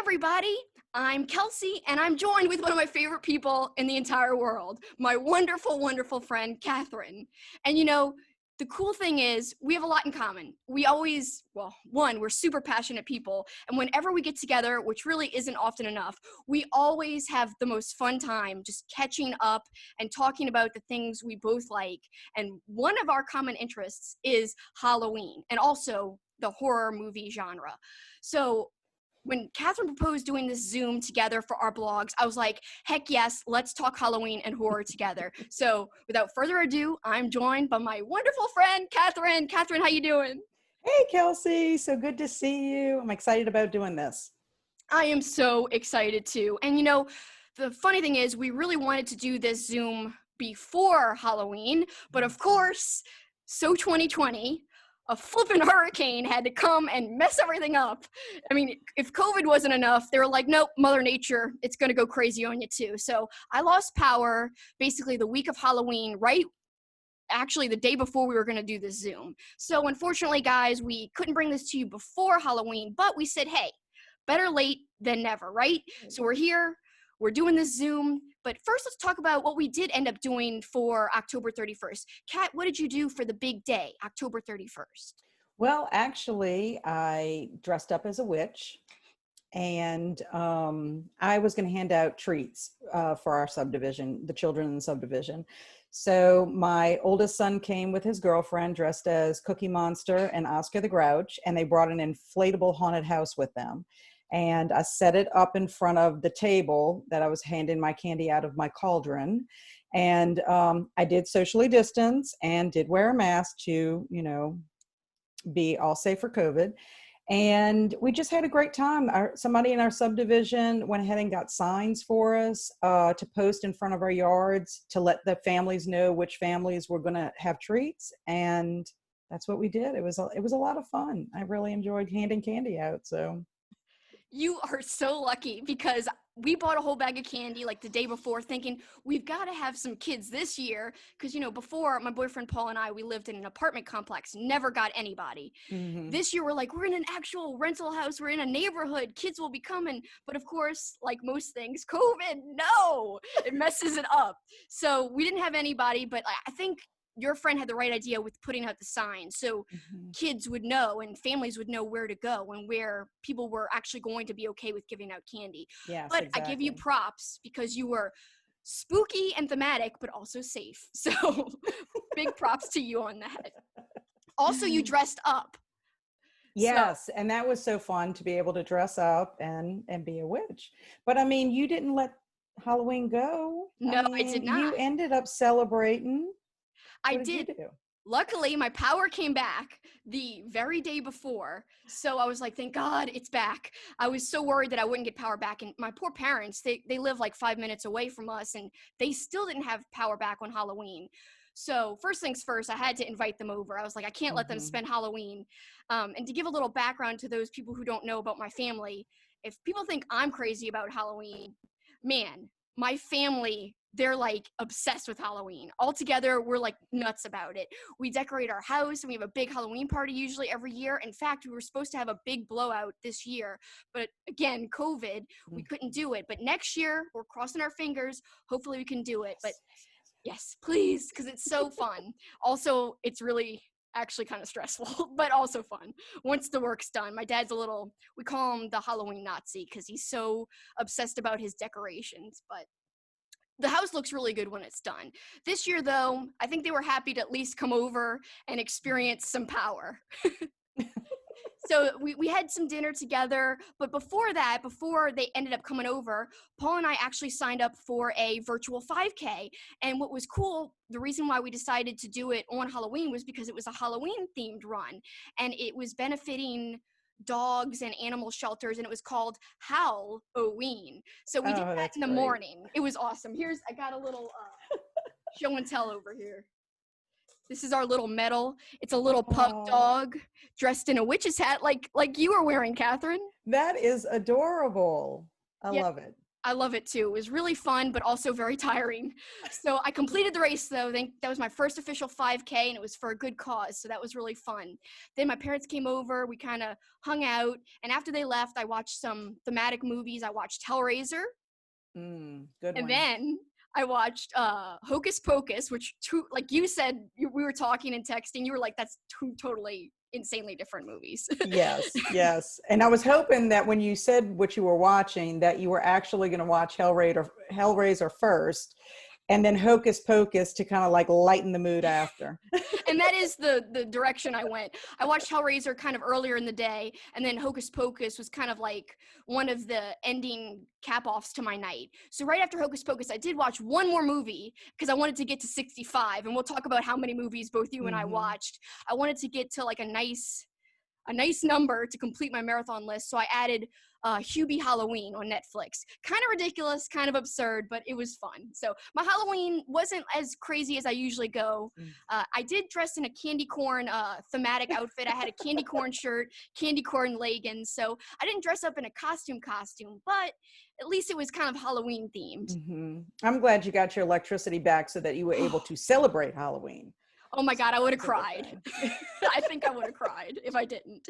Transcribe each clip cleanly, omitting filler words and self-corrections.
everybody. I'm Kelsi, and I'm joined with one of my favorite people in the entire world, my wonderful, wonderful friend, Catherine. And the cool thing is we have a lot in common. We always, one, we're super passionate people. And whenever we get together, which really isn't often enough, we always have the most fun time just catching up and talking about the things we both like. And one of our common interests is Halloween and also the horror movie genre. So when Catherine proposed doing this Zoom together for our blogs, I was like, heck yes, let's talk Halloween and horror together. So without further ado, I'm joined by my wonderful friend, Catherine. Catherine, how you doing? Hey, Kelsi. So good to see you. I'm excited about doing this. I am so excited too. And the funny thing is we really wanted to do this Zoom before Halloween, but of course, so 2020, a flippin' hurricane had to come and mess everything up. I mean, if COVID wasn't enough, they were like, nope, Mother Nature, it's going to go crazy on you too. So I lost power basically the week of Halloween, actually the day before we were going to do this Zoom. So unfortunately, guys, we couldn't bring this to you before Halloween, but we said, hey, better late than never, right? So we're here. We're doing this Zoom, but first let's talk about what we did end up doing for October 31st. Kat, what did you do for the big day, October 31st? Well, actually, I dressed up as a witch, and I was going to hand out treats for our subdivision, the children in the subdivision. So my oldest son came with his girlfriend dressed as Cookie Monster and Oscar the Grouch, and they brought an inflatable haunted house with them. And I set it up in front of the table that I was handing my candy out of my cauldron. And I did socially distance and did wear a mask to, be all safe for COVID. And we just had a great time. Somebody in our subdivision went ahead and got signs for us to post in front of our yards to let the families know which families were going to have treats. And that's what we did. It was a lot of fun. I really enjoyed handing candy out. So. You are so lucky because we bought a whole bag of candy like the day before thinking we've got to have some kids this year because, before my boyfriend Paul and I, we lived in an apartment complex, never got anybody. Mm-hmm. This year we're like, we're in an actual rental house. We're in a neighborhood. Kids will be coming. But of course, like most things, COVID, no, it messes it up. So we didn't have anybody, but I think your friend had the right idea with putting out the signs so kids would know and families would know where to go and where people were actually going to be okay with giving out candy. Yes, but exactly. I give you props because you were spooky and thematic, but also safe. So big props to you on that. Also, you dressed up. Yes, and that was so fun to be able to dress up and be a witch. But I mean, you didn't let Halloween go. No, I did not. You ended up celebrating. I did. Luckily, my power came back the very day before. So I was like, thank God it's back. I was so worried that I wouldn't get power back. And my poor parents, they live like 5 minutes away from us, and they still didn't have power back on Halloween. So first things first, I had to invite them over. I was like, I can't let them spend Halloween. And to give a little background to those people who don't know about my family, if people think I'm crazy about Halloween, man, my family, they're like obsessed with Halloween. Altogether, we're like nuts about it. We decorate our house and we have a big Halloween party usually every year. In fact, we were supposed to have a big blowout this year, but again, COVID, we couldn't do it. But next year, we're crossing our fingers. Hopefully we can do it. But yes, please, because it's so fun. Also, it's really actually kind of stressful, but also fun. Once the work's done, my dad's we call him the Halloween Nazi because he's so obsessed about his decorations, but the house looks really good when it's done. This year, though, I think they were happy to at least come over and experience some power. So we had some dinner together, but before they ended up coming over, Paul and I actually signed up for a virtual 5K. And what was cool, the reason why we decided to do it on Halloween was because it was a Halloween-themed run, and it was benefiting dogs and animal shelters, and it was called Halloween. So we did that in the morning. It was awesome. I got a little show and tell over here. This is our little medal. It's a little pug dog dressed in a witch's hat like you were wearing, Catherine. That is adorable. I love it. I love it too. It was really fun, but also very tiring. So I completed the race though. That was my first official 5K, and it was for a good cause. So that was really fun. Then my parents came over. We kind of hung out. And after they left, I watched some thematic movies. I watched Hellraiser. Good And one. then I watched Hocus Pocus, which like you said, we were talking and texting. You were like, that's two totally insanely different movies. Yes, yes. And I was hoping that when you said what you were watching, that you were actually going to watch Hellraiser first, and then Hocus Pocus to kind of like lighten the mood after. And that is the direction I went. I watched Hellraiser kind of earlier in the day, and then Hocus Pocus was kind of like one of the ending cap-offs to my night. So right after Hocus Pocus, I did watch one more movie because I wanted to get to 65, and we'll talk about how many movies both you and I watched. I wanted to get to like a nice number to complete my marathon list. So I added Hubie Halloween on Netflix. Kind of ridiculous, kind of absurd, but it was fun. So my Halloween wasn't as crazy as I usually go. I did dress in a candy corn thematic outfit. I had a candy corn shirt, candy corn leggings. So I didn't dress up in a costume, but at least it was kind of Halloween themed. I'm glad you got your electricity back so that you were able to celebrate Halloween. Oh my God, I would have cried. I think I would have cried if I didn't.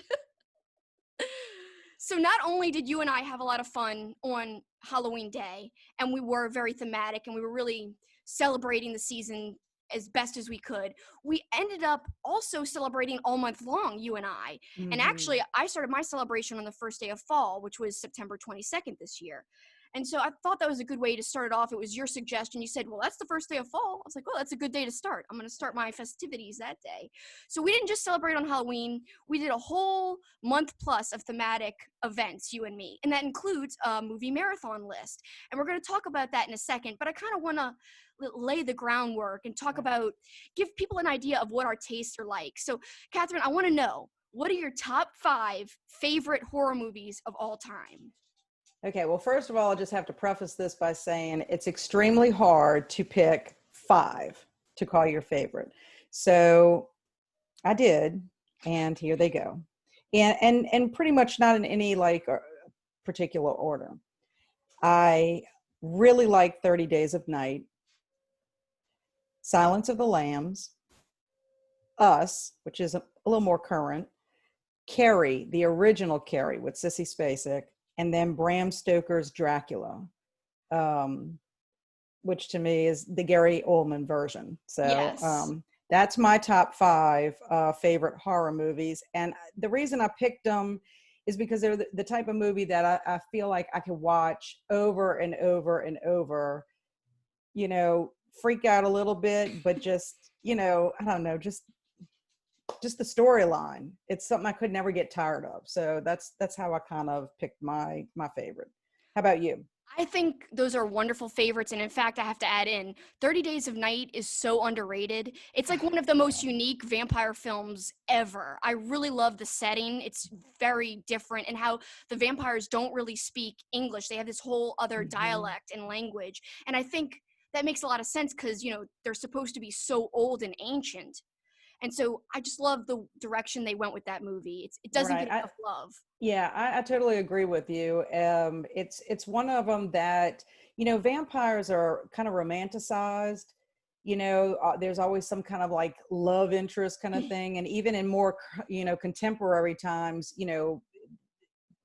So not only did you and I have a lot of fun on Halloween Day, and we were very thematic, and we were really celebrating the season as best as we could, we ended up also celebrating all month long, you and I. And actually, I started my celebration on the first day of fall, which was September 22nd this year. And so I thought that was a good way to start it off. It was your suggestion. You said, well, that's the first day of fall. I was like, well, that's a good day to start. I'm going to start my festivities that day. So we didn't just celebrate on Halloween. We did a whole month plus of thematic events, you and me. And that includes a movie marathon list. And we're going to talk about that in a second. But I kind of want to lay the groundwork and talk about, give people an idea of what our tastes are like. So, Catherine, I want to know, what are your top 5 favorite horror movies of all time? Okay, well, first of all, I just have to preface this by saying it's extremely hard to pick 5 to call your favorite. So I did, and here they go. And pretty much not in any like particular order. I really like 30 Days of Night, Silence of the Lambs, Us, which is a little more current, Carrie, the original Carrie with Sissy Spacek, and then Bram Stoker's Dracula, which to me is the Gary Oldman version. So yes. That's my top 5 favorite horror movies. And the reason I picked them is because they're the type of movie that I feel like I could watch over and over and over, freak out a little bit, but just, I don't know, just the storyline. It's something I could never get tired of. So that's how I kind of picked my favorite. How about you? I think those are wonderful favorites. And in fact, I have to add in 30 Days of Night is so underrated. It's like one of the most unique vampire films ever. I really love the setting. It's very different, and how the vampires don't really speak English. They have this whole other dialect and language. And I think that makes a lot of sense because, they're supposed to be so old and ancient. And so I just love the direction they went with that movie. It doesn't get enough love. Yeah, I totally agree with you. It's one of them that, vampires are kind of romanticized. There's always some kind of like love interest kind of thing. And even in more, contemporary times,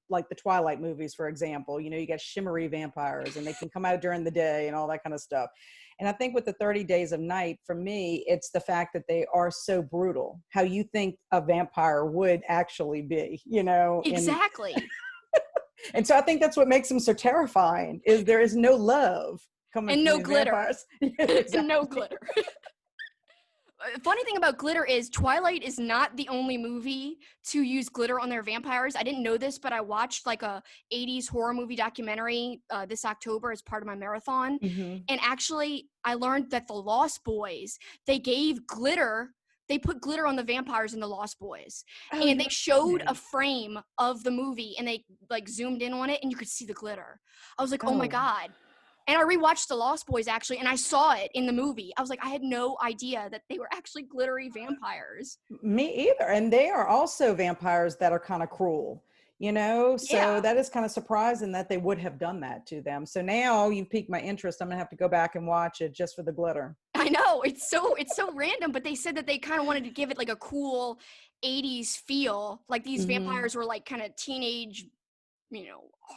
like the Twilight movies, for example, you got shimmery vampires and they can come out during the day and all that kind of stuff. And I think with the 30 Days of Night, for me, it's the fact that they are so brutal, how you think a vampire would actually be, Exactly. And so I think that's what makes them so terrifying, is there is no love coming and from no these glitter. vampires. Exactly. And no glitter. Funny thing about glitter is Twilight is not the only movie to use glitter on their vampires. I didn't know this, but I watched like a 80s horror movie documentary this October as part of my marathon. And actually, I learned that the Lost Boys, they put glitter on the vampires in the Lost Boys. And they showed a frame of the movie and they like zoomed in on it and you could see the glitter. I was like, oh my God. And I rewatched The Lost Boys, actually, and I saw it in the movie. I was like, I had no idea that they were actually glittery vampires. Me either. And they are also vampires that are kind of cruel. So Yeah. that is kind of surprising that they would have done that to them. So now you've piqued my interest. I'm gonna have to go back and watch it just for the glitter. I know, it's so random, but they said that they kind of wanted to give it like a cool 80s feel. Like these Mm-hmm. vampires were like kind of teenage,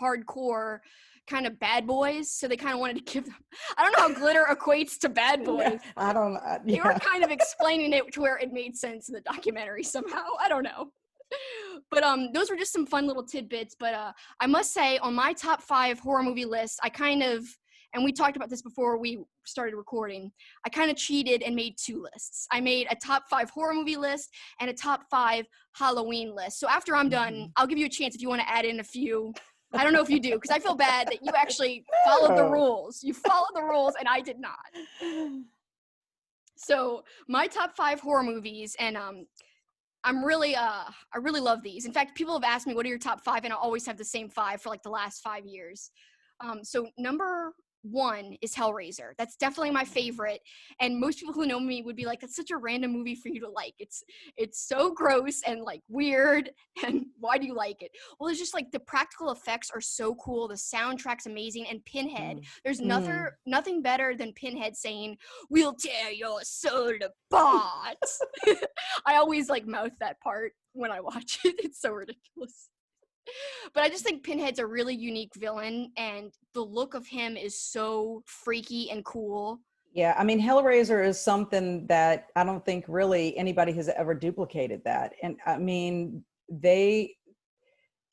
hardcore kind of bad boys. So they kind of wanted to give them, I don't know how glitter equates to bad Yeah, boys. I don't. They were Yeah. kind of explaining it to where it made sense in the documentary somehow. I don't know. But those were just some fun little tidbits. But I must say, on my top 5 horror movie list, I kind of, and we talked about this before we started recording, I kind of cheated and made 2 lists. I made a top 5 horror movie list and a top 5 Halloween list. So after I'm done, Mhm. I'll give you a chance if you want to add in a few. I don't know if you do, because I feel bad that you actually followed the Oh. rules. You followed the rules, and I did not. So my top 5 horror movies, and I really love these. In fact, people have asked me, what are your top 5? And I always have the same 5 for like the last 5 years. So number 1 is Hellraiser. That's definitely my favorite. And most people who know me would be like, that's such a random movie for you to like. It's so gross and like weird. And why do you like it? Well, it's just like the practical effects are so cool. The soundtrack's amazing. And Pinhead, there's Mm. nothing better than Pinhead saying, "We'll tear your soul apart." I always like mouth that part when I watch it. It's so ridiculous. But I just think Pinhead's a really unique villain, and the look of him is so freaky and cool. Yeah, I mean, Hellraiser is something that I don't think really anybody has ever duplicated that. And I mean, the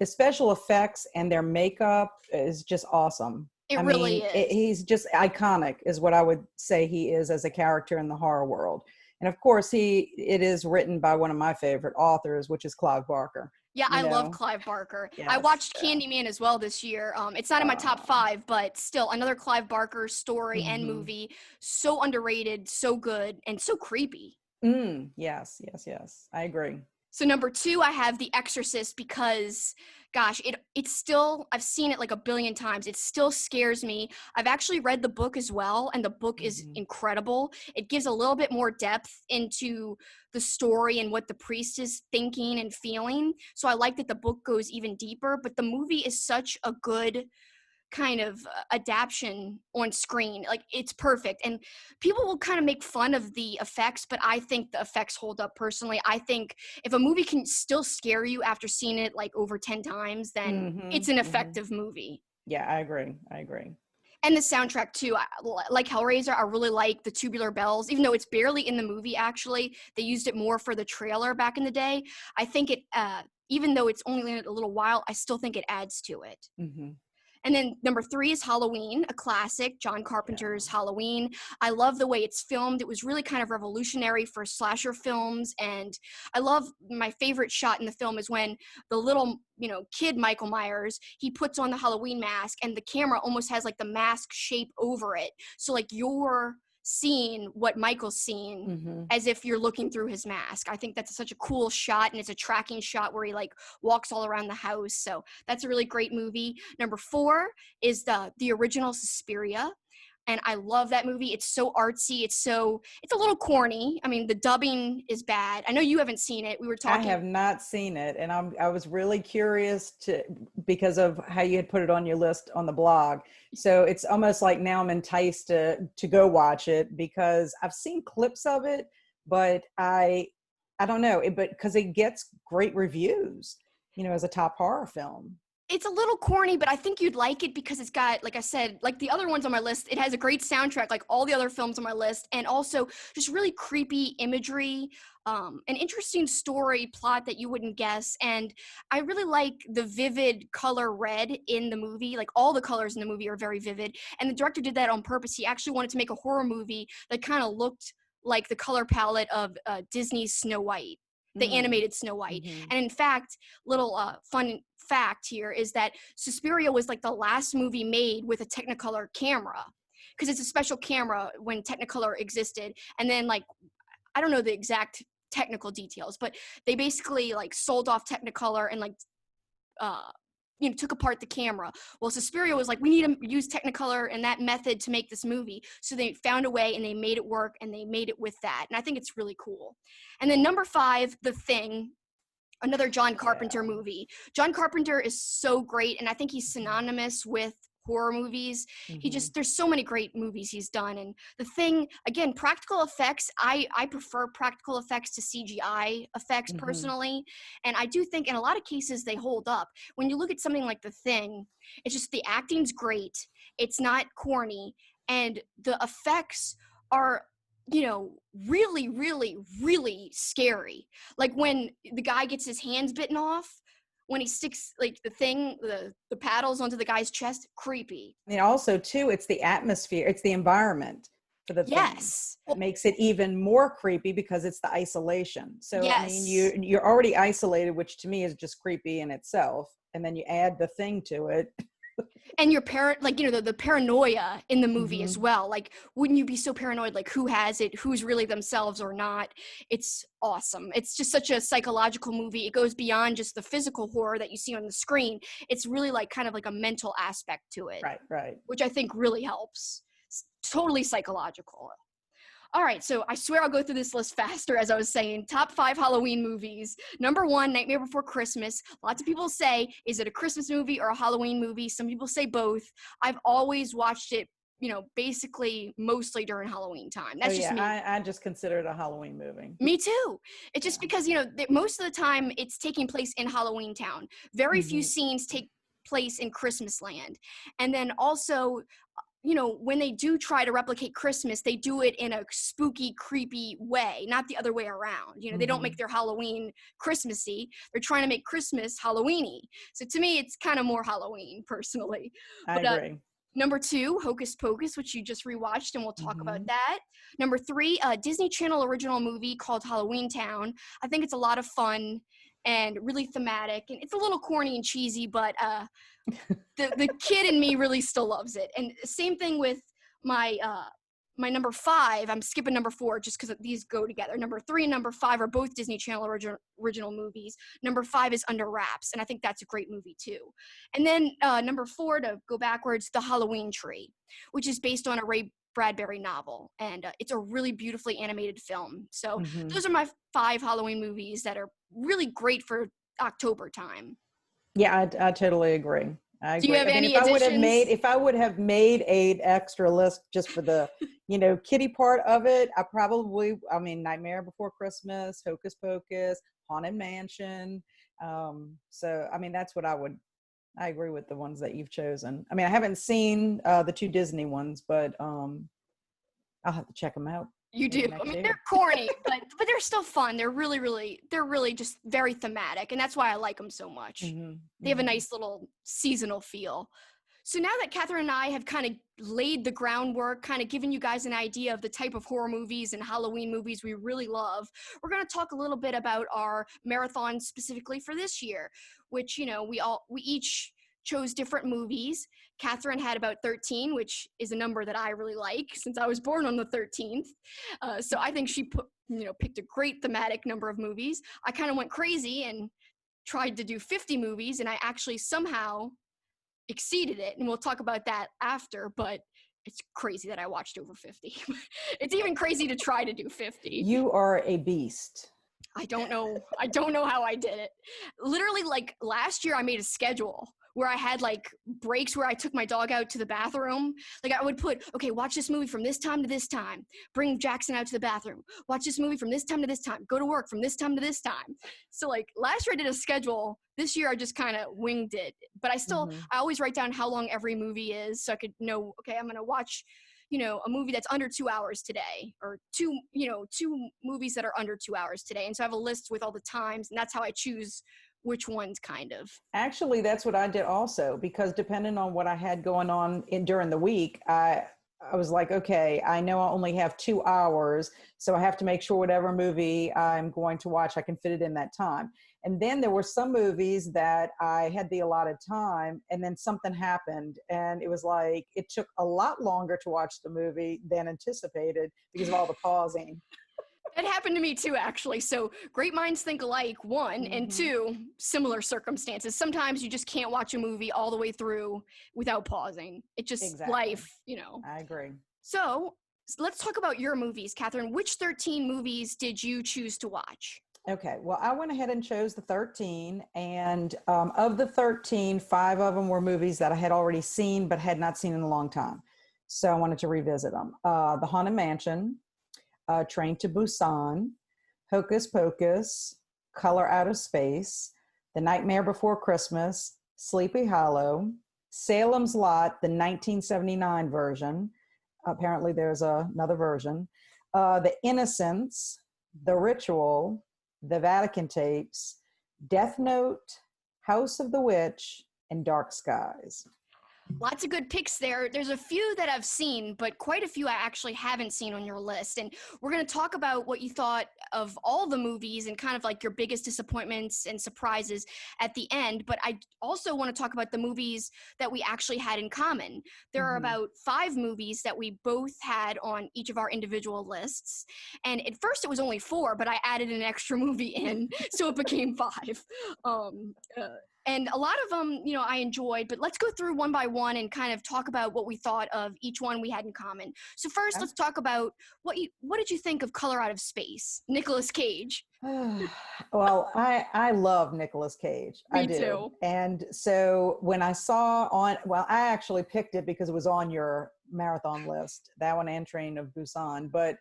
special effects and their makeup is just awesome. It I really mean, is. he's just iconic, is what I would say he is as a character in the horror world. And of course, it is written by one of my favorite authors, which is Clive Barker. Yeah, You I love know, Clive Barker. I yes, watched yeah. Candyman as well this year. It's not in my top Uh, 5, but still another Clive Barker story and mhm. movie. So underrated, so good, and so creepy. Yes, yes, yes. I agree. So number 2, I have The Exorcist because, gosh, it's still, I've seen it like a billion times. It still scares me. I've actually read the book as well, and the book is Mhm. incredible. It gives a little bit more depth into the story and what the priest is thinking and feeling. So I like that the book goes even deeper, but the movie is such a good kind of adaptation on screen. Like it's perfect. And people will kind of make fun of the effects, but I think the effects hold up personally. I think if a movie can still scare you after seeing it like over 10 times, then it's Mhm. an Mhm. effective movie. Yeah, I agree. I agree. And the soundtrack too. Like Hellraiser, I really like the Tubular Bells, even though it's barely in the movie. Actually, they used it more for the trailer back in the day. I think it, even though it's only in it a little while, I still think it adds to it. Mhm. And then number 3 is Halloween, a classic, John Yeah. Carpenter's Halloween. I love the way it's filmed. It was really kind of revolutionary for slasher films. And I love, my favorite shot in the film is when the little, kid Michael Myers, he puts on the Halloween mask and the camera almost has like the mask shape over it. So like you're seeing what Michael's seeing Mhm. as if you're looking through his mask. I think that's such a cool shot, and it's a tracking shot where he like walks all around the house. So that's a really great movie. Number 4 is the original Suspiria. And I love that movie. It's so artsy. It's a little corny. I mean, the dubbing is bad. I know you haven't seen it. We were I talking. have not seen it, and I was really curious to because of how you had put it on your list on the blog. So it's almost like now I'm enticed to go watch it because I've seen clips of it, but I don't know, but because it gets great reviews, as a top horror film. It's a little corny, but I think you'd like it because it's got, like I said, like the other ones on my list, it has a great soundtrack, like all the other films on my list, and also just really creepy imagery, an interesting story plot that you wouldn't guess. And I really like the vivid color red in the movie. Like all the colors in the movie are very vivid. And the director did that on purpose. He actually wanted to make a horror movie that kind of looked like the color palette of Disney's Snow White, the Mm. animated Snow White. Hmm. And in fact, little fun fact here is that Suspiria was like the last movie made with a Technicolor camera, because it's a special camera when Technicolor existed. And then like, I don't know the exact technical details, but they basically like sold off Technicolor and like uh took apart the camera. Well, Suspiria was like, we need to use Technicolor and that method to make this movie. So they found a way and they made it work, and they made it with that. And I think it's really cool. And then number 5, The Thing. Another John Carpenter movie. John Carpenter is so great, and I think he's synonymous with horror movies. There's so many great movies he's done. And the thing, again, practical effects, I prefer practical effects to CGI effects personally. And I do think in a lot of cases they hold up. When you look at something like The Thing, it's just the acting's great. It's not corny. And the effects are, really, really, really scary. Like when the guy gets his hands bitten off, when he sticks like the paddles onto the guy's chest, creepy. And also too, it's the atmosphere, it's the environment for the thing that makes it even more creepy because it's the isolation. So I mean, you're already isolated, which to me is just creepy in itself, and then you add the thing to it. And your parent, like, the paranoia in the movie as well. Like, wouldn't you be so paranoid, like who has it, who's really themselves or not? It's awesome. It's just such a psychological movie. It goes beyond just the physical horror that you see on the screen. It's really like kind of like a mental aspect to it. Right. Which I think really helps. It's totally psychological. All right, so I swear I'll go through this list faster, as I was saying. Top 5 Halloween movies. Number 1, Nightmare Before Christmas. Lots of people say, is it a Christmas movie or a Halloween movie? Some people say both. I've always watched it, basically mostly during Halloween time. That's just me. I just consider it a Halloween movie. Me too. It's just because, most of the time it's taking place in Halloween Town. Very few scenes take place in Christmas land. And then also, when they do try to replicate Christmas, they do it in a spooky, creepy way, not the other way around. They don't make their Halloween Christmassy. They're trying to make Christmas Halloweeny. So to me, it's kind of more Halloween, personally. I agree. Number 2, Hocus Pocus, which you just rewatched, and we'll talk about that. Number 3, a Disney Channel original movie called Halloween Town. I think it's a lot of fun and really thematic, and it's a little corny and cheesy, but the kid in me really still loves it. And same thing with my number 5. I'm skipping number 4 just because these go together. Number 3 and number 5 are both Disney Channel original movies. Number 5 is Under Wraps, and I think that's a great movie too. And then number 4, to go backwards, The Halloween Tree, which is based on a Ray Bradbury novel, and it's a really beautifully animated film. So those are my 5 Halloween movies that are really great for October time. Yeah, I totally agree. I agree. Do you have any additions? If I would have made an extra list just for the, kiddie part of it, Nightmare Before Christmas, Hocus Pocus, Haunted Mansion. So, that's what I agree with the ones that you've chosen. I haven't seen the 2 Disney ones, but I'll have to check them out. You do. They're corny, but they're still fun. They're really just very thematic, and that's why I like them so much. They have a nice little seasonal feel. So now that Catherine and I have kind of laid the groundwork, kind of given you guys an idea of the type of horror movies and Halloween movies we really love, we're going to talk a little bit about our marathon specifically for this year, which, we each chose different movies. Catherine had about 13, which is a number that I really like since I was born on the 13th. So I think she picked a great thematic number of movies. I kind of went crazy and tried to do 50 movies, and I actually somehow exceeded it. And we'll talk about that after, but it's crazy that I watched over 50. It's even crazy to try to do 50. You are a beast. I don't know how I did it. Literally, like last year I made a schedule where I had like breaks where I took my dog out to the bathroom. Like I would put, okay, watch this movie from this time to this time. Bring Jackson out to the bathroom. Watch this movie from this time to this time. Go to work from this time to this time. So like last year I did a schedule. This year I just kind of winged it. But I always write down how long every movie is so I could know, okay, I'm going to watch, a movie that's under 2 hours today, or two movies that are under 2 hours today. And so I have a list with all the times, and that's how I choose which ones kind of. Actually, that's what I did also, because depending on what I had going on during the week, I was like, okay, I know I only have 2 hours, so I have to make sure whatever movie I'm going to watch, I can fit it in that time. And then there were some movies that I had the allotted time, and then something happened, and it was like it took a lot longer to watch the movie than anticipated because of all the pausing. That happened to me too, actually. So great minds think alike, 1, and 2, similar circumstances. Sometimes you just can't watch a movie all the way through without pausing. It just life, I agree. So let's talk about your movies, Catherine. Which 13 movies did you choose to watch? Okay, well, I went ahead and chose the 13, and of the 13, 5 of them were movies that I had already seen but had not seen in a long time. So I wanted to revisit them. The Haunted Mansion, Train to Busan, Hocus Pocus, Color Out of Space, The Nightmare Before Christmas, Sleepy Hollow, Salem's Lot, the 1979 version. Apparently, there's another version. The Innocents, The Ritual, The Vatican Tapes, Death Note, House of the Witch, and Dark Skies. Lots of good picks there. There's a few that I've seen, but quite a few I actually haven't seen on your list. And we're going to talk about what you thought of all the movies and kind of like your biggest disappointments and surprises at the end. But I also want to talk about the movies that we actually had in common. There are about 5 movies that we both had on each of our individual lists. And at first it was only 4, but I added an extra movie in, so it became 5. And a lot of them, you know, I enjoyed, but let's go through one by one and kind of talk about what we thought of each one we had in common. So first, let's talk about what did you think of Color Out of Space? Nicolas Cage. Well, I love Nicolas Cage. Me I do. too. And so when I saw I actually picked it because it was on your marathon list, that one and Train of Busan, but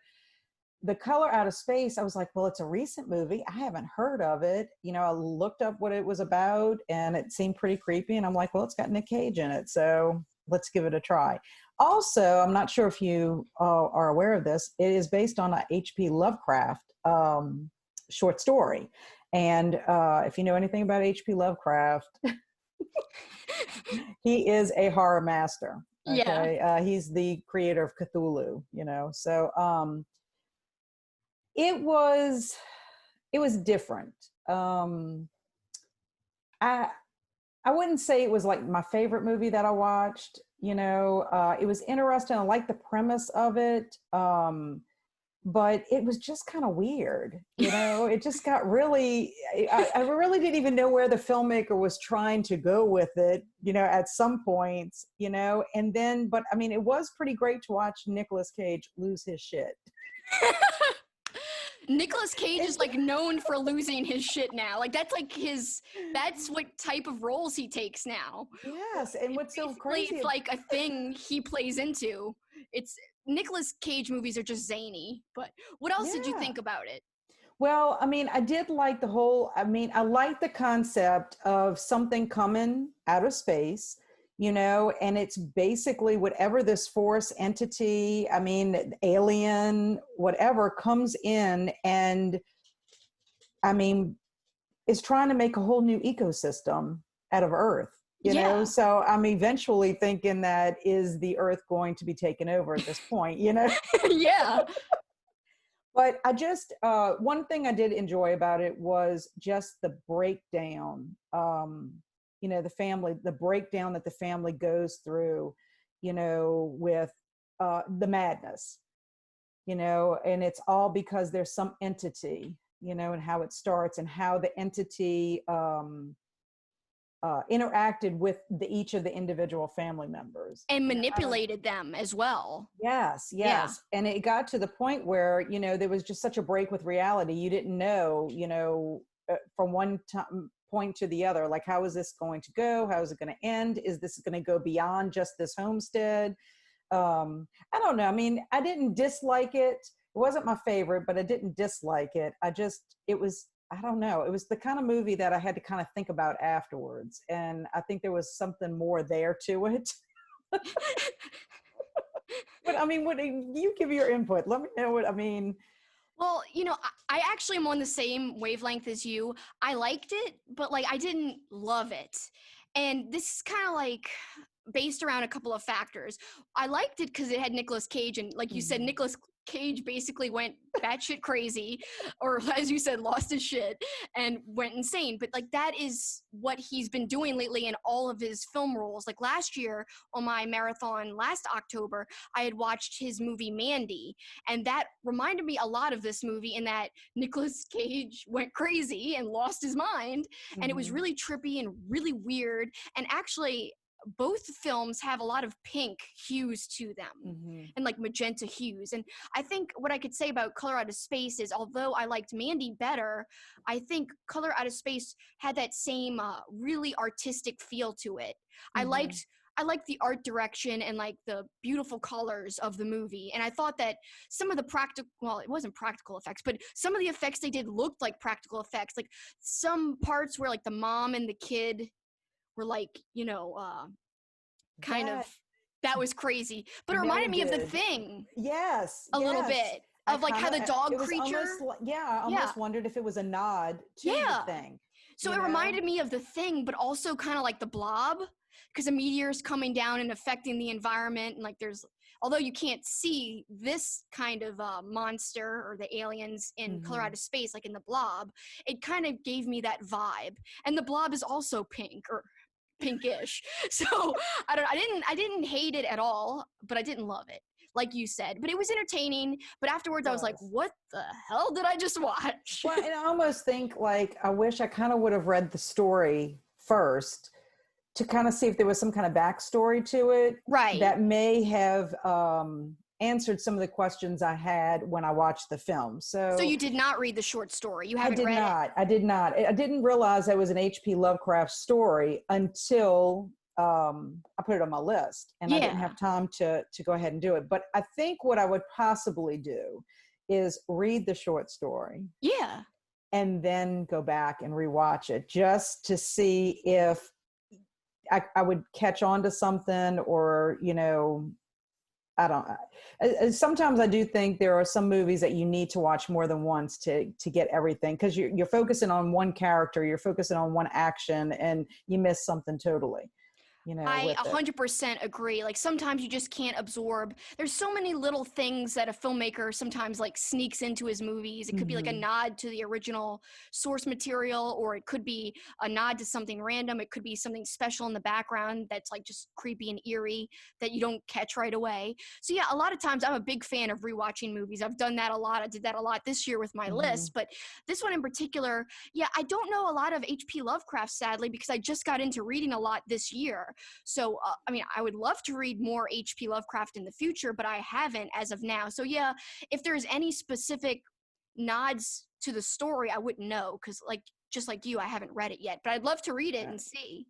The Color Out of Space, I was like, well, it's a recent movie. I haven't heard of it. You know, I looked up what it was about and it seemed pretty creepy. And I'm like, well, it's got Nick Cage in it. So let's give it a try. Also, I'm not sure if you are aware of this. It is based on a H.P. Lovecraft short story. And if you know anything about H.P. Lovecraft, he is a horror master. Okay? Yeah. He's the creator of Cthulhu, you know. So, it was different. I wouldn't say it was like my favorite movie that I watched. You know, it was interesting. I liked the premise of it, but it was just kind of weird. You know, it just got really. I really didn't even know where the filmmaker was trying to go with it. You know, at some points, you know, and then, but I mean, it was pretty great to watch Nicolas Cage lose his shit. Nicolas Cage is like known for losing his shit now. Like that's what type of roles he takes now. Yes, and what's so crazy, it's like a thing he plays into. It's Nicolas Cage movies are just zany. But what else did you think about it? Well, I mean, I did like I like the concept of something coming out of space, you know, and it's basically whatever this force entity, I mean, alien, whatever comes in and, I mean, is trying to make a whole new ecosystem out of Earth, you know? So I'm eventually thinking that is the Earth going to be taken over at this point, you know? Yeah. But I just, one thing I did enjoy about it was just the breakdown, you know, the breakdown that the family goes through, you know, with the madness, you know, and it's all because there's some entity, you know, and how it starts and how the entity interacted with each of the individual family members. And manipulated them as well. Yes. Yeah. And it got to the point where, you know, there was just such a break with reality. You didn't know, you know, from one point to the other, like, how is this going to go? How is it going to end? Is this going to go beyond just this homestead? I don't know. I mean, I didn't dislike it. It wasn't my favorite, but I didn't dislike it. I don't know. It was the kind of movie that I had to kind of think about afterwards. And I think there was something more there to it. But I mean, what you give your input? Let me know what I mean. Well, you know, I actually am on the same wavelength as you. I liked it, but like I didn't love it. And this is kind of like based around a couple of factors. I liked it because it had Nicolas Cage, and like you said, Nicolas Cage basically went batshit crazy, or as you said, lost his shit and went insane. But like that is what he's been doing lately in all of his film roles. Like last year on my marathon last October, I had watched his movie Mandy, and that reminded me a lot of this movie in that Nicolas Cage went crazy and lost his mind, and it was really trippy and really weird. And actually, both films have a lot of pink hues to them and like magenta hues. And I think what I could say about Color Out of Space is, although I liked Mandy better, I think Color Out of Space had that same really artistic feel to it. I liked the art direction and like the beautiful colors of the movie. And I thought that some of the it wasn't practical effects, but some of the effects they did looked like practical effects. Like some parts where like the mom and the kid were like, that was crazy. But it reminded me of The Thing. Yes. A little bit. Of like how the dog creature. I almost wondered if it was a nod to The Thing. So it reminded me of The Thing, but also kind of like The Blob, because a meteor is coming down and affecting the environment. And like although you can't see this kind of monster or the aliens in Color Out of Space, like in The Blob, it kind of gave me that vibe. And The Blob is also pink or pinkish. So I didn't hate it at all, but I didn't love it, like you said. But it was entertaining. But afterwards, I was like, what the hell did I just watch? Well, and I almost think like I wish I kind of would have read the story first to kind of see if there was some kind of backstory to it. Right. That may have answered some of the questions I had when I watched the film. So you did not read the short story. You haven't read it? I did not. I didn't realize it was an H.P. Lovecraft story until I put it on my list, and I didn't have time to go ahead and do it. But I think what I would possibly do is read the short story. Yeah. And then go back and rewatch it just to see if I would catch on to something, or, I don't. Sometimes I do think there are some movies that you need to watch more than once to get everything, because you're focusing on one character, you're focusing on one action, and you miss something totally. I 100% agree. Like sometimes you just can't absorb. There's so many little things that a filmmaker sometimes like sneaks into his movies. It could be like a nod to the original source material, or it could be a nod to something random. It could be something special in the background that's like just creepy and eerie that you don't catch right away. So yeah, a lot of times I'm a big fan of rewatching movies. I've done that a lot. I did that a lot this year with my list, but this one in particular, I don't know a lot of H.P. Lovecraft, sadly, because I just got into reading a lot this year. So, I would love to read more H.P. Lovecraft in the future, but I haven't as of now. So, yeah, if there's any specific nods to the story, I wouldn't know, because, just like you, I haven't read it yet. But I'd love to read it and see.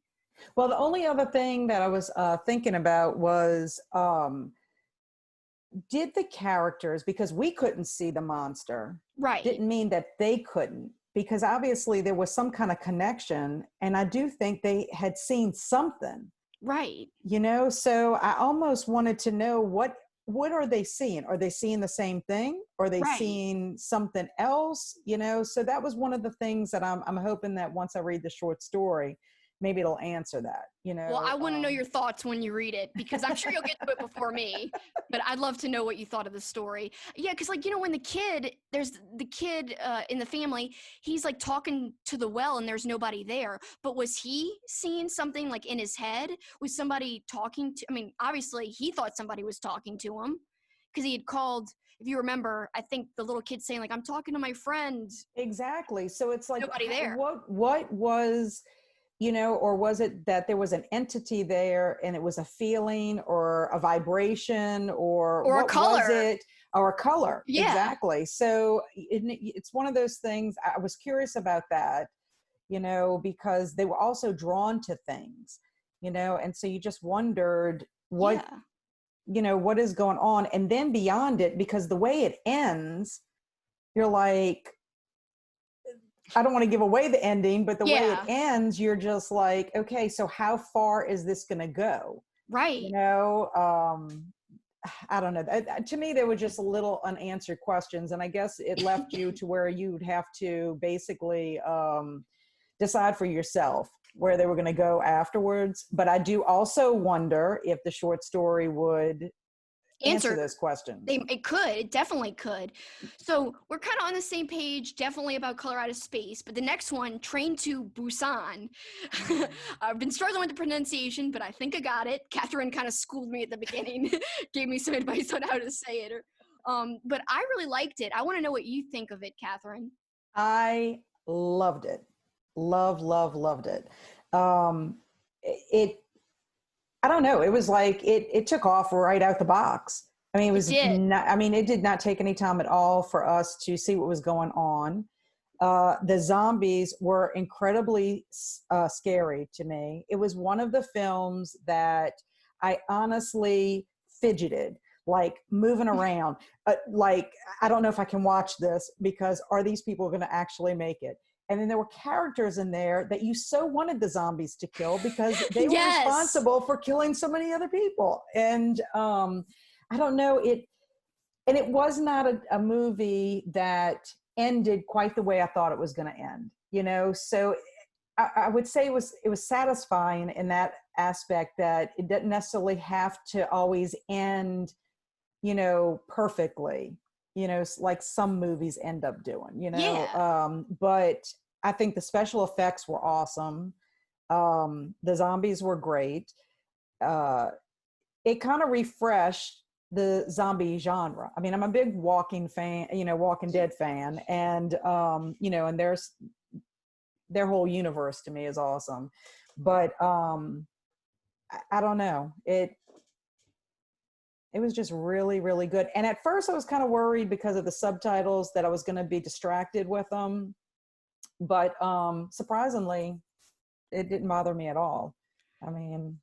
Well, the only other thing that I was thinking about was, did the characters, because we couldn't see the monster, didn't mean that they couldn't. Because obviously there was some kind of connection, and I do think they had seen something. Right. So I almost wanted to know what are they seeing? Are they seeing the same thing? Are they seeing something else? So that was one of the things that I'm hoping that once I read the short story, maybe it'll answer that, Well, I want to know your thoughts when you read it, because I'm sure you'll get to it before me, but I'd love to know what you thought of the story. Yeah, because when there's the kid in the family, he's like talking to the well and there's nobody there. But was he seeing something like in his head? Was somebody talking to, obviously he thought somebody was talking to him, because he had called, if you remember, I think the little kid saying like, I'm talking to my friend. Exactly. So it's like, nobody there. What was... or was it that there was an entity there and it was a feeling or a vibration or a color? Was it? Or a color. Yeah. Exactly. So it's one of those things. I was curious about that, because they were also drawn to things, and so you just wondered what, what is going on. And then beyond it, because the way it ends, you're like, I don't want to give away the ending, but the way it ends, you're just like, okay, so how far is this going to go? Right. I don't know. To me, there were just little unanswered questions. And I guess it left you to where you would have to basically decide for yourself where they were going to go afterwards. But I do also wonder if the short story would answer those questions. It definitely could. So we're kind of on the same page, definitely about Color Out of Space. But the next one, Train to Busan. I've been struggling with the pronunciation, but I think I got it. Catherine kind of schooled me at the beginning, gave me some advice on how to say it. But I really liked it. I want to know what you think of it, Catherine. I loved it. Loved it. I don't know. It was like it took off right out the box. I mean, it was did. not, I mean, it did not take any time at all for us to see what was going on. The zombies were incredibly scary to me. It was one of the films that I honestly fidgeted, like moving around. Like, I don't know if I can watch this because are these people going to actually make it? And then there were characters in there that you so wanted the zombies to kill because they were Yes. responsible for killing so many other people. And I don't know, and it was not a movie that ended quite the way I thought it was going to end, you know? So I would say it was satisfying in that aspect that it didn't necessarily have to always end, you know, perfectly, you know, like some movies end up doing, you know? Yeah. But I think the special effects were awesome. The zombies were great. It kind of refreshed the zombie genre. I mean, I'm a big Walking fan, you know, Walking Dead fan, and you know, and their whole universe to me is awesome. But I don't know. It was just really, really good. And at first I was kind of worried because of the subtitles that I was going to be distracted with them. But surprisingly, it didn't bother me at all. I mean,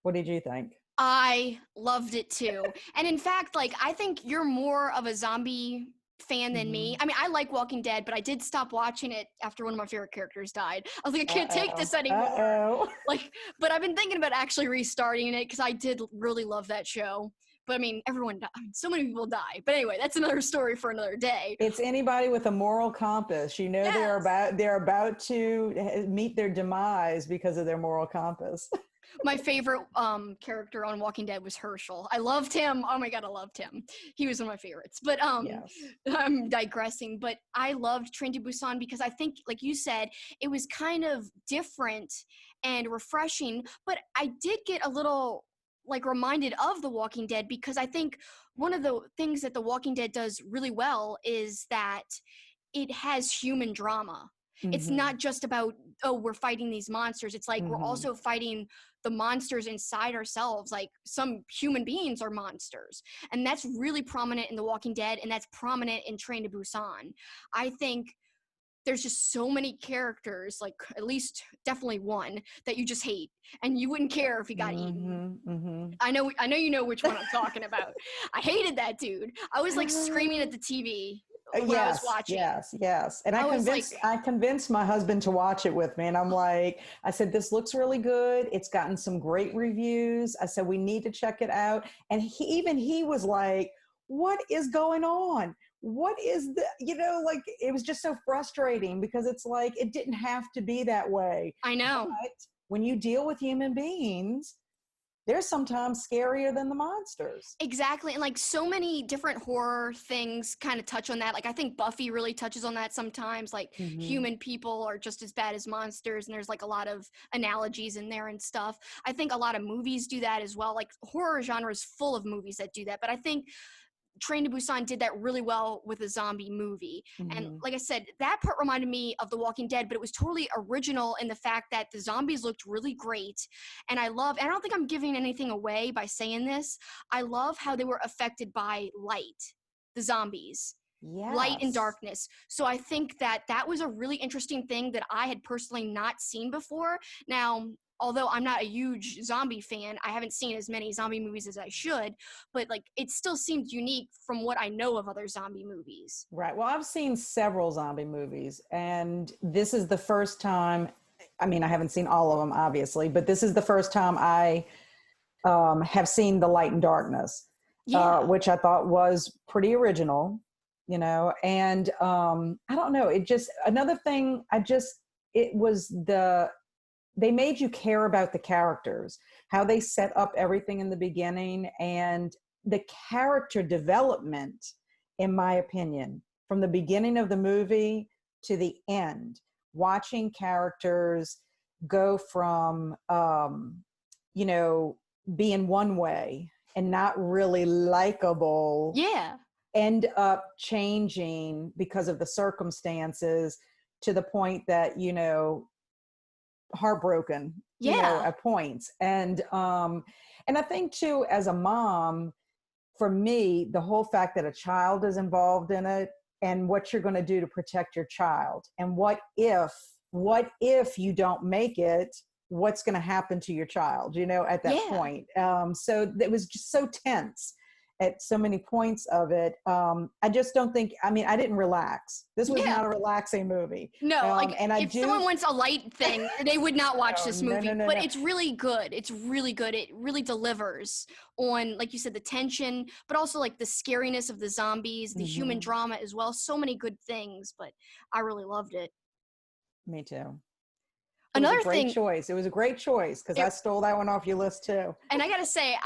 what did you think? I loved it too. And in fact, like, I think you're more of a zombie fan than me. Mm-hmm. I mean, I like Walking Dead, but I did stop watching it after one of my favorite characters died. I was like, I can't take Uh-oh. this anymore. Uh-oh. Like, but I've been thinking about actually restarting it because I did really love that show. But I mean, everyone died. I mean, so many people die. But anyway, that's another story for another day. It's anybody with a moral compass. You know, Yes. they're about to meet their demise because of their moral compass. My favorite character on Walking Dead was Herschel. I loved him. Oh my god, I loved him. He was one of my favorites. But Yes. I'm digressing. But I loved Train to Busan because I think, like you said, it was kind of different and refreshing. But I did get a little like reminded of The Walking Dead because I think one of the things that The Walking Dead does really well is that it has human drama. It's Mm-hmm. not just about, oh, we're fighting these monsters. It's like we're Mm-hmm. also fighting the monsters inside ourselves. Like some human beings are monsters. And that's really prominent in The Walking Dead, and that's prominent in Train to Busan. I think there's just so many characters, like at least definitely one, that you just hate. And you wouldn't care if he got eaten. Mm-hmm. Mm-hmm. I know you know which one I'm talking about. I hated that dude. I was like screaming at the TV when I was Yes, watching. yes. And I was like, I convinced my husband to watch it with me. And I'm like, I said, this looks really good. It's gotten some great reviews. I said, we need to check it out. And he was like, what is going on? What is the, you know, like, it was just so frustrating because it's like, it didn't have to be that way. I know. But when you deal with human beings, they're sometimes scarier than the monsters. Exactly. And like so many different horror things kind of touch on that. Like I think Buffy really touches on that sometimes. Like Mm-hmm. human people are just as bad as monsters. And there's like a lot of analogies in there and stuff. I think a lot of movies do that as well. Like horror genre is full of movies that do that. But I think Train to Busan did that really well with a zombie movie. And Mm-hmm. like I said, that part reminded me of The Walking Dead, but it was totally original in the fact that the zombies looked really great. And I don't think I'm giving anything away by saying this. I love how they were affected by light, the zombies. Light and Yes. darkness. So I think that was a really interesting thing that I had personally not seen before. Now, although I'm not a huge zombie fan, I haven't seen as many zombie movies as I should, but like it still seemed unique from what I know of other zombie movies. Right. Well, I've seen several zombie movies, and this is the first time. I mean, I haven't seen all of them, obviously, but this is the first time I have seen the light and darkness, Yeah. which I thought was pretty original, you know. And I don't know. It just another thing. It was they made you care about the characters, how they set up everything in the beginning, and the character development, in my opinion, from the beginning of the movie to the end, watching characters go from, you know, being one way and not really likable, Yeah. end up changing because of the circumstances to the point that, you know, heartbroken, Yeah. at points. And I think too, as a mom, for me, the whole fact that a child is involved in it, and what you're going to do to protect your child, and what if you don't make it, what's going to happen to your child, at that Yeah. point. So it was just so tense at so many points of it. I just don't think, I didn't relax. This was Yeah. not a relaxing movie. No, like And I if do, someone wants a light thing, they would not watch this no, movie. no, no, But no. it's really good. It's really good. It really delivers on, like you said, the tension, but also like the scariness of the zombies, the human Mhm. drama as well. So many good things, but I really loved it. Me too. It was a Another great thing, choice. It was a great choice because I it, stole that one off your list too. and I gotta say,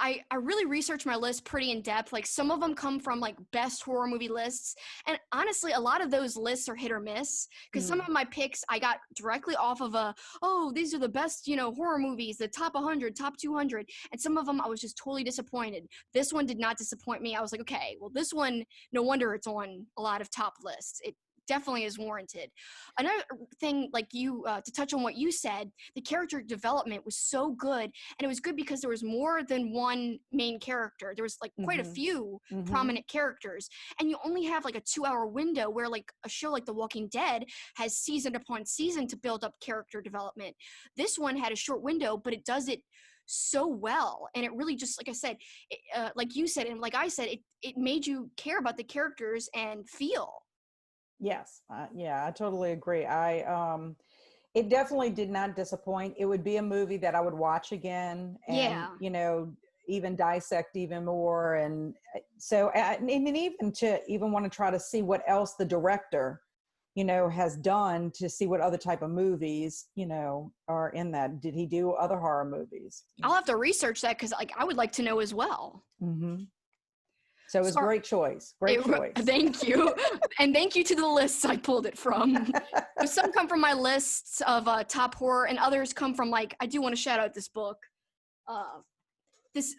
I really researched my list pretty in depth. Like some of them come from like best horror movie lists, and honestly, a lot of those lists are hit or miss. Because some Mm. of my picks I got directly off of these are the best horror movies, the top 100, top 200, and some of them I was just totally disappointed. This one did not disappoint me. I was like, okay, well this one, no wonder it's on a lot of top lists. It definitely is warranted. Another thing, like to touch on what you said, the character development was so good, and it was good because there was more than one main character. There was like quite a Mhm. few Mhm. prominent characters, and you only have like a 2-hour window where like a show like The Walking Dead has season upon season to build up character development. This one had a short window, but it does it so well, and it really, just like I said, like you said and like I said, it made you care about the characters and feel. Yes. Yeah, I totally agree. It definitely did not disappoint. It would be a movie that I would watch again and, Yeah. even dissect even more. And so, I mean, even to even want to try to see what else the director, has done, to see what other type of movies, are in that. Did he do other horror movies? I'll have to research that because like I would like to know as well. Mm-hmm. So it was So great choice. Great choice. thank you. And thank you to the lists I pulled it from. So some come from my lists of top horror, and others come from like, I do want to shout out this book. Uh,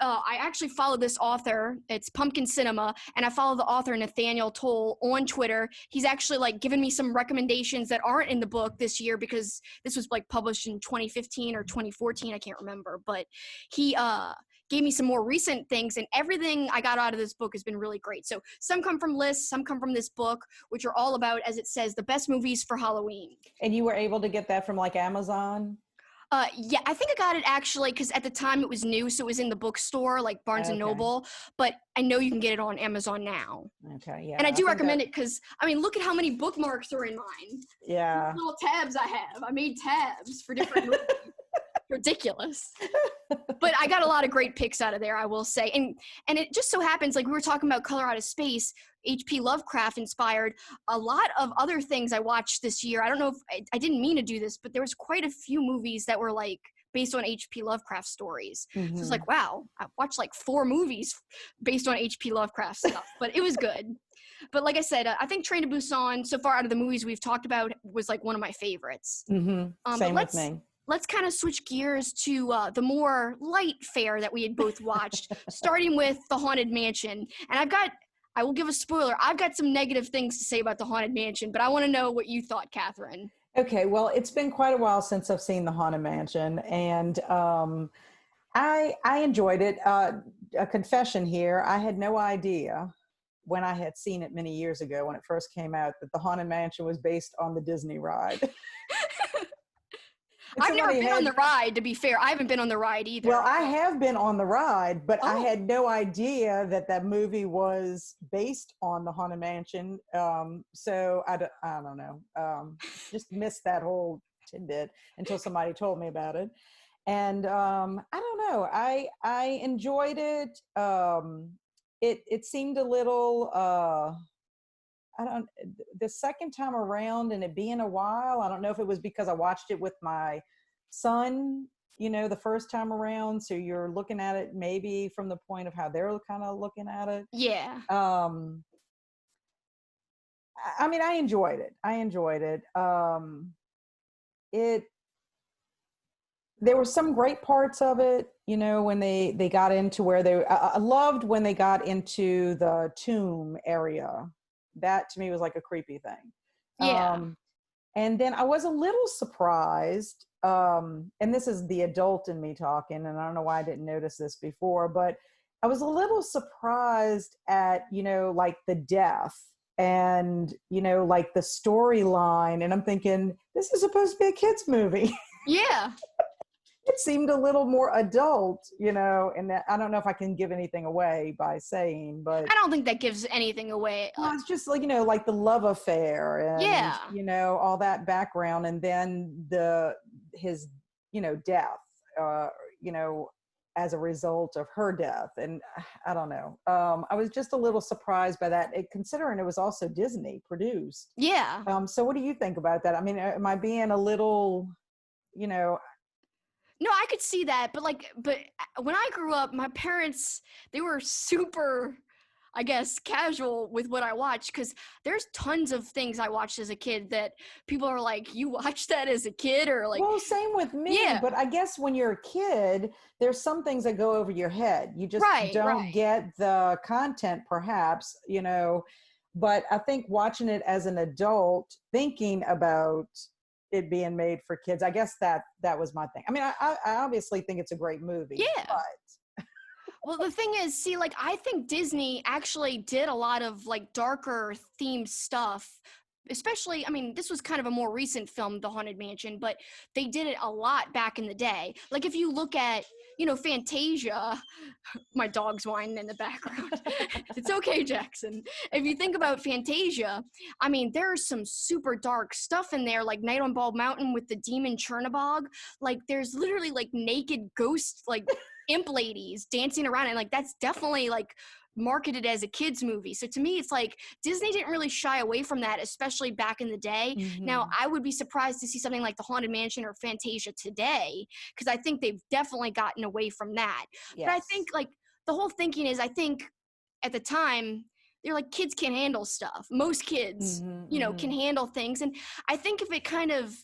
I actually follow this author. It's Pumpkin Cinema, and I follow the author Nathaniel Toll on Twitter. He's actually like given me some recommendations that aren't in the book this year because this was like published in 2015 or 2014. I can't remember, but he gave me some more recent things, and everything I got out of this book has been really great. So some come from lists, some come from this book, which are all about, as it says, the best movies for Halloween. And you were able to get that from like Amazon? Yeah, I think I got it actually because at the time it was new, so it was in the bookstore like Barnes and Okay. Noble. But I know you can get it on Amazon now, Okay. Yeah. and I I do think recommend it because I mean, look at how many bookmarks are in mine. yeah. Little tabs I have. I made tabs for different movies. Ridiculous. But I got a lot of great picks out of there, I will say. And it just so happens, like we were talking about Color Out of Space, H.P. Lovecraft inspired a lot of other things I watched this year. I don't know if I didn't mean to do this, but there was quite a few movies that were like based on H.P. Lovecraft stories. Mm-hmm. So it's like, wow, I watched like 4 movies based on H.P. Lovecraft stuff, but it was good. But like I said, I think Train to Busan, so far out of the movies we've talked about, was like one of my favorites. Mm-hmm. But Same with me. let's kind of switch gears to the more light fare that we had both watched, starting with The Haunted Mansion. And I will give a spoiler, I've got some negative things to say about The Haunted Mansion, but I want to know what you thought, Catherine. Okay, well, it's been quite a while since I've seen The Haunted Mansion, and I enjoyed it. A confession here, I had no idea when I had seen it many years ago when it first came out that The Haunted Mansion was based on the Disney ride. I've never been on the ride, to be fair. I haven't been on the ride either. Well, I have been on the ride, but I Oh. had no idea that movie was based on the Haunted Mansion. So I don't know. Just missed that whole tidbit until somebody told me about it. And I don't know. I enjoyed it. It seemed a little. The second time around and it being a while, I don't know if it was because I watched it with my son, the first time around. So you're looking at it maybe from the point of how they're kind of looking at it. Yeah. I mean, I enjoyed it. There were some great parts of it, when they got into where I loved when they got into the tomb area. That to me was like a creepy thing. Yeah. And then I was a little surprised, and this is the adult in me talking, and I don't know why I didn't notice this before, but I was a little surprised at, like the death and, like the storyline. And I'm thinking, this is supposed to be a kid's movie. Yeah. It seemed a little more adult, and that, I don't know if I can give anything away by saying, but I don't think that gives anything away. well, it's just like, like the love affair and, Yeah. all that background. And then his, death, as a result of her death. And I don't know. I was just a little surprised by that, considering it was also Disney produced. Yeah. So what do you think about that? I mean, am I being a little, No, I could see that, but when I grew up, my parents, they were super, I guess, casual with what I watched, because there's tons of things I watched as a kid that people are like, you watched that as a kid? Or like, well, same with me, yeah. But I guess when you're a kid, there's some things that go over your head. You just don't get the content, perhaps, but I think watching it as an adult, thinking about it being made for kids, I guess that was my thing. I mean, I obviously think it's a great movie. Yeah. But well, the thing is, see, like, I think Disney actually did a lot of like darker themed stuff. Especially, I mean, this was kind of a more recent film, The Haunted Mansion, but they did it a lot back in the day. Like, if you look at, Fantasia, my dog's whining in the background. It's okay, Jackson. If you think about Fantasia, I mean, there's some super dark stuff in there, like Night on Bald Mountain with the demon Chernabog. Like, there's literally like naked ghosts, like imp ladies dancing around, and like that's definitely like marketed as a kids movie. So to me, it's like Disney didn't really shy away from that, especially back in the day. Mhm. Now, I would be surprised to see something like The Haunted Mansion or Fantasia today, because I think they've definitely gotten away from that. yes. But I think like the whole thinking is, I think at the time, they're like, kids can handle stuff. Most kids, can handle things. And I think if it kind of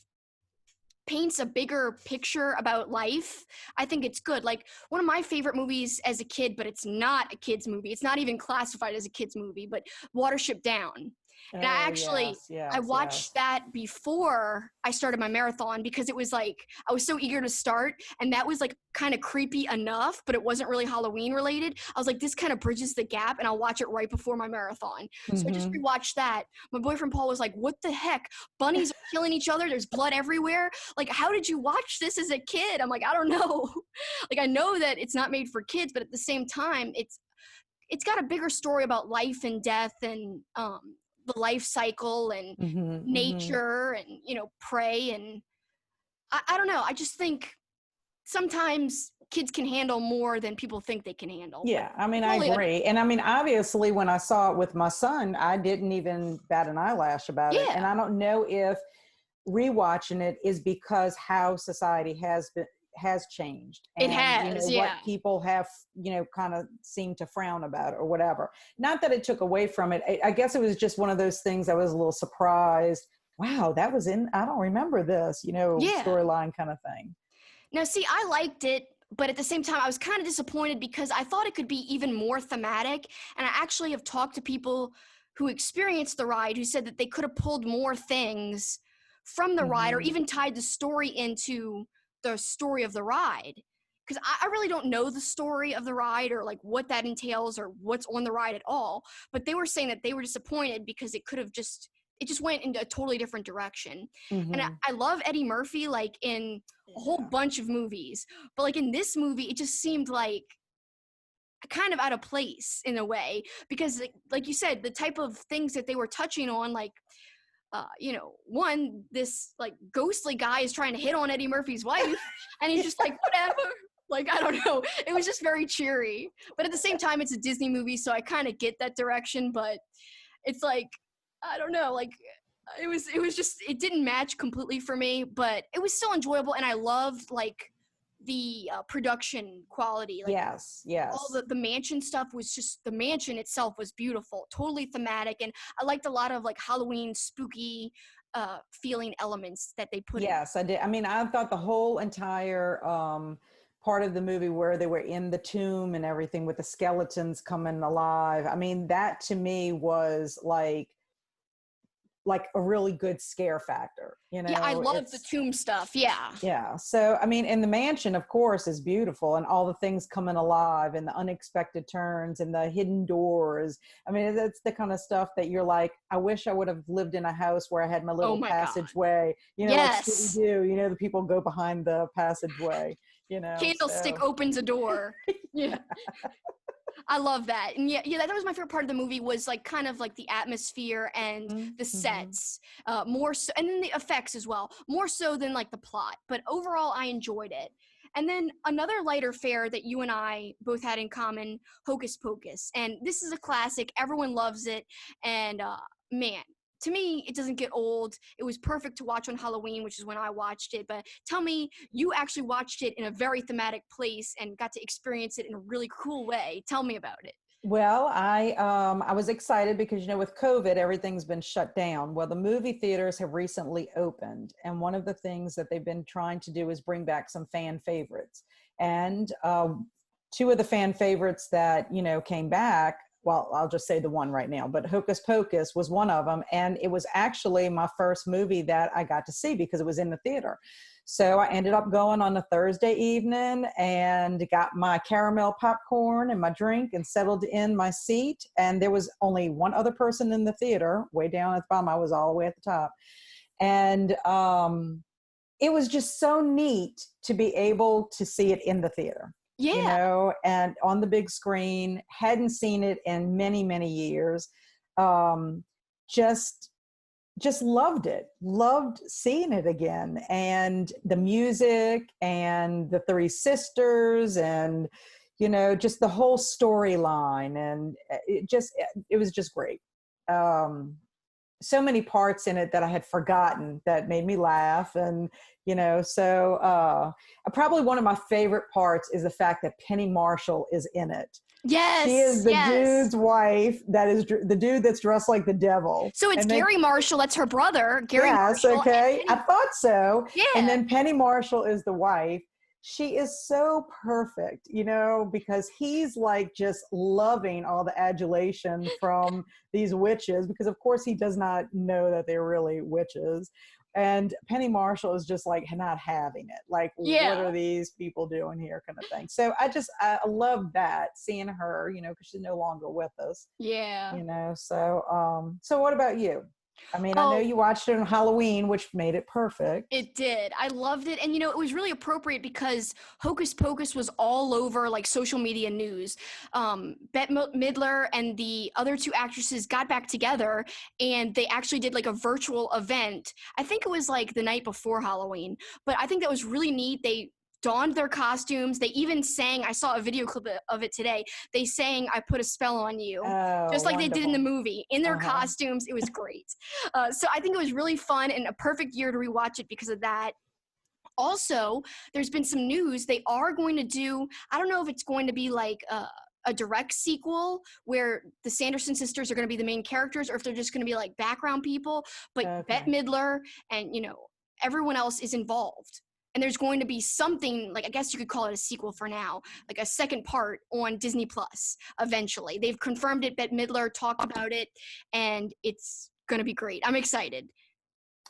paints a bigger picture about life, I think it's good. Like, one of my favorite movies as a kid, but it's not a kid's movie, it's not even classified as a kid's movie, but Watership Down. And I actually, I watched that before I started my marathon, because it was like, I was so eager to start, and that was like kind of creepy enough, but it wasn't really Halloween related. I was like, this kind of bridges the gap, and I'll watch it right before my marathon. So I just rewatched that. My boyfriend Paul was like, what the heck? Bunnies are killing each other. There's blood everywhere. Like, how did you watch this as a kid? I'm like, I don't know. Like, I know that it's not made for kids, but at the same time, it's got a bigger story about life and death, and the life cycle, and nature, and prey, and I don't know. I just think sometimes kids can handle more than people think they can handle. Yeah, I mean, I agree. And I mean, obviously, when I saw it with my son, I didn't even bat an eyelash about it. And I don't know if rewatching it is because how society has changed, and it has, what people have kind of seem to frown about or whatever. Not that it took away from it. I guess it was just one of those things. I was a little surprised. Wow, that was in, I don't remember this, storyline kind of thing. Now, see, I liked it, but at the same time, I was kind of disappointed, because I thought it could be even more thematic. And I actually have talked to people who experienced the ride, who said that they could have pulled more things from the ride, or even tied the story into the story of the ride. Because I really don't know the story of the ride, or like what that entails, or what's on the ride at all. But they were saying that they were disappointed because it just went into a totally different direction. And I love Eddie Murphy, like in a whole bunch of movies, but like in this movie, it just seemed like kind of out of place in a way, because like you said, the type of things that they were touching on, like one, this like ghostly guy is trying to hit on Eddie Murphy's wife, and he's just like, whatever. Like, I don't know. It was just very cheery. But at the same time, it's a Disney movie, so I kind of get that direction. But it's like, I don't know. Like, it was just, it didn't match completely for me, but it was still enjoyable. And I loved like the production quality. Like, yes. all the mansion stuff was just, the mansion itself was beautiful, totally thematic. And I liked a lot of like Halloween spooky feeling elements that they put in. Yes, I did. I mean, I thought the whole entire part of the movie where they were in the tomb and everything with the skeletons coming alive, I mean, that to me was like like a really good scare factor, you know. Yeah, I love the tomb stuff. Yeah. Yeah. So, I mean, and the mansion, of course, is beautiful, and all the things coming alive and the unexpected turns and the hidden doors. I mean, that's the kind of stuff that you're like, I wish I would have lived in a house where I had my Oh little my God. passageway, you know, like Yes. Scooby-Doo, you know, the people go behind the passageway, you know. Candlestick So, opens a door. Yeah. I love that. And yeah, that was my favorite part of the movie, was like kind of like the atmosphere and the mm-hmm. sets, more so, and then the effects as well, more so than like the plot. But overall, I enjoyed it. And then another lighter fare that you and I both had in common, Hocus Pocus. And this is a classic. Everyone loves it. And man, to me, it doesn't get old. It was perfect to watch on Halloween, which is when I watched it. But tell me, you actually watched it in a very thematic place and got to experience it in a really cool way. Tell me about it. Well, I was excited because, you know, with COVID, everything's been shut down. Well, the movie theaters have recently opened, and one of the things that they've been trying to do is bring back some fan favorites. And two of the fan favorites that, you know, came back, well, I'll just say the one right now, but Hocus Pocus was one of them, and it was actually my first movie that I got to see because it was in the theater. So I ended up going on a Thursday evening and got my caramel popcorn and my drink and settled in my seat. And there was only one other person in the theater, way down at the bottom. I was all the way at the top. And it was just so neat to be able to see it in the theater. Yeah. You know, and on the big screen. Hadn't seen it in many, many years. Just loved it, loved seeing it again, and the music and the three sisters, and, you know, just the whole storyline, and it was just great. So many parts in it that I had forgotten that made me laugh. And, you know, so probably one of my favorite parts is the fact that Penny Marshall is in it. Yes. She is the dude's wife. That is the dude that's dressed like the devil. So it's Gary Marshall. That's her brother, Gary Marshall. Okay. I thought so. Yeah. And then Penny Marshall is the wife. She is so perfect, you know, because he's like just loving all the adulation from these witches, because of course he does not know that they're really witches. And Penny Marshall is just like not having it. Like, what are these people doing here, kind of thing. So I love that, seeing her, you know, because she's no longer with us. Yeah. You know, so what about you? I mean, I know you watched it on Halloween, which made it perfect. It did. I loved it. And, you know, it was really appropriate because Hocus Pocus was all over, like, social media news. Bette Midler and the other two actresses got back together, and they actually did, like, a virtual event. I think it was, like, the night before Halloween. But I think that was really neat. They donned their costumes. They even sang, I saw a video clip of it today. They sang "I Put a Spell on You," just like they did in the movie, in their costumes. It was great. So I think it was really fun and a perfect year to rewatch it because of that. Also, there's been some news. They are going to do, I don't know if it's going to be like a direct sequel where the Sanderson sisters are going to be the main characters, or if they're just going to be like background people. But Bette Midler and, you know, everyone else is involved. And there's going to be something, like, I guess you could call it a sequel for now, like a second part on Disney Plus eventually. They've confirmed it. Bette Midler talked about it, and it's going to be great. I'm excited.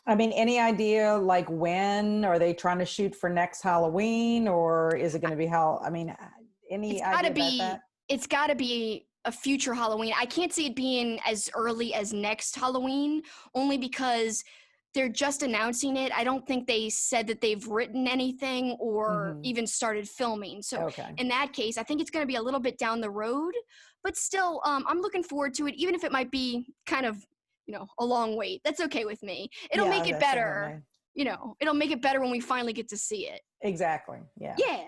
I mean, any idea, like, when are they trying to shoot for next Halloween, or is it going to be any idea about that? It's got to be a future Halloween. I can't see it being as early as next Halloween, only because they're just announcing it. I don't think they said that they've written anything or even started filming. So in that case, I think it's going to be a little bit down the road, but still, I'm looking forward to it, even if it might be kind of, you know, a long wait. That's okay with me. It'll make it better. You know, it'll make it better when we finally get to see it. Exactly. Yeah. Yeah.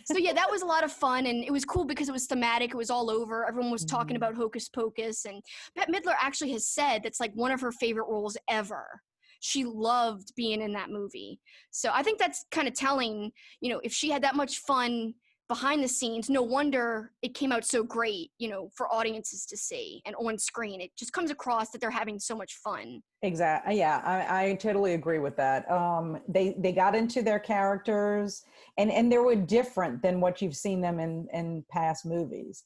So yeah, that was a lot of fun, and it was cool because it was thematic. It was all over. Everyone was talking about Hocus Pocus, and Bette Midler actually has said that's like one of her favorite roles ever. She loved being in that movie. So I think that's kind of telling, you know, if she had that much fun behind the scenes, no wonder it came out so great, you know, for audiences to see and on screen. It just comes across that they're having so much fun. Exactly. Yeah, I totally agree with that. They got into their characters, and they were different than what you've seen them in past movies.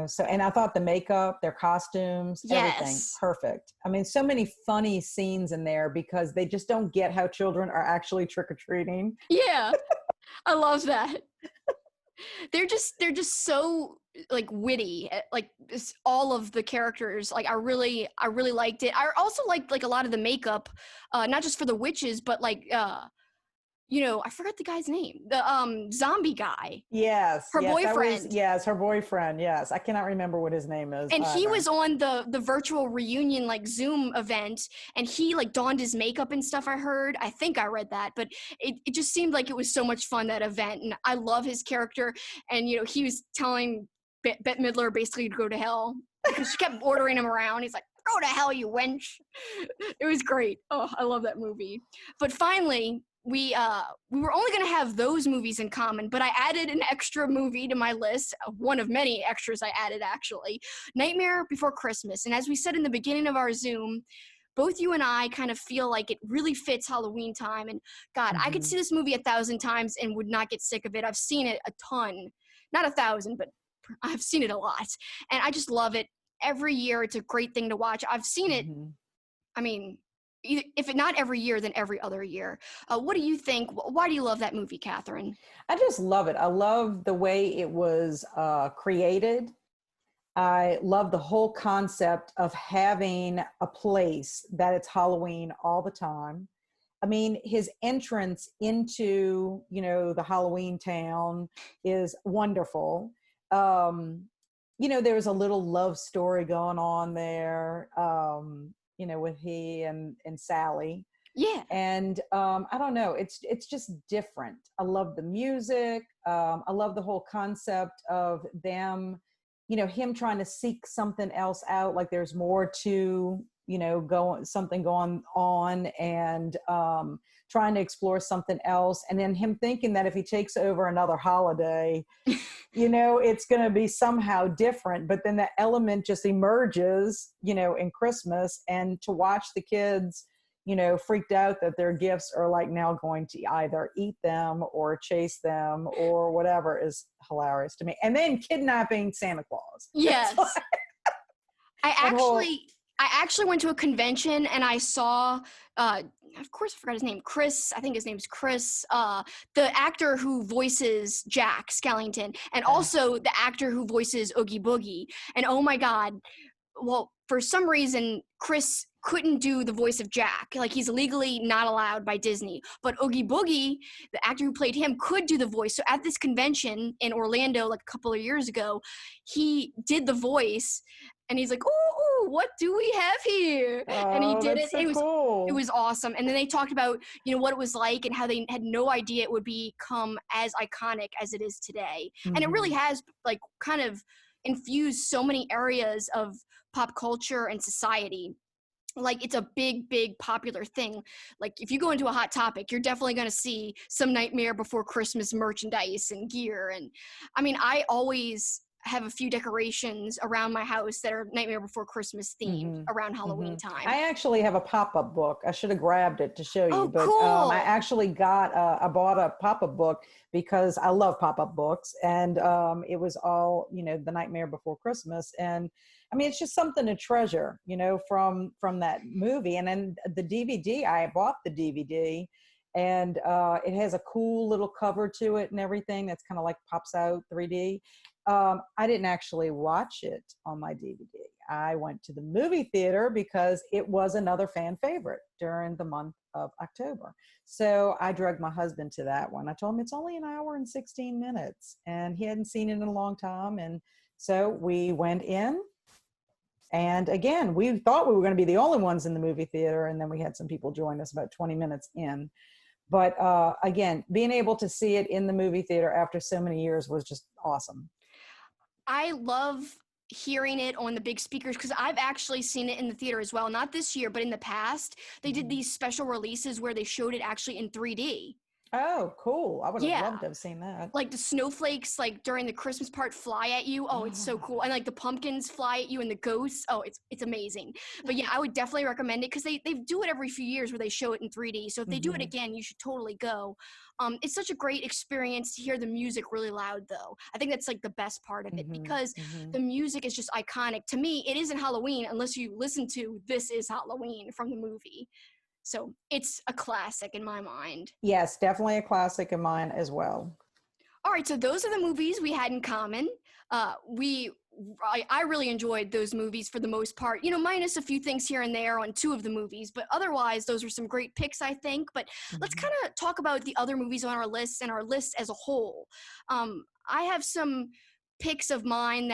So, and I thought the makeup, their costumes, everything Yes. perfect. I mean, so many funny scenes in there because they just don't get how children are actually trick-or-treating. Yeah. I love that. They're just so like witty. Like all of the characters. Like I really liked it. I also liked like a lot of the makeup, not just for the witches, but like I forgot the guy's name. The zombie guy. Yes, Her yes, boyfriend. yes, her boyfriend. Yes, I cannot remember what his name is And he either. was on the virtual reunion like Zoom event, and he like donned his makeup and stuff. I think I read that, but it just seemed like it was so much fun, that event, and I love his character. And he was telling Bette Midler basically to go to hell because she kept ordering him around. He's like, go to hell, you wench. It was great. Oh, I love that movie. But finally, we were only going to have those movies in common, but I added an extra movie to my list, one of many extras I added, actually, Nightmare Before Christmas. And as we said in the beginning of our Zoom, both you and I kind of feel like it really fits Halloween time. And God, I could Mhm. see this movie 1,000 times and would not get sick of it. I've seen it a ton, not 1,000, but I've seen it a lot. And I just love it. Every year, it's a great thing to watch. I've seen it, Mhm. I mean, if it not every year, then every other year. What do you think? Why do you love that movie, Catherine? I just love it. I love the way it was created. I love the whole concept of having a place that it's Halloween all the time. I mean, his entrance into, the Halloween town is wonderful. Um, there's a little love story going on there, with he and Sally. Yeah. And I don't know, it's just different. I love the music. I love the whole concept of them, him trying to seek something else out, like there's more to something going on, and trying to explore something else, and then him thinking that if he takes over another holiday, it's going to be somehow different. But then the element just emerges, in Christmas, and to watch the kids freaked out that their gifts are like now going to either eat them or chase them or whatever is hilarious to me. And then kidnapping Santa Claus. Yes. I That whole, actually went to a convention and I saw, of course I forgot his name, Chris, I think his name's Chris, the actor who voices Jack Skellington, and also the actor who voices Oogie Boogie. And oh my God, well, for some reason, Chris couldn't do the voice of Jack. Like, he's legally not allowed by Disney. But Oogie Boogie, the actor who played him, could do the voice. So at this convention in Orlando, like a couple of years ago, he did the voice, and he's like, "Ooh, what do we have here?" And he did it. So cool. It was awesome. And then they talked about, what it was like and how they had no idea it would become as iconic as it is today. Mm-hmm. And it really has, like, kind of infused so many areas of pop culture and society. Like, it's a big popular thing. Like, if you go into a Hot Topic, you're definitely going to see some Nightmare Before Christmas merchandise and gear. And I mean, I always have a few decorations around my house that are Nightmare Before Christmas themed around Halloween time. I actually have a pop-up book. I should have grabbed it to show you. Oh, but cool. I actually I bought a pop-up book because I love pop-up books, and it was all, the Nightmare Before Christmas. And I mean, it's just something to treasure, from that movie. And then the DVD, I bought the DVD, and it has a cool little cover to it and everything that's kind of like pops out 3D. I didn't actually watch it on my DVD. I went to the movie theater because it was another fan favorite during the month of October. So I dragged my husband to that one. I told him it's only an hour and 16 minutes, and he hadn't seen it in a long time. And so we went in. And again, we thought we were going to be the only ones in the movie theater, and then we had some people join us about 20 minutes in. But again, being able to see it in the movie theater after so many years was just awesome. I love hearing it on the big speakers because I've actually seen it in the theater as well. Not this year, but in the past, they did these special releases where they showed it actually in 3D. Oh, cool. I would have Yeah. loved to have seen that. Like the snowflakes, like during the Christmas part, fly at you. Oh, it's so Oh. cool. And like the pumpkins fly at you, and the ghosts. Oh, it's amazing. But yeah, I would definitely recommend it because they do it every few years where they show it in 3D. So if they do it Mm-hmm. again, you should totally go. It's such a great experience to hear the music really loud, though. I think that's like the best part of it Mm-hmm. because Mm-hmm. the music is just iconic. To me, it isn't Halloween unless you listen to "This Is Halloween" from the movie. So it's a classic in my mind. Yes, definitely a classic of mine as well. All right, so those are the movies we had in common. We I really enjoyed those movies for the most part. You know, minus a few things here and there on two of the movies, but otherwise those were some great picks, I think. But let's Mm-hmm. kind of talk about the other movies on our list and our list as a whole. I have some picks of mine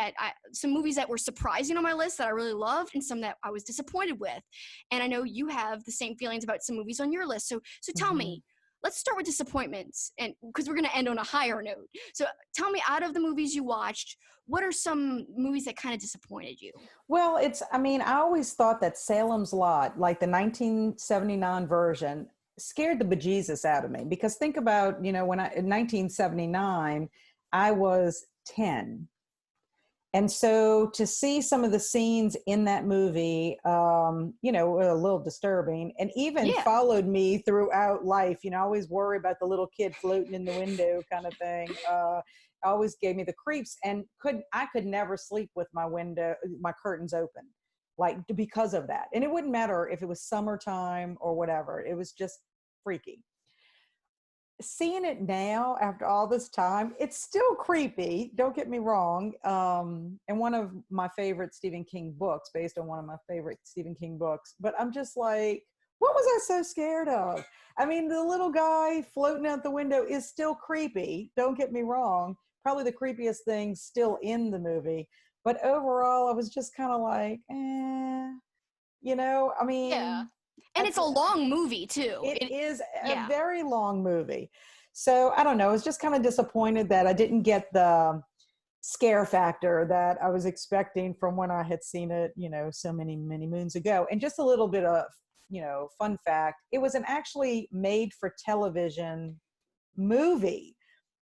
some movies that were surprising on my list that I really loved and some that I was disappointed with. And I know you have the same feelings about some movies on your list. So tell Mm-hmm. me, let's start with disappointments, and because we're going to end on a higher note. So tell me, out of the movies you watched, what are some movies that kind of disappointed you? Well, I mean, I always thought that Salem's Lot, like the 1979 version, scared the bejesus out of me because think about, when in 1979, I was 10. And so to see some of the scenes in that movie, were a little disturbing and even Yeah, followed me throughout life. I always worry about the little kid floating in the window kind of thing. Always gave me the creeps and I could never sleep with my curtains open, like because of that. And it wouldn't matter if it was summertime or whatever. It was just freaky. Seeing it now after all this time, it's still creepy, don't get me wrong. And one of my favorite Stephen King books, based on one of my favorite Stephen King books, but I'm just like, what was I so scared of? I mean, the little guy floating out the window is still creepy, don't get me wrong, probably the creepiest thing still in the movie, but overall I was just kind of like, I yeah. mean, And I, it's a long movie too. it is a Yeah, very long movie. So I don't know. I was just kind of disappointed that I didn't get the scare factor that I was expecting from when I had seen it, so many, many moons ago. And just a little bit of, fun fact, it was an actually made for television movie.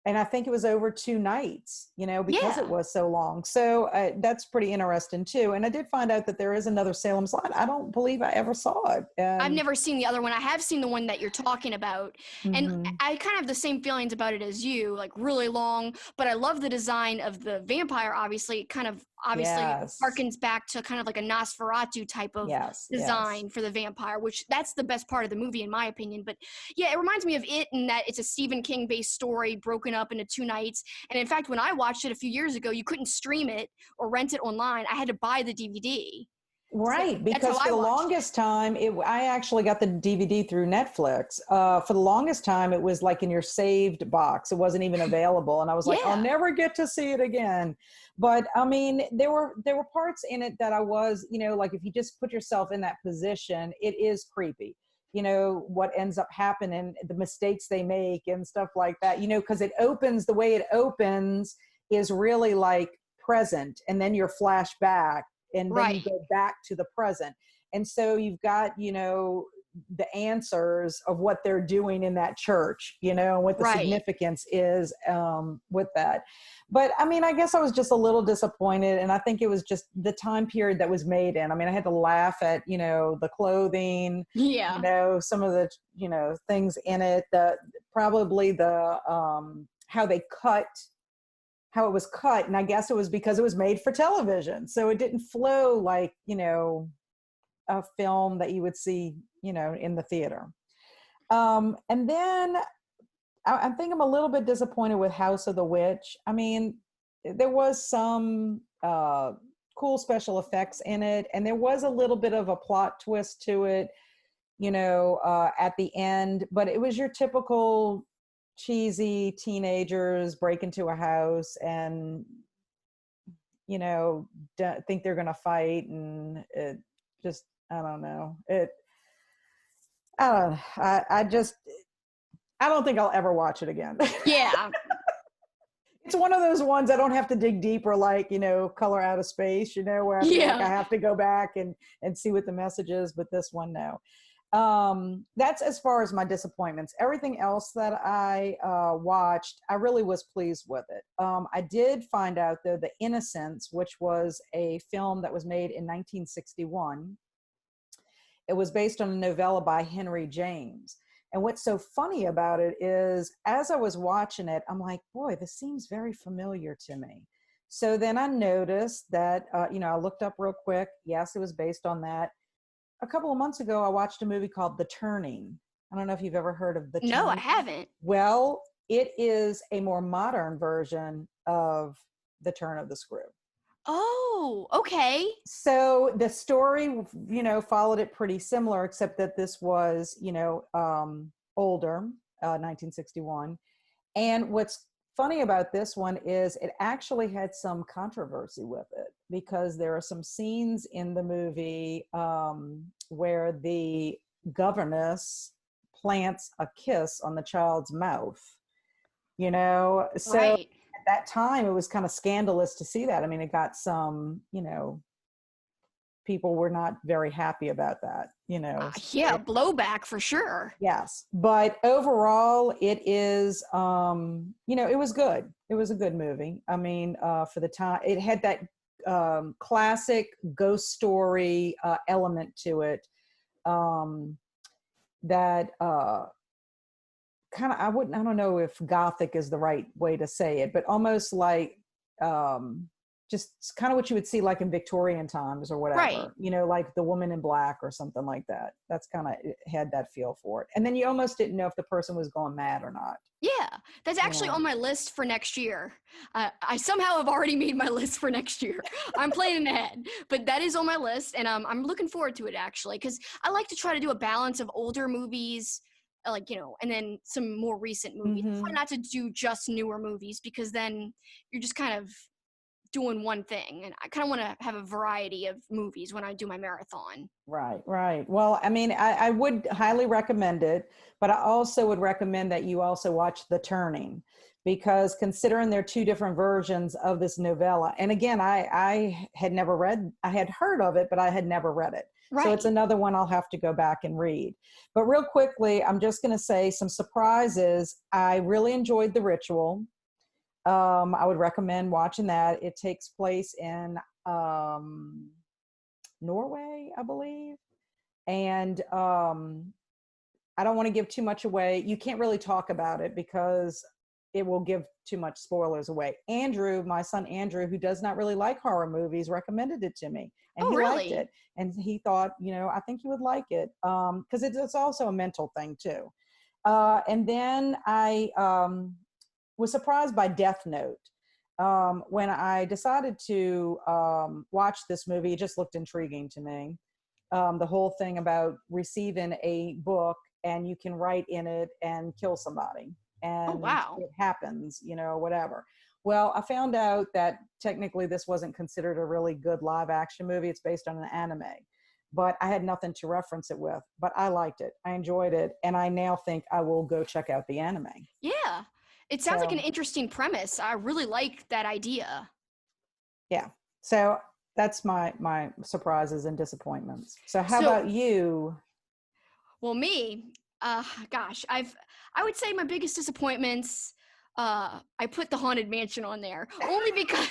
And I think it was over 2 nights, because it yeah. was so long. So that's pretty interesting too. And I did find out that there is another Salem's Lot. I don't believe I ever saw it. I've And never seen the other one. I have seen the one that you're talking about. And mm-hmm. I kind of have the same feelings about it as you, like really long, but I love the design of the vampire, obviously. It kind of obviously Yes. harkens back to kind of like a Nosferatu type of Yes, yes. design for the vampire, which that's the best part of the movie in my opinion. But yeah, it reminds me of it in that it's a Stephen King based story broken up into 2 nights. And in fact, when I watched it a few years ago, you couldn't stream it or rent it online. I had to buy the DVD. So Right, that's how because for I the watched it. longest time, I actually got the DVD through Netflix. For the longest time, it was like in your saved box. It wasn't even available, and I was like, I'll Yeah, never get to see it again. But I mean, there were parts in it that I was, like if you just put yourself in that position, it is creepy. What ends up happening, the mistakes they make, and stuff like that. Because it opens the way it opens is really like present, and then you're flashed back and then you right. go back to the present. And so you've got, the answers of what they're doing in that church, and what the Right. significance is with that. But I mean, I guess I was just a little disappointed. And I think it was just the time period that was made in. I mean, I had to laugh at, the clothing, Yeah. some of the, things in it, probably how they cut how it was cut. And I guess it was because it was made for television. So it didn't flow like, a film that you would see, in the theater. And then I think I'm a little bit disappointed with House of the Witch. I mean, there was some cool special effects in it, and there was a little bit of a plot twist to it, at the end, but it was your typical cheesy teenagers break into a house and think they're gonna fight, and it just, I don't know, I just, I don't think I'll ever watch it again. Yeah. It's one of those ones I don't have to dig deep or like, color out of space, where I feel like I Yeah. have to go back and see what the message is, but this one, no. That's as far as my disappointments. Everything else that I watched, I really was pleased with it. I did find out though, The Innocents, which was a film that was made in 1961. It was based on a novella by Henry James. And what's so funny about it is, as I was watching it, I'm like, boy, this seems very familiar to me. So then I noticed that, I looked up real quick. Yes, it was based on that. A couple of months ago, I watched a movie called The Turning. I don't know if you've ever heard of The No, I Turning. haven't. Well, it is a more modern version of The Turn of the Screw. Oh, okay. So the story, followed it pretty similar, except that this was, older, 1961. And what's funny about this one is it actually had some controversy with it, because there are some scenes in the movie where the governess plants a kiss on the child's mouth, so Right. at that time it was kind of scandalous to see that. I mean, it got some, people were not very happy about that, Yeah, blowback for sure. Yes, but overall, it is, it was good. It was a good movie. I mean, for the time, it had that classic ghost story element to it, that kind of, I don't know if gothic is the right way to say it, but almost like just kind of what you would see like in Victorian times or whatever, Right. like The Woman in Black or something like that. That's kind of, it had that feel for it. And then you almost didn't know if the person was going mad or not. Yeah, that's actually on my list for next year. I somehow have already made my list for next year. I'm planning ahead, but that is on my list, and I'm looking forward to it actually, because I like to try to do a balance of older movies, and then some more recent movies. Mm-hmm. Try not to do just newer movies, because then you're just kind of doing one thing, and I kind of want to have a variety of movies when I do my marathon. Right. Well, I mean, I would highly recommend it, but I also would recommend that you also watch The Turning, because considering there are two different versions of this novella, and again, I had never read, I had heard of it, but I had never read it. Right. So it's another one I'll have to go back and read. But real quickly, I'm just going to say some surprises. I really enjoyed The Ritual. I would recommend watching that. It takes place in Norway, I believe. And I don't want to give too much away. You can't really talk about it because it will give too much spoilers away. Andrew, my son Andrew, who does not really like horror movies, recommended it to me, and he really? liked it. And he thought, I think you would like it, because it's also a mental thing too. And then I was surprised by Death Note. When I decided to watch this movie, it just looked intriguing to me. The whole thing about receiving a book and you can write in it and kill somebody, and Oh, wow. it happens, whatever. Well, I found out that technically this wasn't considered a really good live action movie. It's based on an anime, but I had nothing to reference it with. But I liked it. I enjoyed it. And I now think I will go check out the anime. Yeah. It sounds like an interesting premise. I really like that idea. Yeah. So that's my surprises and disappointments. So how about you? Well, me, gosh, I would say my biggest disappointments, I put the Haunted Mansion on there only because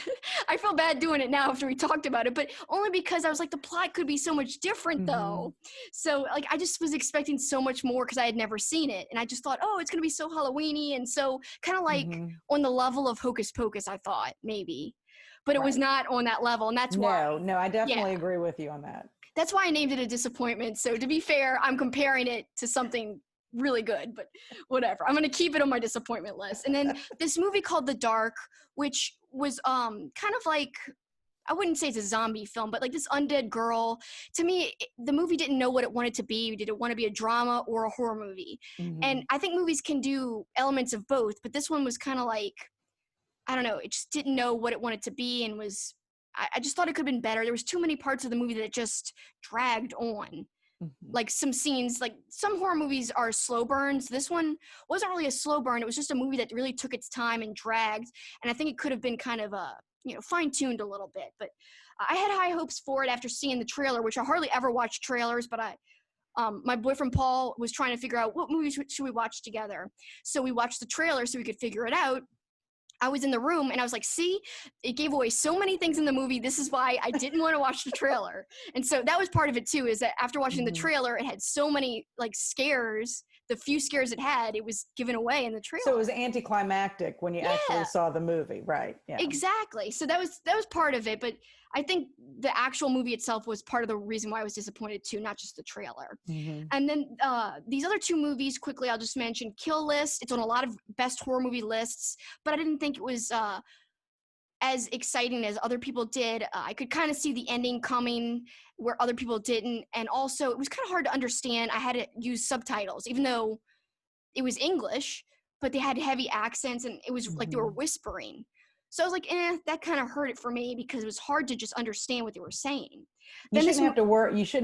I feel bad doing it now after we talked about it, but only because I was like, the plot could be so much different though. So like, I just was expecting so much more because I had never seen it. And I just thought, oh, it's going to be so Halloween-y. And so kind of like on the level of Hocus Pocus, I thought maybe, but it was not on that level. And that's why. No, I definitely agree with you on that. That's why I named it a disappointment. So to be fair, I'm comparing it to something really good, but whatever. I'm going to keep it on my disappointment list. And then this movie called The Dark, which was kind of like, I wouldn't say it's a zombie film, but like this undead girl. To me, the movie didn't know what it wanted to be. Did it want to be a drama or a horror movie? And I think movies can do elements of both, but this one was kind of like, I don't know, it just didn't know what it wanted to be, and was, I just thought it could have been better. There was too many parts of the movie that just dragged on. Like some scenes, like some horror movies are slow burns. This one wasn't really a slow burn. It was just a movie that really took its time and dragged. And I think it could have been kind of fine-tuned a little bit. But I had high hopes for it after seeing the trailer, which I hardly ever watch trailers, but my boyfriend Paul was trying to figure out what movie should we watch together. So we watched the trailer so we could figure it out. I was in the room and I was like, see, it gave away so many things in the movie. This is why I didn't want to watch the trailer. And so that was part of it too, is that after watching the trailer, it had so many like scares. The few scares it had, it was given away in the trailer. So it was anticlimactic when you actually saw the movie, right? Yeah. Exactly. So that was part of it, but I think the actual movie itself was part of the reason why I was disappointed too, not just the trailer. And then these other two movies, quickly, I'll just mention Kill List. It's on a lot of best horror movie lists, but I didn't think it was as exciting as other people did. I could kind of see the ending coming where other people didn't. And also, it was kind of hard to understand. I had to use subtitles, even though it was English, but they had heavy accents and it was like they were whispering. So I was like, that kind of hurt it for me because it was hard to just understand what they were saying. You shouldn't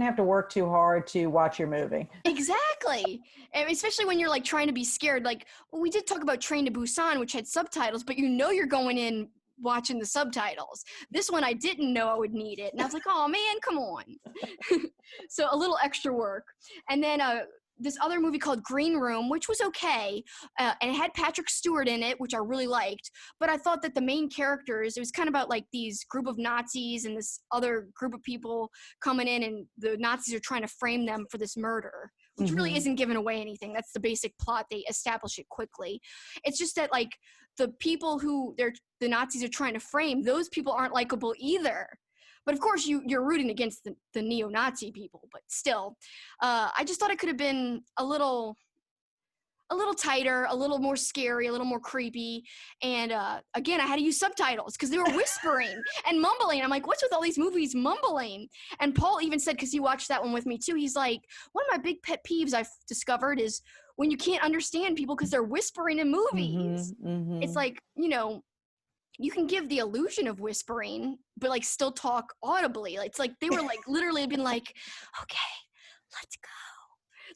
have to work too hard to watch your movie. Exactly. And especially when you're like trying to be scared. Like, well, we did talk about Train to Busan, which had subtitles, but you're going in watching the subtitles. This one I didn't know I would need it. And I was like, oh man, come on. So a little extra work. And then this other movie called Green Room, which was okay, and it had Patrick Stewart in it, which I really liked, but I thought that the main characters, it was kind of about like these group of Nazis and this other group of people coming in, and the Nazis are trying to frame them for this murder, which really isn't giving away anything. That's the basic plot. They establish it quickly. It's just that like the people who the Nazis are trying to frame, those people aren't likable either. But of course, you're rooting against the neo-Nazi people. But still, I just thought it could have been a little tighter, a little more scary, a little more creepy. And again, I had to use subtitles because they were whispering and mumbling. I'm like, what's with all these movies mumbling? And Paul even said, because he watched that one with me too, he's like, one of my big pet peeves I've discovered is when you can't understand people because they're whispering in movies. It's like, you can give the illusion of whispering, but like still talk audibly. It's like they were like literally been like, okay, let's go.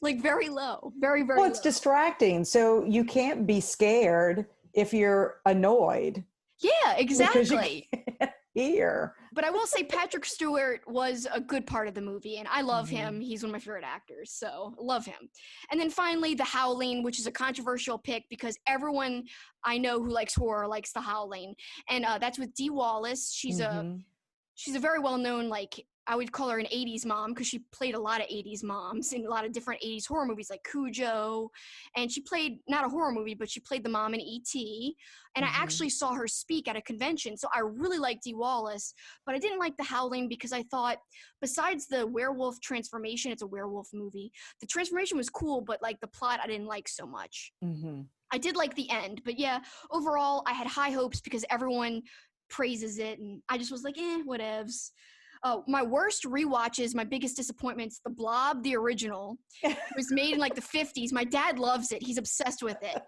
Like very low, very, very low. It's distracting. So you can't be scared if you're annoyed. Yeah, exactly. Because you can't hear. But I will say Patrick Stewart was a good part of the movie, and I love him. He's one of my favorite actors, so love him. And then finally, The Howling, which is a controversial pick because everyone I know who likes horror likes The Howling. And that's with Dee Wallace. She's a very well-known, like, I would call her an 80s mom because she played a lot of 80s moms in a lot of different 80s horror movies like Cujo. And she played, not a horror movie, but she played the mom in E.T. And I actually saw her speak at a convention. So I really liked Dee Wallace, but I didn't like The Howling because I thought besides the werewolf transformation, it's a werewolf movie. The transformation was cool, but like the plot I didn't like so much. I did like the end, but yeah, overall I had high hopes because everyone praises it. And I just was like, whatevs. My worst rewatches, my biggest disappointments, The Blob, the original. It was made in like the 50s. My dad loves it. He's obsessed with it.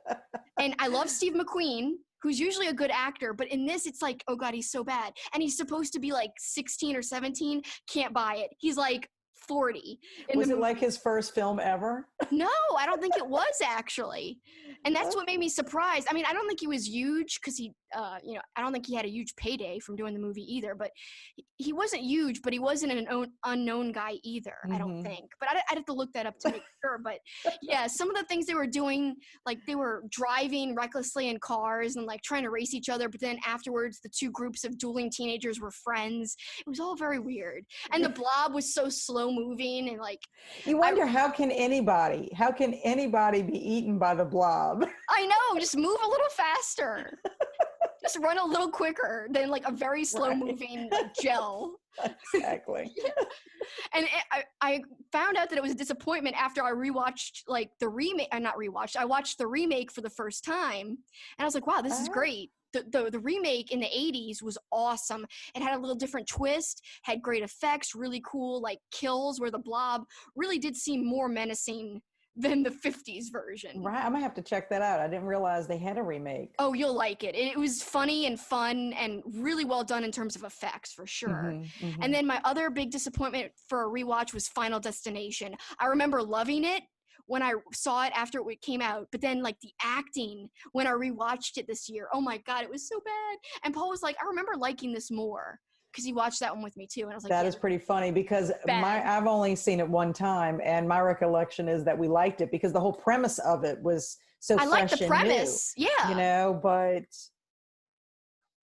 And I love Steve McQueen, who's usually a good actor, but in this, it's like, oh God, he's so bad. And he's supposed to be like 16 or 17, can't buy it. He's like 40. Was it like his first film ever? No, I don't think it was actually. And that's what made me surprised. I mean, I don't think he was huge because he, I don't think he had a huge payday from doing the movie either, but he wasn't huge, but he wasn't an unknown guy either, I don't think. But I'd have to look that up to make sure. But yeah, some of the things they were doing, like they were driving recklessly in cars and like trying to race each other, but then afterwards the two groups of dueling teenagers were friends. It was all very weird. And the Blob was so slow moving and like you wonder how can anybody be eaten by the Blob? I know, just move a little faster. Just run a little quicker than like a very slow moving gel. Exactly. And I found out that it was a disappointment after I rewatched like the remake. I watched the remake for the first time, and I was like, wow, this is great. The remake in the 80s was awesome. It had a little different twist, had great effects, really cool like kills where the Blob really did seem more menacing than the 50s version. Right, I'm gonna have to check that out. I didn't realize they had a remake. Oh, you'll like it. It was funny and fun and really well done in terms of effects for sure. And then my other big disappointment for a rewatch was Final Destination. I remember loving it when I saw it after it came out, but then like the acting when I rewatched it this year, oh my God, it was so bad. And Paul was like, I remember liking this more. because he watched that one with me too, and I was like, that yeah, is pretty funny because bad. I've only seen it one time, and my recollection is that we liked it because the whole premise of it was so I like the fresh and new, premise. Yeah. but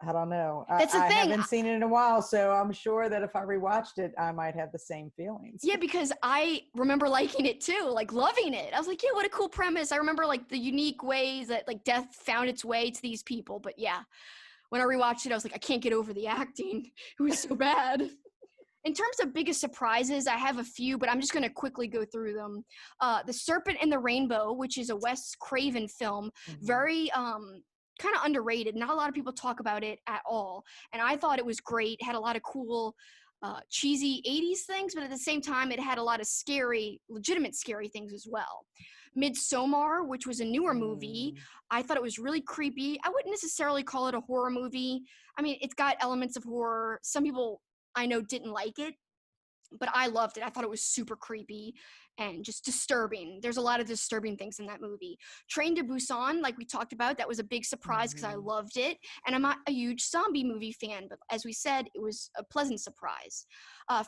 I don't know. That's the I thing. haven't seen it in a while, so I'm sure that if I rewatched it, I might have the same feelings. Yeah, because I remember liking it too, like loving it. I was like, yeah, what a cool premise. I remember like the unique ways that like death found its way to these people. But yeah, when I rewatched it, I was like, I can't get over the acting. It was so bad. In terms of biggest surprises, I have a few, but I'm just going to quickly go through them. The Serpent and the Rainbow, which is a Wes Craven film, very kind of underrated. Not a lot of people talk about it at all. And I thought it was great. It had a lot of cool, cheesy 80s things, but at the same time, it had a lot of scary, legitimate scary things as well. Midsommar, which was a newer movie, I thought it was really creepy. I wouldn't necessarily call it a horror movie. I mean, it's got elements of horror. Some people I know didn't like it, but I loved it. I thought it was super creepy and just disturbing. There's a lot of disturbing things in that movie. Train to Busan, like we talked about, that was a big surprise because I loved it. And I'm not a huge zombie movie fan, but as we said, it was a pleasant surprise.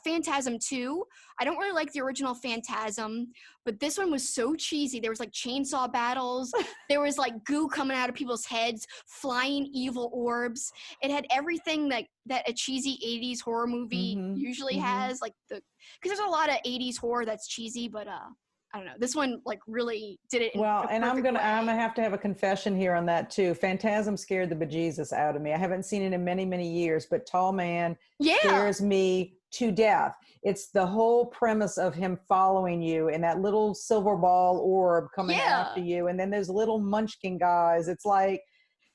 Phantasm II, I don't really like the original Phantasm, but this one was so cheesy. There was like chainsaw battles. There was like goo coming out of people's heads, flying evil orbs. It had everything that a cheesy 80s horror movie usually has, like because there's a lot of 80s horror that's cheesy, but I don't know. This one like really did it in a And I'm perfect gonna way. have to have a confession here on that too. Phantasm scared the bejesus out of me. I haven't seen it in many, many years, but Tall Man scares me to death. It's the whole premise of him following you and that little silver ball orb coming after you, and then those little munchkin guys. It's like,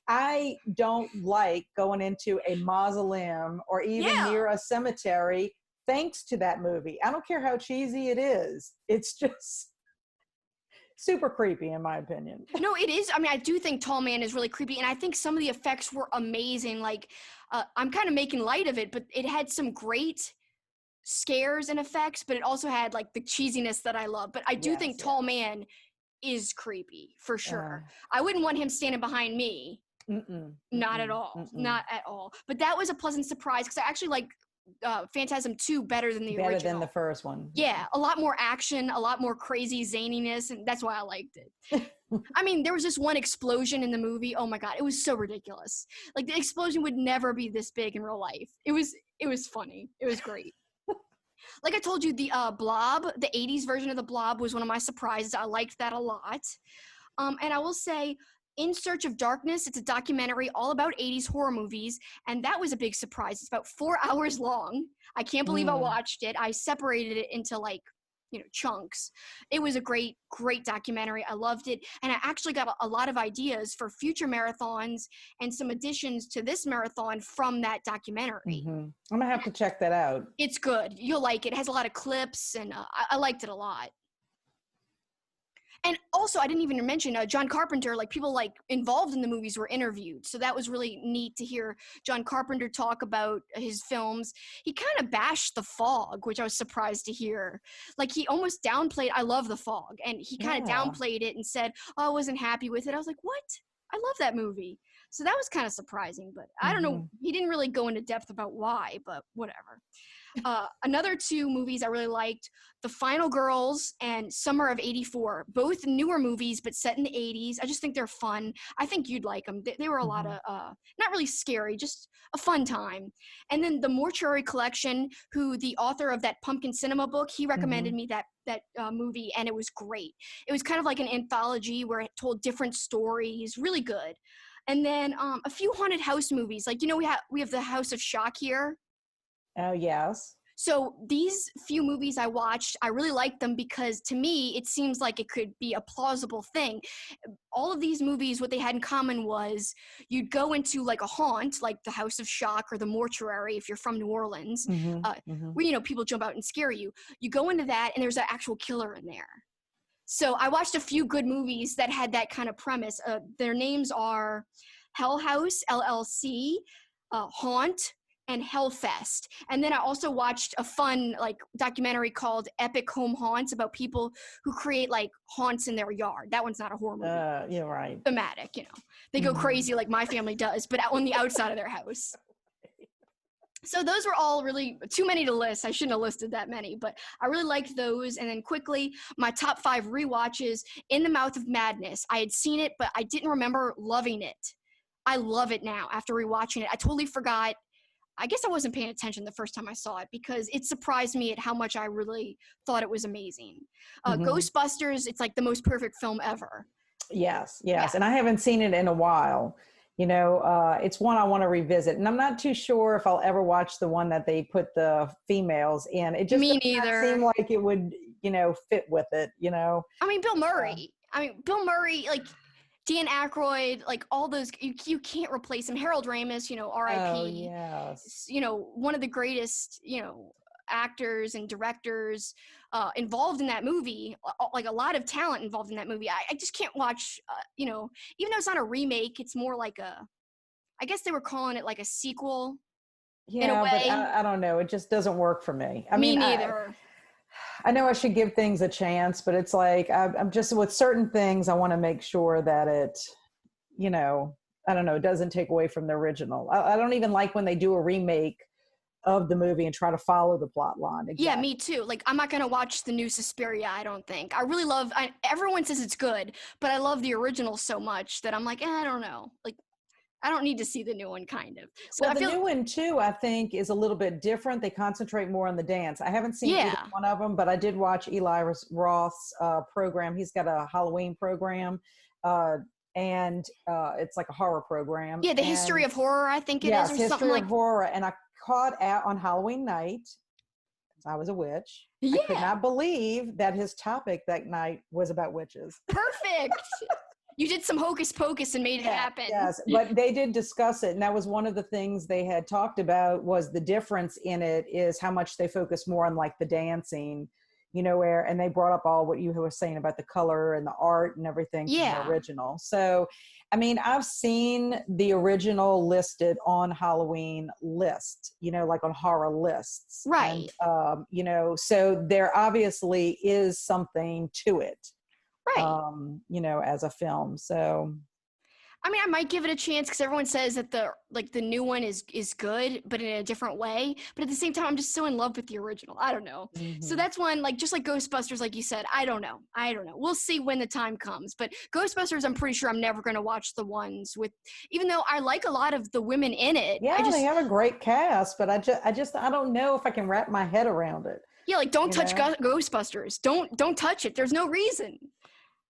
I don't like going into a mausoleum or even near a cemetery thanks to that movie. I don't care how cheesy it is. It's just super creepy in my opinion. No, it is. I mean, I do think Tall Man is really creepy, and I think some of the effects were amazing. Like, I'm kind of making light of it, but it had some great scares and effects, but it also had like the cheesiness that I love. But I do think Tall Man is creepy for sure. I wouldn't want him standing behind me. Not at all. Not at all. But that was a pleasant surprise because I actually like Phantasm 2 better than the original. Better than the first one. Yeah, a lot more action, a lot more crazy zaniness, and that's why I liked it. I mean, there was this one explosion in the movie. Oh my god, it was so ridiculous. Like the explosion would never be this big in real life. It was funny. It was great. Like I told you, the Blob, the 80s version of the Blob was one of my surprises. I liked that a lot. And I will say, In Search of Darkness, it's a documentary all about 80s horror movies, and that was a big surprise. It's about 4 hours long. I can't believe I watched it. I separated it into like, chunks. It was a great, great documentary. I loved it. And I actually got a lot of ideas for future marathons and some additions to this marathon from that documentary. I'm going to have to check that out. It's good. You'll like it. It has a lot of clips, and I liked it a lot. And also, I didn't even mention John Carpenter, like people like involved in the movies were interviewed. So that was really neat to hear John Carpenter talk about his films. He kind of bashed The Fog, which I was surprised to hear. Like he almost downplayed, I love The Fog. And he kind of downplayed it and said, oh, I wasn't happy with it. I was like, what? I love that movie. So that was kind of surprising, but I don't know. He didn't really go into depth about why, but whatever. Another 2 movies I really liked, The Final Girls and Summer of '84, both newer movies, but set in the 80s. I just think they're fun. I think you'd like them. They were a lot of, not really scary, just a fun time. And then The Mortuary Collection, who the author of that Pumpkin Cinema book, he recommended me that movie, and it was great. It was kind of like an anthology where it told different stories, really good. And then a few haunted house movies, like, we have the House of Shock here. Oh, yes. So these few movies I watched, I really liked them because to me, it seems like it could be a plausible thing. All of these movies, what they had in common was you'd go into like a haunt, like the House of Shock or the Mortuary, if you're from New Orleans, where, people jump out and scare you. You go into that and there's an actual killer in there. So I watched a few good movies that had that kind of premise. Their names are Hell House, LLC, Haunt, and Hellfest. And then I also watched a fun like documentary called Epic Home Haunts about people who create like haunts in their yard. That one's not a horror movie. You're right. Thematic, They go crazy like my family does, but on the outside of their house. So those were all really too many to list. I shouldn't have listed that many, but I really liked those. And then quickly, my top 5 rewatches: In the Mouth of Madness. I had seen it, but I didn't remember loving it. I love it now after rewatching it. I totally forgot. I guess I wasn't paying attention the first time I saw it because it surprised me at how much I really thought it was amazing. Ghostbusters, it's like the most perfect film ever. Yes, Yeah. and I haven't seen it in a while. It's one I want to revisit, and I'm not too sure if I'll ever watch the one that they put the females in. It just Me does not neither. seem like it would, fit with it. I mean, Bill Murray. Like Dan Aykroyd, like all those, you can't replace him. Harold Ramis, R.I.P. Oh yes. One of the greatest, actors and directors involved in that movie, like a lot of talent involved in that movie. I just can't watch, even though it's not a remake, it's more like I guess they were calling it like a sequel. Yeah, in a way. but I don't know. It just doesn't work for me. Me neither. I know I should give things a chance, but it's like I'm just with certain things. I want to make sure that it, I don't know, it doesn't take away from the original. I don't even like when they do a remake of the movie and try to follow the plot line. Exactly. Yeah, me too. Like, I'm not gonna watch the new Suspiria. I don't think. I really love. Everyone says it's good, but I love the original so much that I'm like, I don't know. Like, I don't need to see the new one, kind of. So well, the new one too, I think, is a little bit different. They concentrate more on the dance. I haven't seen either one of them, but I did watch Eli Roth's program. He's got a Halloween program, and it's like a horror program. Yeah, the History of Horror, I think it is, or something like. History of Horror, and I caught out on Halloween night. I was a witch. Yeah. I could not believe that his topic that night was about witches. Perfect. You did some hocus pocus and made it happen. Yes, but they did discuss it, and that was one of the things they had talked about. Was the difference in it is how much they focus more on like the dancing, and they brought up all what you were saying about the color and the art and everything from the original. So, I mean, I've seen the original listed on Halloween list, like on horror lists. Right. And, so there obviously is something to it. Right. As a film. So, I mean, I might give it a chance because everyone says that the new one is good, but in a different way. But at the same time, I'm just so in love with the original. I don't know. Mm-hmm. So that's one, like, just like Ghostbusters, like you said, I don't know. We'll see when the time comes. But Ghostbusters, I'm pretty sure I'm never going to watch the ones with, even though I like a lot of the women in it. Yeah, they have a great cast, but I don't know if I can wrap my head around it. Yeah, like don't touch Ghostbusters. Don't touch it. There's no reason.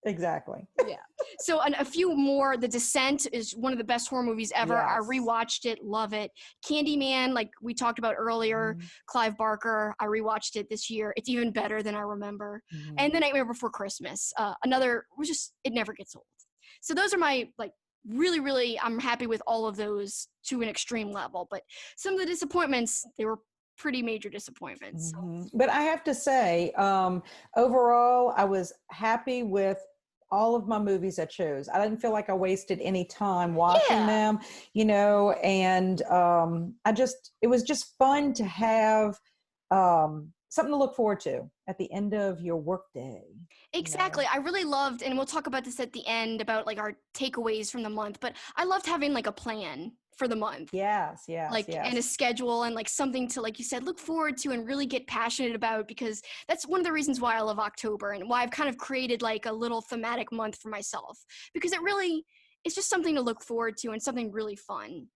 Exactly. Yeah. So a few more. The Descent is one of the best horror movies ever. Yes. I rewatched it. Love it. Candyman, like we talked about earlier, Clive Barker. I rewatched it this year. It's even better than I remember. And The Nightmare Before Christmas. It never gets old. So those are my, like, really, really, I'm happy with all of those to an extreme level. But some of the disappointments, they were pretty major disappointments. But I have to say, overall, I was happy with all of my movies I chose. I didn't feel like I wasted any time watching them, and it was just fun to have something to look forward to at the end of your work day. Exactly. I really loved, and we'll talk about this at the end about like our takeaways from the month, but I loved having like a plan for the month. Yes. And a schedule and like something to, like you said, look forward to and really get passionate about, because that's one of the reasons why I love October and why I've kind of created like a little thematic month for myself, because it's just something to look forward to and something really fun.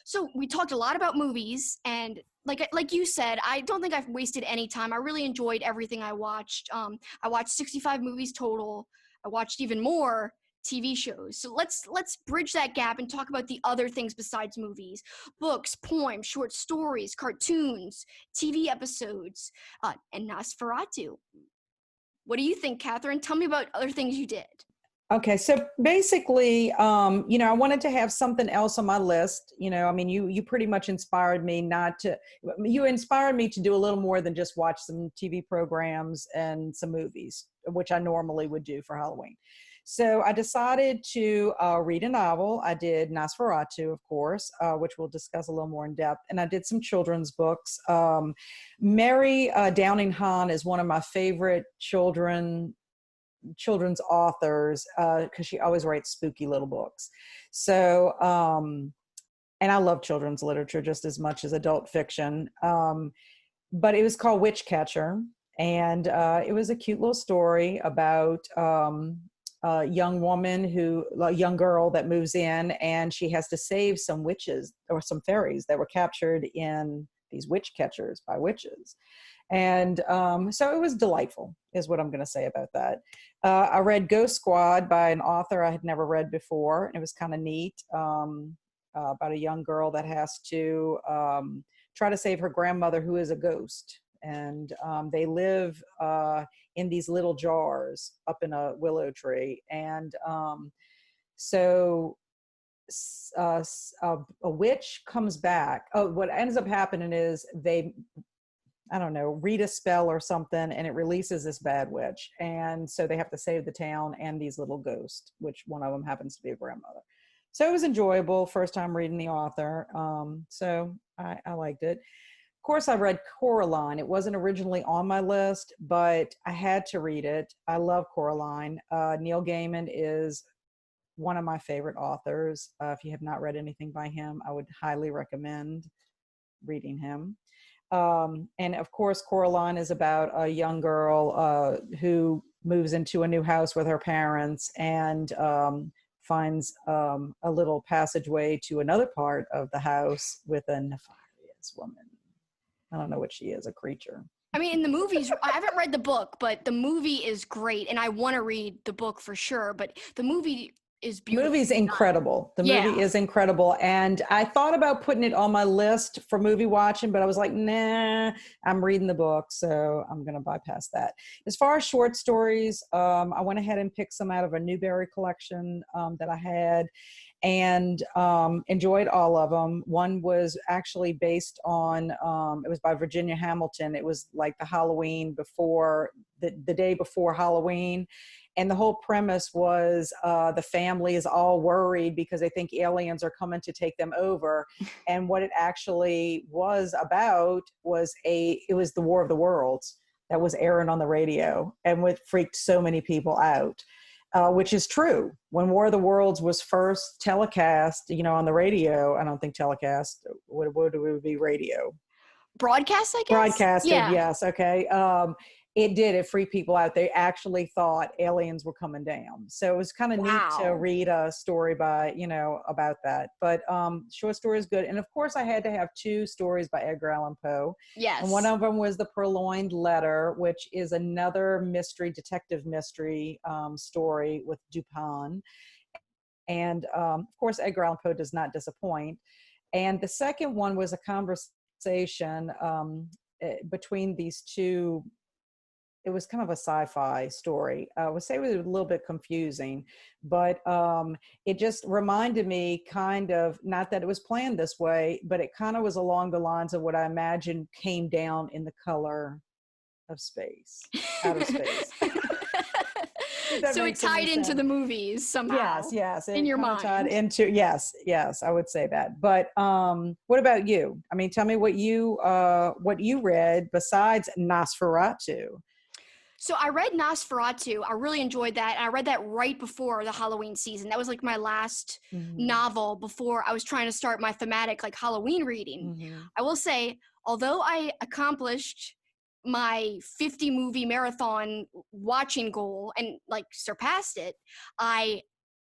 So we talked a lot about movies, and like you said, I don't think I've wasted any time. I really enjoyed everything I watched. I watched 65 movies total. I watched even more TV shows. So let's bridge that gap and talk about the other things besides movies: books, poems, short stories, cartoons, TV episodes, and Nosferatu. What do you think, Catherine? Tell me about other things you did. Okay, so basically, I wanted to have something else on my list. You pretty much inspired me you inspired me to do a little more than just watch some TV programs and some movies, which I normally would do for Halloween. So I decided to read a novel. I did Nosferatu, of course, which we'll discuss a little more in depth. And I did some children's books. Mary Downing Hahn is one of my favorite children's authors, because she always writes spooky little books. So and I love children's literature just as much as adult fiction. But it was called Witch Catcher, and it was a cute little story about a young girl that moves in, and she has to save some witches or some fairies that were captured in these witch catchers by witches. And so it was delightful, is what I'm going to say about that. I read Ghost Squad by an author I had never read before, and it was kind of neat, about a young girl that has to try to save her grandmother, who is a ghost. And they live in these little jars up in a willow tree. And so a witch comes back. Oh, what ends up happening is they, I don't know, read a spell or something, and it releases this bad witch. And so they have to save the town and these little ghosts, which one of them happens to be a grandmother. So it was enjoyable, first time reading the author. So I liked it. Of course, I read Coraline. It wasn't originally on my list, but I had to read it. I love Coraline. Neil Gaiman is one of my favorite authors. If you have not read anything by him, I would highly recommend reading him. And of course, Coraline is about a young girl who moves into a new house with her parents and finds a little passageway to another part of the house with a nefarious woman. I don't know what she is, a creature. I mean, in the movies, I haven't read the book, but the movie is great, and I want to read the book for sure, but the movie is beautiful. The movie's incredible. The movie is incredible. And I thought about putting it on my list for movie watching, but I was like, nah, I'm reading the book, so I'm going to bypass that. As far as short stories, I went ahead and picked some out of a Newbery collection that I had, and enjoyed all of them. One was actually based on, it was by Virginia Hamilton. It was like the Halloween before, the day before Halloween. And the whole premise was the family is all worried because they think aliens are coming to take them over. And what it actually was about was it was the War of the Worlds that was airing on the radio, and what freaked so many people out. Which is true. When War of the Worlds was first telecast, on the radio, I don't think telecast, what would be radio? Broadcast, I guess? Broadcasted, yeah. Yes, okay. It freaked people out. They actually thought aliens were coming down. So it was kind of neat to read a story by, about that. But short story is good. And of course, I had to have 2 stories by Edgar Allan Poe. Yes. And one of them was The Purloined Letter, which is another detective mystery story with Dupin. And of course, Edgar Allan Poe does not disappoint. And the second one was a conversation between these 2. It was kind of a sci-fi story. I would say it was a little bit confusing, but it just reminded me kind of, not that it was planned this way, but it kind of was along the lines of what I imagined came down in the color of space, out of space. So it tied into the movies somehow. Yes. In your mind. Tied into, yes, I would say that. But what about you? I mean, tell me what you read besides Nosferatu. So I read Nosferatu. I really enjoyed that. And I read that right before the Halloween season. That was like my last novel before I was trying to start my thematic, like Halloween reading. Mm-hmm. I will say, although I accomplished my 50 movie marathon watching goal and like surpassed it, I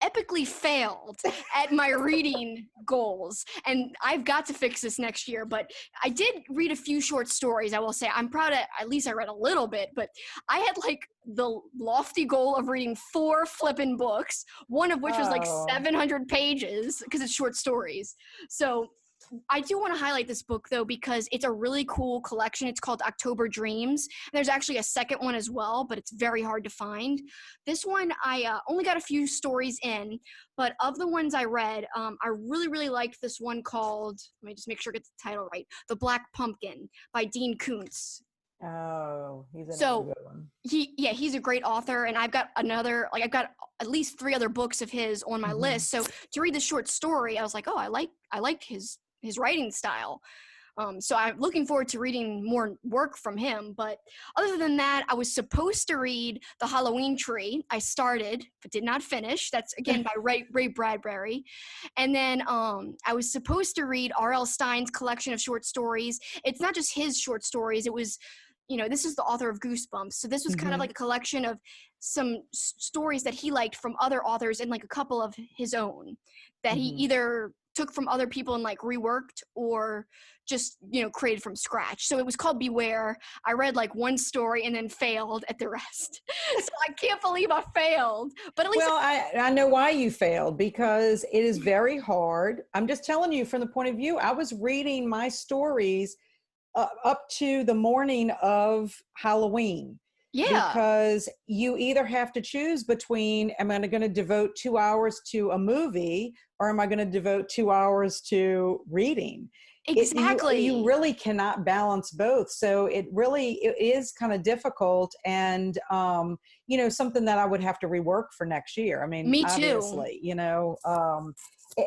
epically failed at my reading goals, and I've got to fix this next year. But I did read a few short stories. I will say I'm proud of, at least I read a little bit, but I had like the lofty goal of reading 4 flippin' books, one of which was like 700 pages because it's short stories. So I do want to highlight this book, though, because it's a really cool collection. It's called October Dreams. And there's actually a second one as well, but it's very hard to find. This one, I only got a few stories in, but of the ones I read, I really, really liked this one called, let me just make sure I get the title right, The Black Pumpkin by Dean Koontz. Oh, he's another good one. He's a great author, and I've got I've got at least 3 other books of his on my list. So to read the short story, I was like, oh, I like his writing style. So I'm looking forward to reading more work from him. But other than that, I was supposed to read The Halloween Tree. I started, but did not finish. That's, again, by Ray Bradbury. And then I was supposed to read R.L. Stein's collection of short stories. It's not just his short stories. It was, this is the author of Goosebumps. So this was kind of like a collection of some stories that he liked from other authors and like a couple of his own that he either took from other people and like reworked or just, created from scratch. So it was called Beware. I read like one story and then failed at the rest. So I can't believe I failed. But at least I know why you failed, because it is very hard. I'm just telling you from the point of view, I was reading my stories up to the morning of Halloween. Yeah. Because you either have to choose between, am I going to devote 2 hours to a movie, or am I going to devote 2 hours to reading? Exactly. You really cannot balance both. So it is kind of difficult, and something that I would have to rework for next year. I mean, me obviously, too.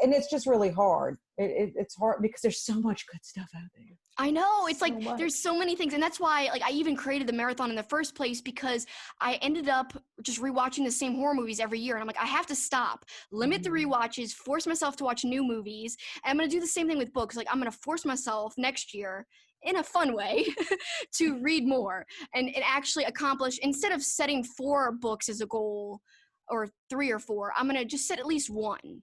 And it's just really hard. It's hard because there's so much good stuff out there. I know. It's like there's so many things. And that's why I even created the marathon in the first place, because I ended up just rewatching the same horror movies every year. And I'm like, I have to stop, limit the rewatches, force myself to watch new movies. And I'm going to do the same thing with books. Like, I'm going to force myself next year in a fun way to read more and actually accomplish, instead of setting 4 books as a goal or 3 or 4, I'm going to just set at least 1.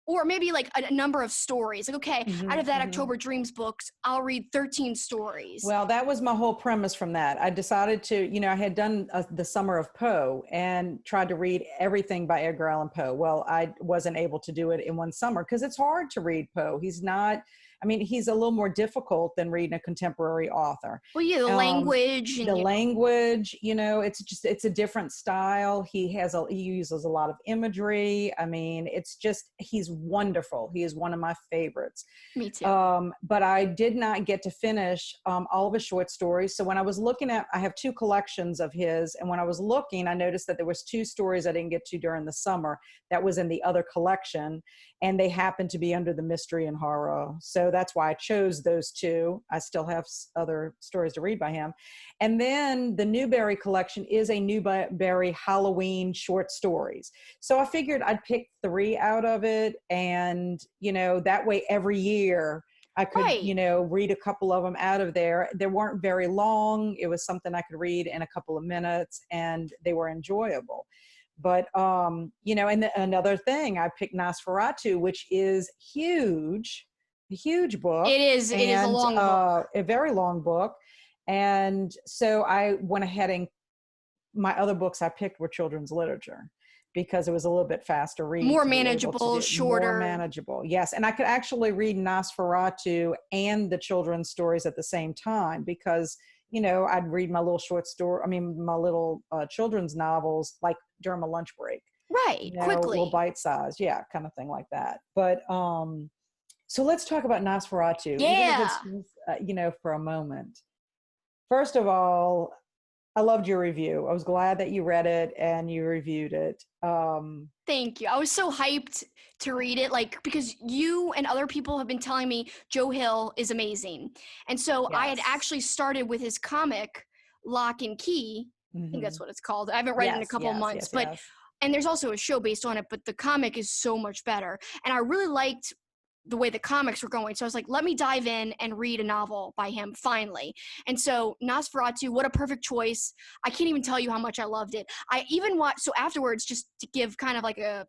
Or maybe like a number of stories. Like, okay, out of that October Dreams books, I'll read 13 stories. Well, that was my whole premise from that. I decided to, I had done the Summer of Poe and tried to read everything by Edgar Allan Poe. Well, I wasn't able to do it in one summer because it's hard to read Poe. He's a little more difficult than reading a contemporary author. Well, yeah, the language. It's a different style. He uses a lot of imagery. I mean, he's wonderful. He is one of my favorites. Me too. But I did not get to finish all of his short stories. So when I was looking I have 2 collections of his. And when I was looking, I noticed that there was 2 stories I didn't get to during the summer that was in the other collection. And they happened to be under the mystery and horror. So that's why I chose those 2. I still have other stories to read by him. And then the Newbery collection is a Newbery Halloween short stories. So I figured I'd pick 3 out of it. And, that way every year I could, read a couple of them out of there. They weren't very long. It was something I could read in a couple of minutes, and they were enjoyable. But, and another thing, I picked Nosferatu, which is huge, a huge book. It is a long book. A very long book. And so I went ahead, and my other books I picked were children's literature because it was a little bit faster reading. More manageable, shorter. More manageable, yes. And I could actually read Nosferatu and the children's stories at the same time because, I'd read my little my little children's novels like during my lunch break. Right, quickly. Little bite size, kind of thing like that. But so let's talk about Nosferatu. Yeah. For a moment. First of all, I loved your review. I was glad that you read it and you reviewed it. Thank you. I was so hyped to read it, because you and other people have been telling me Joe Hill is amazing. And so I had actually started with his comic, Lock and Key. I think that's what it's called. I haven't read it in a couple of months, and there's also a show based on it, but the comic is so much better. And I really liked the way the comics were going. So I was like, let me dive in and read a novel by him finally. And so Nosferatu, what a perfect choice. I can't even tell you how much I loved it. I even watched, so afterwards, just to give kind of like a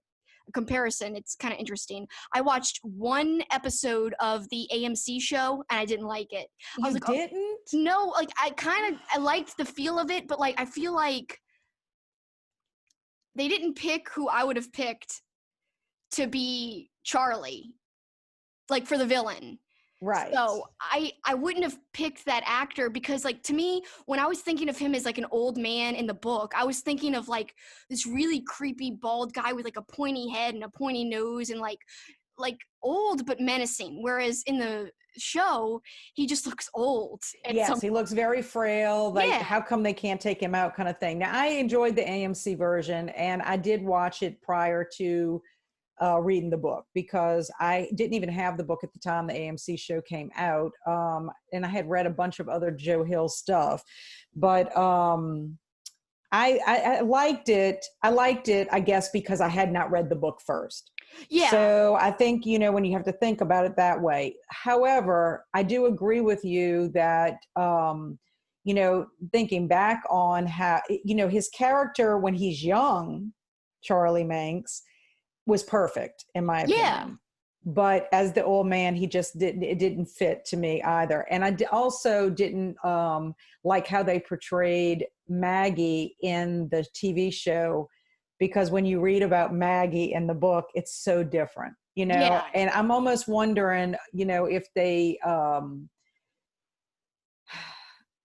comparison, it's kind of interesting. I watched 1 episode of the AMC show and I didn't like it. I was like, didn't? Oh, no, I liked the feel of it, but I feel like they didn't pick who I would have picked to be Charlie. For the villain. Right. So I wouldn't have picked that actor because to me, when I was thinking of him as an old man in the book, I was thinking of this really creepy bald guy with a pointy head and a pointy nose and old but menacing. Whereas in the show, he just looks old. Yes, he looks very frail. How come they can't take him out kind of thing. Now, I enjoyed the AMC version and I did watch it prior to reading the book, because I didn't even have the book at the time the AMC show came out. And I had read a bunch of other Joe Hill stuff, but I liked it. I liked it, I guess, because I had not read the book first. Yeah. So I think, when you have to think about it that way. However, I do agree with you that, thinking back on how, his character when he's young, Charlie Manx, was perfect in my Yeah. opinion. But as the old man, it didn't fit to me either. And I also didn't like how they portrayed Maggie in the TV show, because when you read about Maggie in the book, it's so different, Yeah. and I'm almost wondering, if they,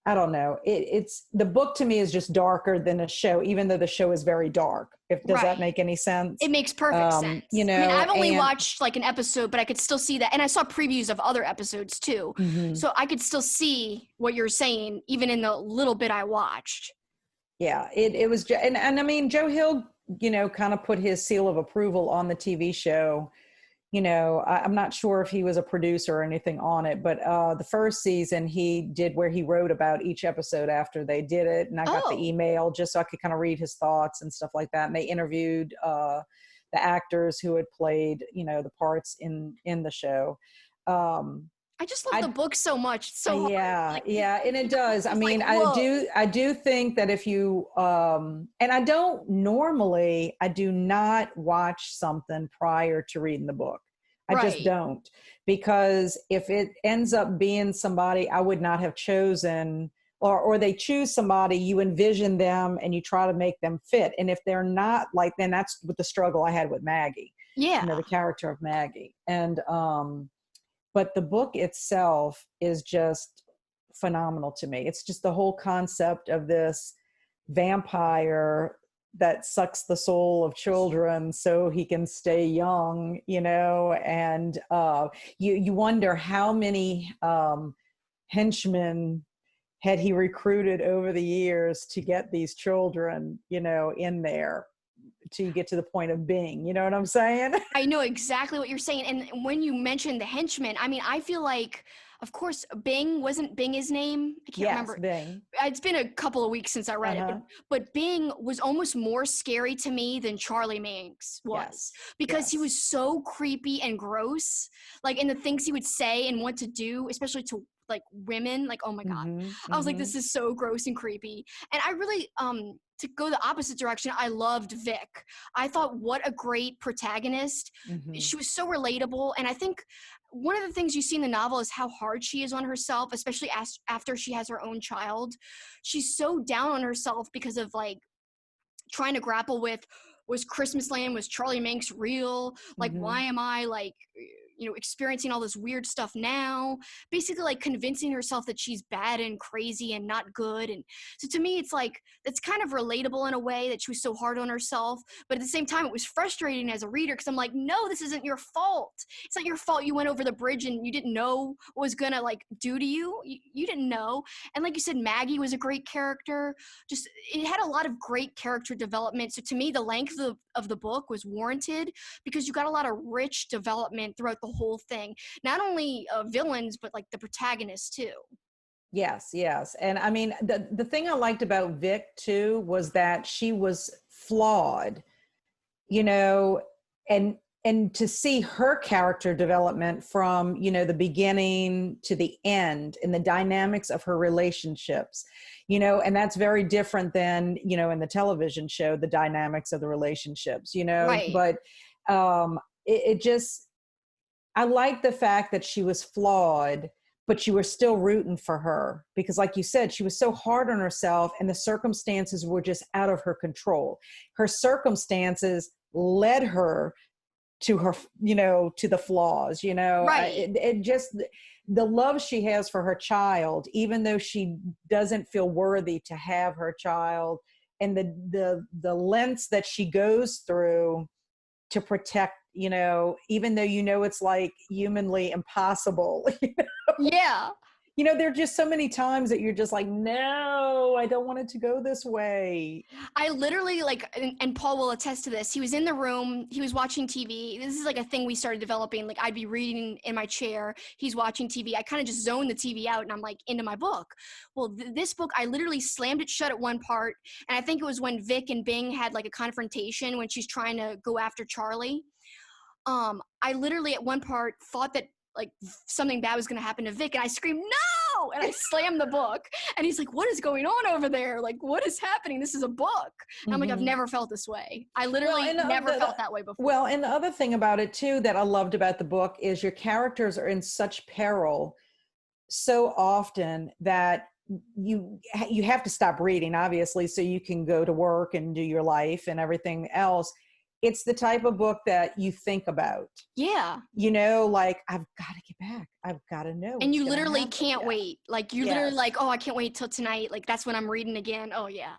I don't know. It's the book to me is just darker than a show, even though the show is very dark. Does that make any sense? It makes perfect sense. I mean, I've only watched like an episode, but I could still see that. And I saw previews of other episodes too. Mm-hmm. So I could still see what you're saying, even in the little bit I watched. Yeah, it was. And I mean, Joe Hill, kind of put his seal of approval on the TV show. I'm not sure if he was a producer or anything on it, but the first season he did where he wrote about each episode after they did it. And I got the email just so I could kind of read his thoughts and stuff like that. And they interviewed the actors who had played, the parts in the show. I just love the book so much. It's so hard. Yeah. And it does. I mean, I do think that if you, and I do not watch something prior to reading the book. I just don't, because if it ends up being somebody I would not have chosen, or they choose somebody, you envision them and you try to make them fit. And if they're not, like, then that's what the struggle I had with Maggie. Yeah. The character of Maggie. And, but the book itself is just phenomenal to me. It's just the whole concept of this vampire that sucks the soul of children so he can stay young, and you wonder how many henchmen had he recruited over the years to get these children, in there, to get to the point of Bing. You know what I'm saying? I know exactly what you're saying. And when you mentioned the henchmen, I mean, I feel like, of course, Bing, wasn't Bing his name? I can't remember. Bing. It's been a couple of weeks since I read it, but Bing was almost more scary to me than Charlie Manx was, because he was so creepy and gross, like in the things he would say and want to do, especially to like women, like, oh my God. I was like, this is so gross and creepy. And I really, to go the opposite direction, I loved Vic. I thought, what a great protagonist. She was so relatable. And I think one of the things you see in the novel is how hard she is on herself, especially after she has her own child. She's so down on herself because of like trying to grapple with, was Christmas Land, was Charlie Manx real? Like, why am I like, experiencing all this weird stuff now? Basically like convincing herself that she's bad and crazy and not good. And so to me, it's like, that's kind of relatable in a way, that she was so hard on herself. But at the same time, it was frustrating as a reader, because I'm like, no, this isn't your fault. It's not your fault you went over the bridge and you didn't know what was gonna like do to you. You didn't know. And like you said, Maggie was a great character. Just, it had a lot of great character development. So to me, the length of the book was warranted, because you got a lot of rich development throughout the whole thing. Not only villains, but like the protagonists too. Yes. And I mean, the thing I liked about Vic too was that she was flawed, and to see her character development from, the beginning to the end, and the dynamics of her relationships, and that's very different than, in the television show, the dynamics of the relationships, but it just, I like the fact that she was flawed, but you were still rooting for her, because like you said, she was so hard on herself and the circumstances were just out of her control. Her circumstances led her to her, to the flaws, it just, the love she has for her child, even though she doesn't feel worthy to have her child, and the lengths that she goes through to protect, even though, it's like humanly impossible. Yeah. You know, there are just so many times that you're just like, no, I don't want it to go this way. I literally like, and Paul will attest to this. He was in the room, he was watching TV. This is like a thing we started developing. Like I'd be reading in my chair, he's watching TV. I kind of just zone the TV out and I'm like into my book. Well, this book, I literally slammed it shut at one part. And I think it was when Vic and Bing had like a confrontation when she's trying to go after Charlie. I literally at one part thought that like something bad was going to happen to Vic and I screamed, no! And I slammed the book and he's like, what is going on over there? Like, what is happening? This is a book. And I'm like, I've never felt this way. I literally never felt that way before. Well, and the other thing about it too, that I loved about the book is your characters are in such peril so often that you have to stop reading, obviously, so you can go to work and do your life and everything else. It's the type of book that you think about. Yeah. You know, like, I've got to get back. I've got to know. And you literally can't wait. Like, you're literally like, oh, I can't wait till tonight. Like, that's when I'm reading again. Oh, yeah.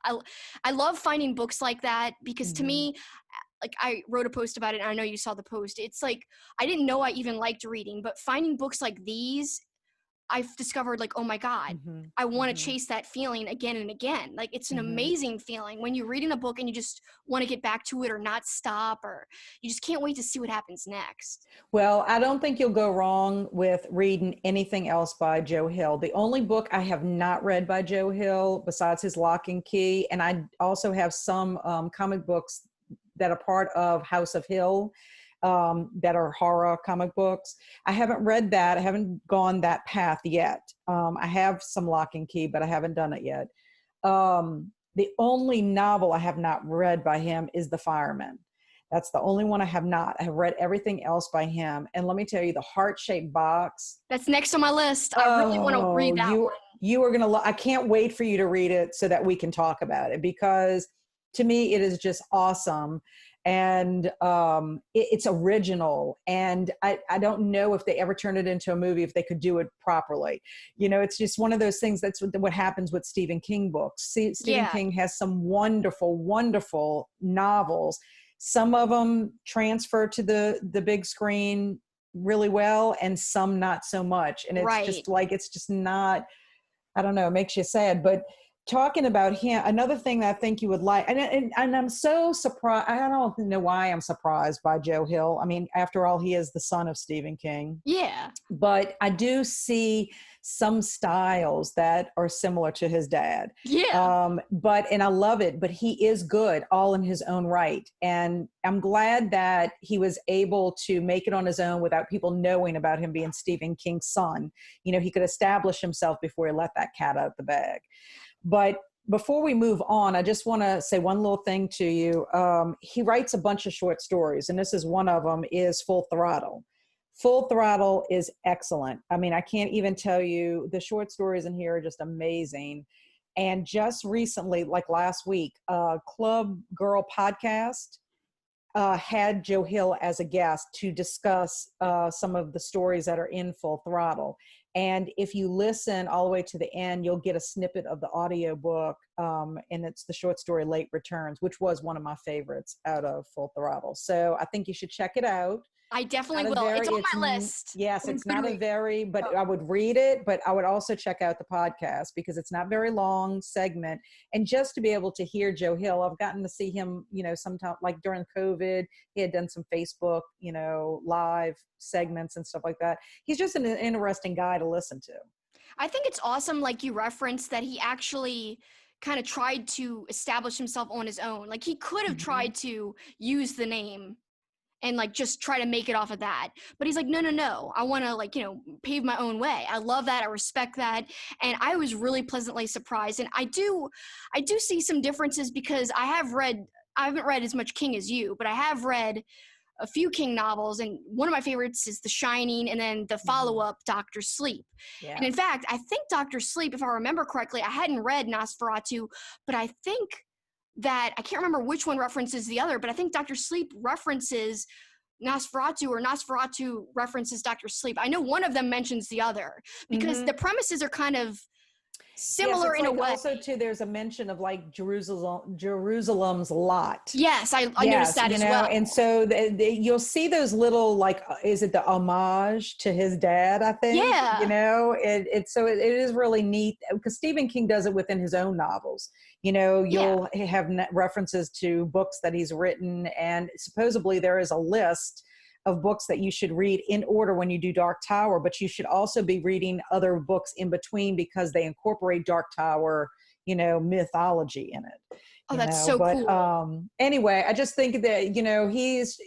I love finding books like that because to me, like, I wrote a post about it, and I know you saw the post. It's like, I didn't know I even liked reading, but finding books like these, I've discovered like, oh my God, I want to chase that feeling again and again. Like it's an amazing feeling when you're reading a book and you just want to get back to it or not stop, or you just can't wait to see what happens next. Well, I don't think you'll go wrong with reading anything else by Joe Hill. The only book I have not read by Joe Hill besides his Lock and Key, and I also have some comic books that are part of House of Hill, that are horror comic books. I haven't read that. I haven't gone that path yet. I have some Lock and Key, but I haven't done it yet. The only novel I have not read by him is The Fireman. That's the only one I have not. I have read everything else by him. And let me tell you, The Heart-Shaped Box. That's next on my list. I really want to read that one. You are going to, I can't wait for you to read it so that we can talk about it, because to me, it is just awesome. And it's original, and I don't know if they ever turned it into a movie, if they could do it properly. You know, it's just one of those things. That's what happens with Stephen King books. Stephen King has some wonderful, wonderful novels. Some of them transfer to the big screen really well, and some not so much. And it's just like, it's just not, I don't know, it makes you sad. But talking about him, another thing that I think you would like, and I'm so surprised, I don't know why I'm surprised by Joe Hill. I mean, after all, he is the son of Stephen King. Yeah. But I do see some styles that are similar to his dad. Yeah. And I love it, but he is good all in his own right. And I'm glad that he was able to make it on his own without people knowing about him being Stephen King's son. You know, he could establish himself before he let that cat out of the bag. But before we move on, I just want to say one little thing to you. He writes a bunch of short stories, and this is one of them, is Full Throttle. Full Throttle is excellent. I mean, I can't even tell you, the short stories in here are just amazing. And just recently, like last week, Club Girl podcast had Joe Hill as a guest to discuss some of the stories that are in Full Throttle. And if you listen all the way to the end, you'll get a snippet of the audio book, and it's the short story Late Returns, which was one of my favorites out of Full Throttle. So I think you should check it out. I definitely will. It's on my list. Yes, it's not a very, but I would read it, but I would also check out the podcast because it's not very long segment. And just to be able to hear Joe Hill, I've gotten to see him, you know, sometime like during COVID, he had done some Facebook, you know, live segments and stuff like that. He's just an interesting guy to listen to. I think it's awesome, like you referenced, that he actually kind of tried to establish himself on his own. Like he could have tried to use the name and like just try to make it off of that. But he's like, no, I want to, like, you know, pave my own way. I love that. I respect that. And I was really pleasantly surprised. And I do see some differences because I haven't read as much King as you, but I have read a few King novels, and one of my favorites is The Shining, and then the follow-up, Dr. Sleep. Yeah. And in fact, I think Dr. Sleep, if I remember correctly, I hadn't read Nosferatu, but I think that I can't remember which one references the other, but I think Dr. Sleep references Nosferatu, or Nosferatu references Dr. Sleep. I know one of them mentions the other because the premises are kind of similar in a way. Also, too, there's a mention of like Jerusalem's lot. Yes, I noticed that as well. And so you'll see those little, like, is it the homage to his dad? I think. Yeah. It is really neat because Stephen King does it within his own novels. You'll have references to books that he's written, and supposedly there is a list of books that you should read in order when you do Dark Tower, but you should also be reading other books in between because they incorporate Dark Tower, mythology in it. Oh, that's so cool. Anyway, I just think that,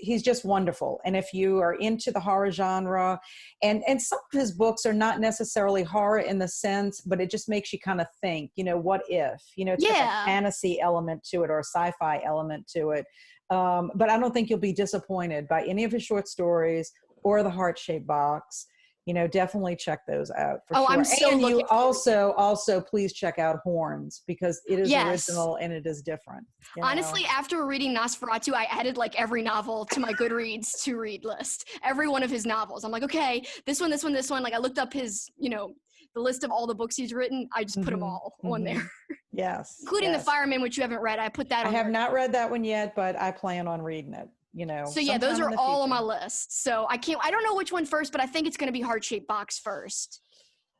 he's just wonderful. And if you are into the horror genre, and some of his books are not necessarily horror in the sense, but it just makes you kind of think, what if, it's like a fantasy element to it or a sci-fi element to it. But I don't think you'll be disappointed by any of his short stories or the Heart-Shaped Box. Definitely check those out for sure. I'm so looking. You also please check out Horns because it is original and it is different. Honestly, after reading Nosferatu, I added like every novel to my Goodreads to read list. Every one of his novels. I'm like, okay, this one. Like I looked up his, the list of all the books he's written. I just put them all on there. Yes. Including The Fireman, which you haven't read. I put that on. I have not read that one yet, but I plan on reading it. So yeah, those are all on my list. So I don't know which one first, but I think it's going to be Heart-Shaped Box first.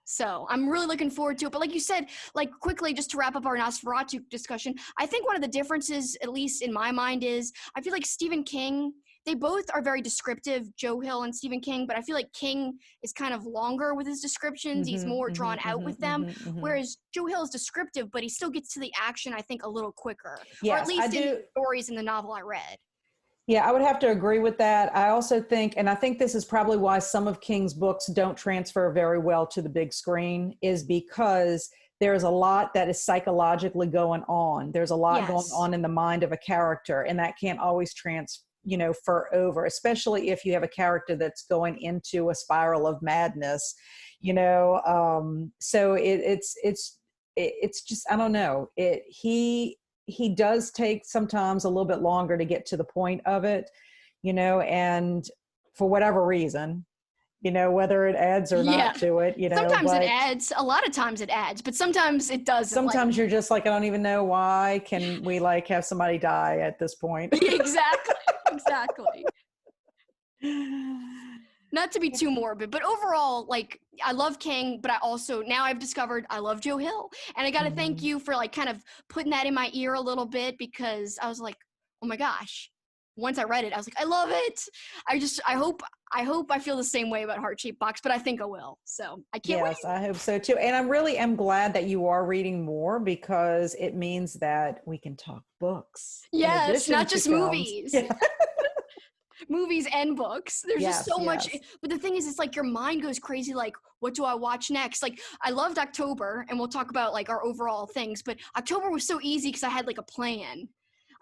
So I'm really looking forward to it. But like you said, like quickly, just to wrap up our Nosferatu discussion, I think one of the differences, at least in my mind, is I feel like Stephen King, they both are very descriptive, Joe Hill and Stephen King, but I feel like King is kind of longer with his descriptions. He's more drawn out with them, whereas Joe Hill is descriptive, but he still gets to the action, I think, a little quicker. Yes, or at least in the stories in the novel I read. Yeah, I would have to agree with that. I also think, and I think this is probably why some of King's books don't transfer very well to the big screen, is because there's a lot that is psychologically going on. There's a lot going on in the mind of a character, and that can't always transfer over, especially if you have a character that's going into a spiral of madness, so it's just, I don't know. He does take sometimes a little bit longer to get to the point of it, and for whatever reason, whether it adds or not to it, Sometimes it adds, a lot of times it adds, but sometimes it doesn't. Sometimes you're just like, I don't even know why can we have somebody die at this point. Exactly. Not to be too morbid, but overall, I love King, but now I've discovered I love Joe Hill. And I got to thank you for kind of putting that in my ear a little bit, because I was like, oh my gosh. Once I read it, I was like, I love it. I hope I feel the same way about Heart-Shaped Box, but I think I will. So I can't wait. Yes, I hope so too. And I really am glad that you are reading more, because it means that we can talk books. Yes, not just movies. Yeah. Movies and books. There's just so much. But the thing is, it's like your mind goes crazy. Like, what do I watch next? Like, I loved October, and we'll talk about our overall things. But October was so easy because I had a plan.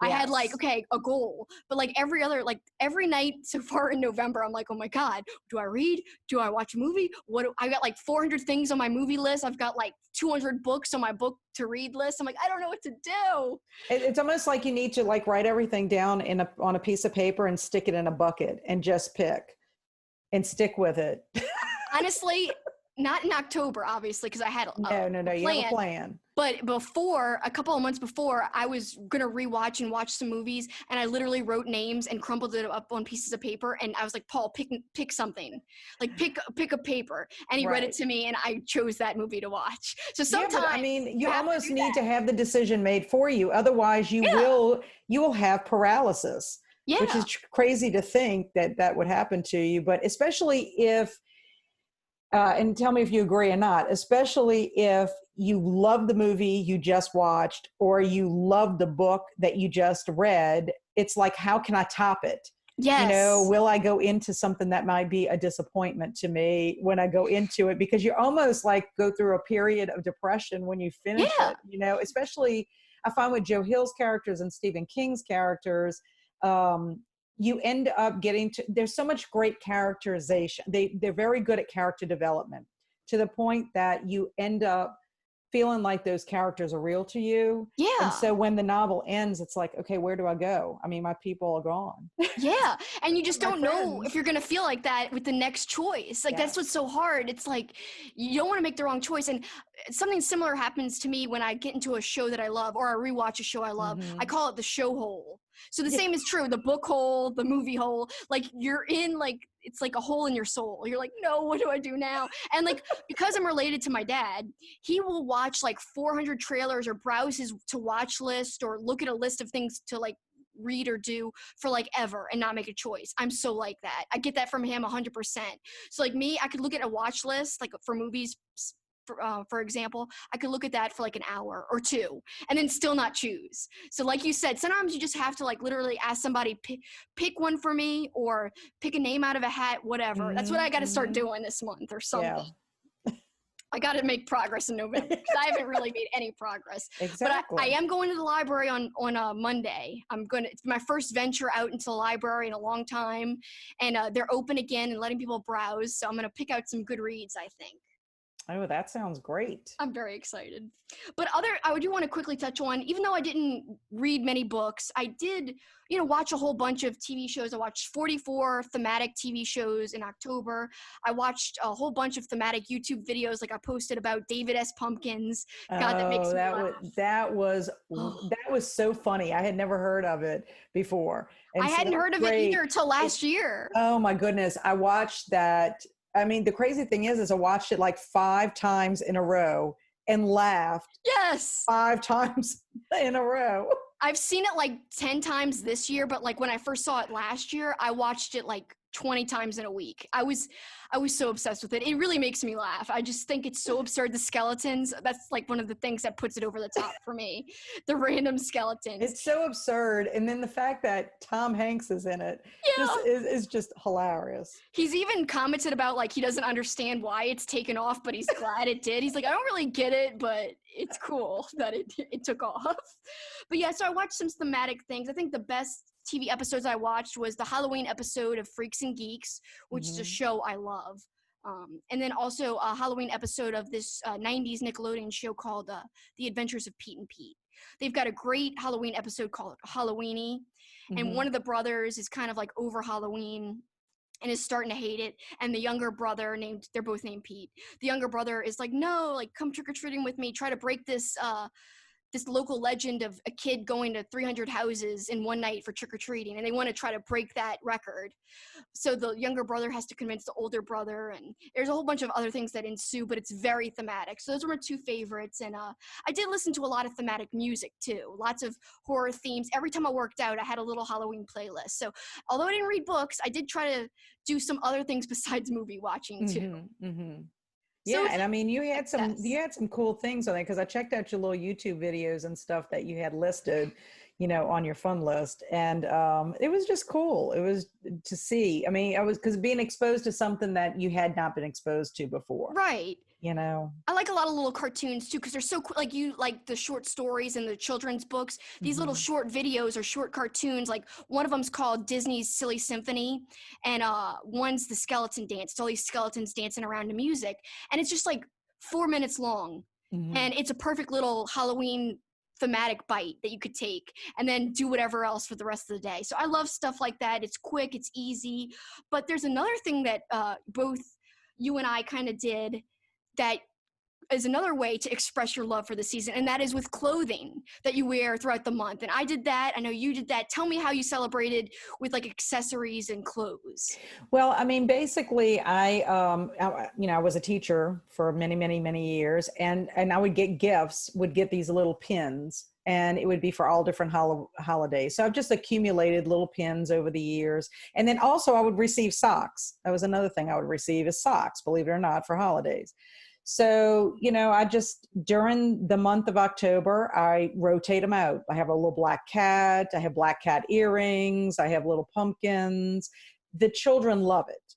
I had a goal. But every night so far in November, I'm like, oh my God, do I read? Do I watch a movie? I got 400 things on my movie list. I've got 200 books on my book to read list. I'm like, I don't know what to do. It's almost like you need to write everything down on a piece of paper and stick it in a bucket and just pick and stick with it. Honestly, not in October, obviously, because I had a plan. You have a plan. But a couple of months before, I was going to rewatch and watch some movies, and I literally wrote names and crumpled it up on pieces of paper, and I was like, Paul, pick something. Pick a paper. And he read it to me, and I chose that movie to watch. So sometimes... you almost need to have the decision made for you. Otherwise, you will have paralysis. Yeah. Which is crazy to think that would happen to you. But especially if... and tell me if you agree or not, especially if you love the movie you just watched or you love the book that you just read, it's like, how can I top it? Yes. Will I go into something that might be a disappointment to me when I go into it? Because you almost go through a period of depression when you finish it, especially I find with Joe Hill's characters and Stephen King's characters, you end up there's so much great characterization. They're very good at character development to the point that you end up feeling like those characters are real to you. And Yeah. so when the novel ends, it's like, okay, where do I go? I mean, my people are gone. Yeah. And you just My don't know if friends. you're going to feel like that with the next choice. Like, that's what's Yes. so hard. It's like, you don't want to make the wrong choice. And something similar happens to me when I get into a show that I love or I rewatch a show I love. I call it the show hole. So the Yeah. same is true. The book hole, the movie hole, like you're in like, it's like a hole in your soul. You're like, no, what do I do now? And like, because I'm related to my dad, he will watch like 400 trailers or browse his to watch list or look at a list of things to like read or do for like ever and not make a choice. I'm so like that. I get that from him 100%. So like me, I could look at a watch list like for movies, for example, I could look at that for like an hour or two and then still not choose. So like you said, sometimes you just have to like literally ask somebody, pick one for me or pick a name out of a hat, whatever. That's what I got to start doing this month or something. I got to make progress in November because I haven't really made any progress. Exactly. But I am going to the library on Monday. It's my first venture out into the library in a long time. And they're open again and letting people browse. So I'm going to pick out some good reads, I think. Oh, that sounds great. I'm very excited. But I do want to quickly touch on, even though I didn't read many books, I did, watch a whole bunch of TV shows. I watched 44 thematic TV shows in October. I watched a whole bunch of thematic YouTube videos, like I posted about David S. Pumpkins. God, that makes me laugh. That was so funny. I had never heard of it before. And I hadn't heard of it either till last year. Oh my goodness. I watched that. I mean, the crazy thing is I watched it like 5 times in a row and laughed. Yes. 5 times in a row. I've seen it like 10 times this year, but like when I first saw it last year, I watched it like 20 times in a week. I was so obsessed with it. It really makes me laugh. I just think it's so absurd. The skeletons, that's like one of the things that puts it over the top for me. The random skeletons. It's so absurd. And then the fact that Tom Hanks is in it is just hilarious. He's even commented about like he doesn't understand why it's taken off, but he's glad it did. He's like, I don't really get it, but it's cool that it took off. But yeah, so I watched some thematic things. I think the best TV episodes I watched was the Halloween episode of Freaks and Geeks, which is a show I love. And then also a Halloween episode of this 90s Nickelodeon show called The Adventures of Pete and Pete. They've got a great Halloween episode called Halloweeny. And one of the brothers is kind of like over Halloween and is starting to hate it. And the younger brother they're both named Pete. The younger brother is like, no, like come trick-or-treating with me. Try to break this local legend of a kid going to 300 houses in one night for trick-or-treating, and they want to try to break that record. So the younger brother has to convince the older brother, and there's a whole bunch of other things that ensue, but it's very thematic. So those were my 2 favorites, and I did listen to a lot of thematic music too, lots of horror themes. Every time I worked out, I had a little Halloween playlist. So although I didn't read books, I did try to do some other things besides movie watching too. Yeah, and I mean, you had some cool things on there because I checked out your little YouTube videos and stuff that you had listed, on your fun list, and it was just cool. It was to see. I mean, because being exposed to something that you had not been exposed to before, right? I like a lot of little cartoons too, because they're so cool. Like you like the short stories and the children's books. These little short videos or short cartoons. Like one of them's called Disney's Silly Symphony, and one's the skeleton dance. It's all these skeletons dancing around to music, and it's just like 4 minutes long, and it's a perfect little Halloween thematic bite that you could take and then do whatever else for the rest of the day. So I love stuff like that. It's quick, it's easy. But there's another thing that both you and I kind of did that is another way to express your love for the season, and that is with clothing that you wear throughout the month. And I did that. I know you did that. Tell me how you celebrated with like accessories and clothes. Well, I mean, basically, I was a teacher for many, many, many years, and I would get these little pins, and it would be for all different holidays. So I've just accumulated little pins over the years. And then also I would receive socks. That was another thing I would receive is socks, believe it or not, for holidays. So, I just, during the month of October, I rotate them out. I have a little black cat. I have black cat earrings. I have little pumpkins. The children love it,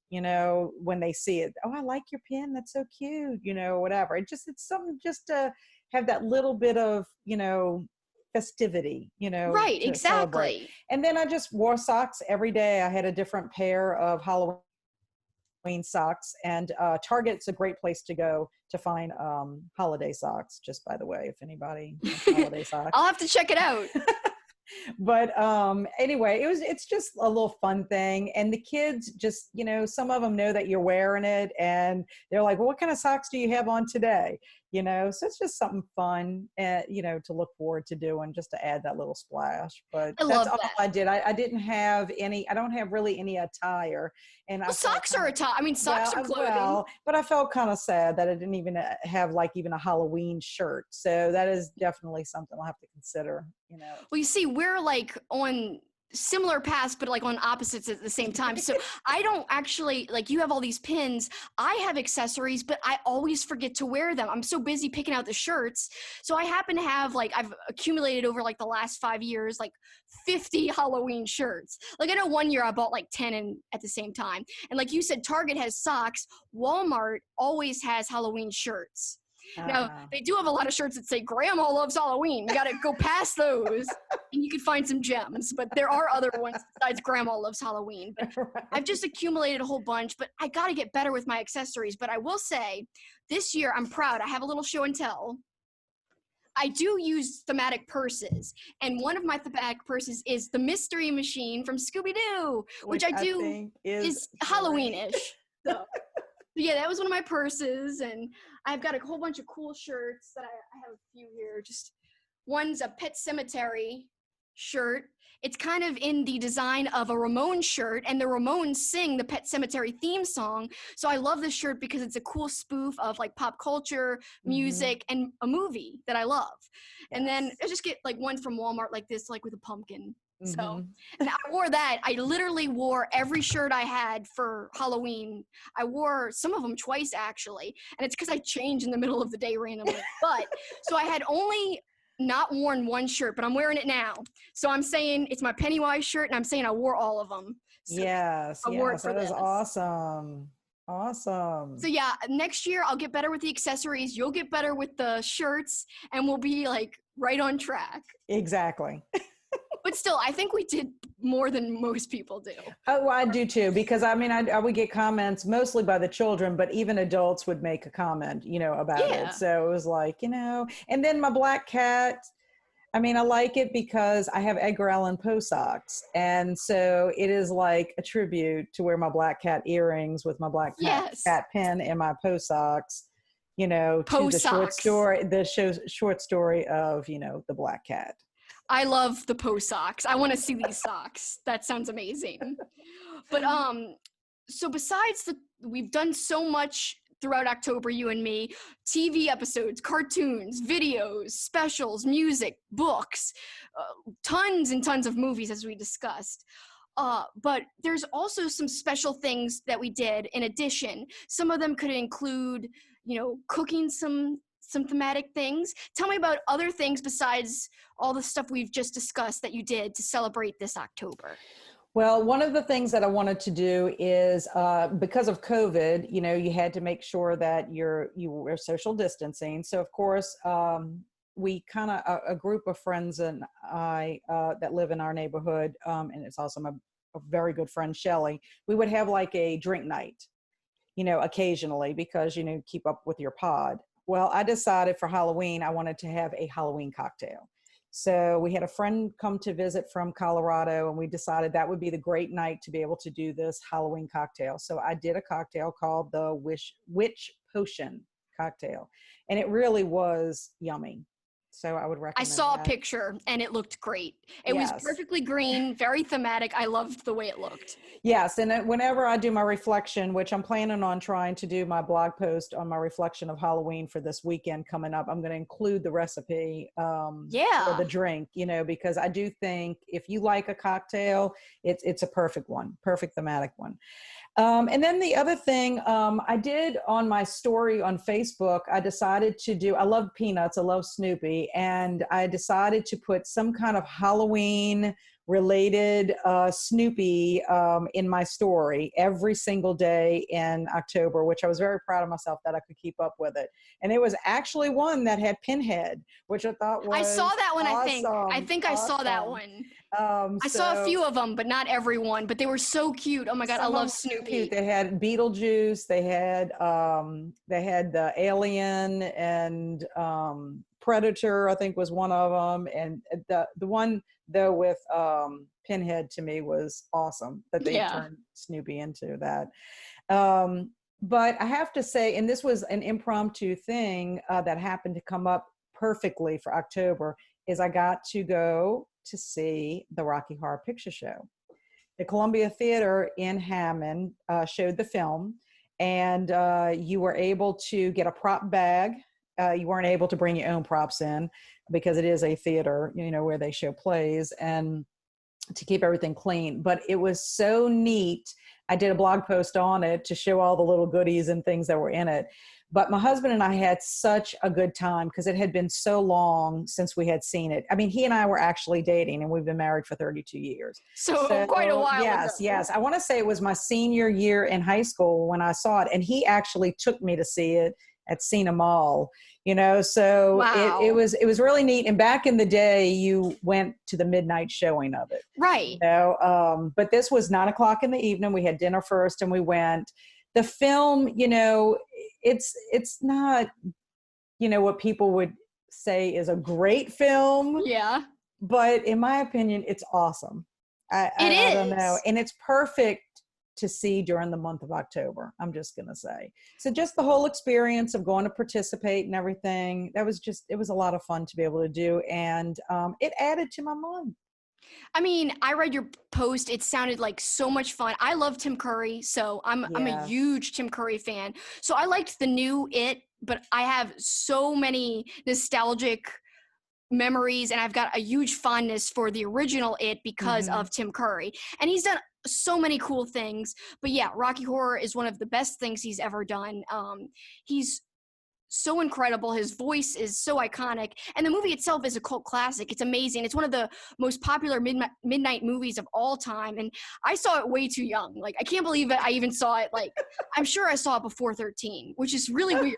when they see it. Oh, I like your pin. That's so cute, whatever. It's something just to have that little bit of, festivity, Right, exactly. Celebrate. And then I just wore socks every day. I had a different pair of Halloween socks, and Target's a great place to go to find holiday socks, just by the way, if anybody wants holiday socks. I'll have to check it out. But anyway, it's just a little fun thing, and the kids just, some of them know that you're wearing it, and they're like, well, what kind of socks do you have on today? So it's just something fun, to look forward to doing, just to add that little splash. But that's all I did. I didn't have any, I don't have really any attire. And socks are attire. I mean, socks are clothing. Well, but I felt kind of sad that I didn't even have even a Halloween shirt. So that is definitely something I'll have to consider, Well, you see, we're on similar paths, but on opposites at the same time. So I don't actually, you have all these pins. I have accessories, but I always forget to wear them. I'm so busy picking out the shirts. So I happen to have, I've accumulated over the last 5 years, 50 Halloween shirts. I know one year I bought 10 at the same time. And like you said, Target has socks. Walmart always has Halloween shirts. Now, they do have a lot of shirts that say Grandma loves Halloween. You got to go past those and you can find some gems. But there are other ones besides Grandma loves Halloween. But right. I've just accumulated a whole bunch, but I got to get better with my accessories. But I will say, this year I'm proud. I have a little show and tell. I do use thematic purses. And one of my thematic purses is the Mystery Machine from Scooby-Doo, which I do think is Halloween-ish. So. Yeah, that was one of my purses, and I've got a whole bunch of cool shirts that I have a few here. Just one's a Pet Cemetery shirt. It's kind of in the design of a Ramones shirt, and the Ramones sing the Pet Cemetery theme song. So I love this shirt because it's a cool spoof of pop culture, music, and a movie that I love. Yes. And then I just get one from Walmart like this, with a pumpkin. So, and I wore that. I literally wore every shirt I had for Halloween. I wore some of them twice, actually. And it's because I change in the middle of the day randomly. But, so I had only not worn one shirt, but I'm wearing it now. So I'm saying it's my Pennywise shirt, and I'm saying I wore all of them. So yes, that is awesome. Awesome. So yeah, next year I'll get better with the accessories. You'll get better with the shirts, and we'll be right on track. Exactly. But still, I think we did more than most people do. Oh, well, I do too, because I would get comments mostly by the children, but even adults would make a comment, about it. So it was and then my black cat, I like it because I have Edgar Allan Poe socks. And so it is a tribute to wear my black cat earrings with my black cat pin and my Poe socks, to the short story of, the black cat. I love the Poe socks. I want to see these socks. That sounds amazing. But so besides we've done so much throughout October, you and me, TV episodes, cartoons, videos, specials, music, books, tons and tons of movies, as we discussed. But there's also some special things that we did in addition. Some of them could include, cooking some thematic things. Tell me about other things besides all the stuff we've just discussed that you did to celebrate this October. Well, one of the things that I wanted to do is because of COVID, you had to make sure that you were social distancing. So of course, we kind of, a group of friends and I that live in our neighborhood, and it's also a very good friend, Shelly, we would have a drink night, occasionally because, keep up with your pod. Well, I decided for Halloween, I wanted to have a Halloween cocktail. So we had a friend come to visit from Colorado, and we decided that would be the great night to be able to do this Halloween cocktail. So I did a cocktail called the Witch Potion cocktail, and it really was yummy. So I would recommend I saw a picture and it looked great. It was perfectly green, very thematic. I loved the way it looked. Yes. And whenever I do my reflection, which I'm planning on trying to do my blog post on my reflection of Halloween for this weekend coming up, I'm going to include the recipe for the drink, because I do think if you like a cocktail, it's a perfect one, perfect thematic one. And then the other thing I did on my story on Facebook, I decided to do, I love peanuts, I love Snoopy, and I decided to put some kind of Halloween related Snoopy in my story every single day in October, which I was very proud of myself that I could keep up with it. And it was actually one that had Pinhead, which I thought was I saw that one, awesome. I think I saw that one. I saw a few of them, but not everyone. But they were so cute. Oh my god, I love Snoopy. Cute. They had Beetlejuice. They had the Alien and Predator. I think was one of them, and the one though with Pinhead to me was awesome that they turned Snoopy into that. But I have to say, and this was an impromptu thing that happened to come up perfectly for October, is I got to go to see the Rocky Horror Picture Show. The Columbia Theater in Hammond showed the film, and you were able to get a prop bag. You weren't able to bring your own props in because it is a theater, where they show plays, and to keep everything clean. But it was so neat. I did a blog post on it to show all the little goodies and things that were in it. But my husband and I had such a good time because it had been so long since we had seen it. I mean, he and I were actually dating, and we've been married for 32 years. So quite a while ago. Yes. I want to say it was my senior year in high school when I saw it. And he actually took me to see it at Cena Mall, so wow. it was really neat. And back in the day, you went to the midnight showing of it. Right. But this was 9:00 in the evening. We had dinner first and we went. The film, it's not, what people would say is a great film. Yeah. But in my opinion, it's awesome. I don't know. And it's perfect to see during the month of October, I'm just going to say. So just the whole experience of going to participate and everything, it was a lot of fun to be able to do. And it added to my month. I mean, I read your post. It sounded like so much fun. I love Tim Curry, so I'm a huge Tim Curry fan. So I liked the new It, but I have so many nostalgic memories, and I've got a huge fondness for the original It because of Tim Curry. And he's done so many cool things. But yeah, Rocky Horror is one of the best things he's ever done. He's so incredible. His voice is so iconic, and the movie itself is a cult classic. It's amazing. It's one of the most popular midnight movies of all time, and I saw it way too young. Like, I can't believe it. I even saw it, like, I'm sure I saw it before 13, which is really weird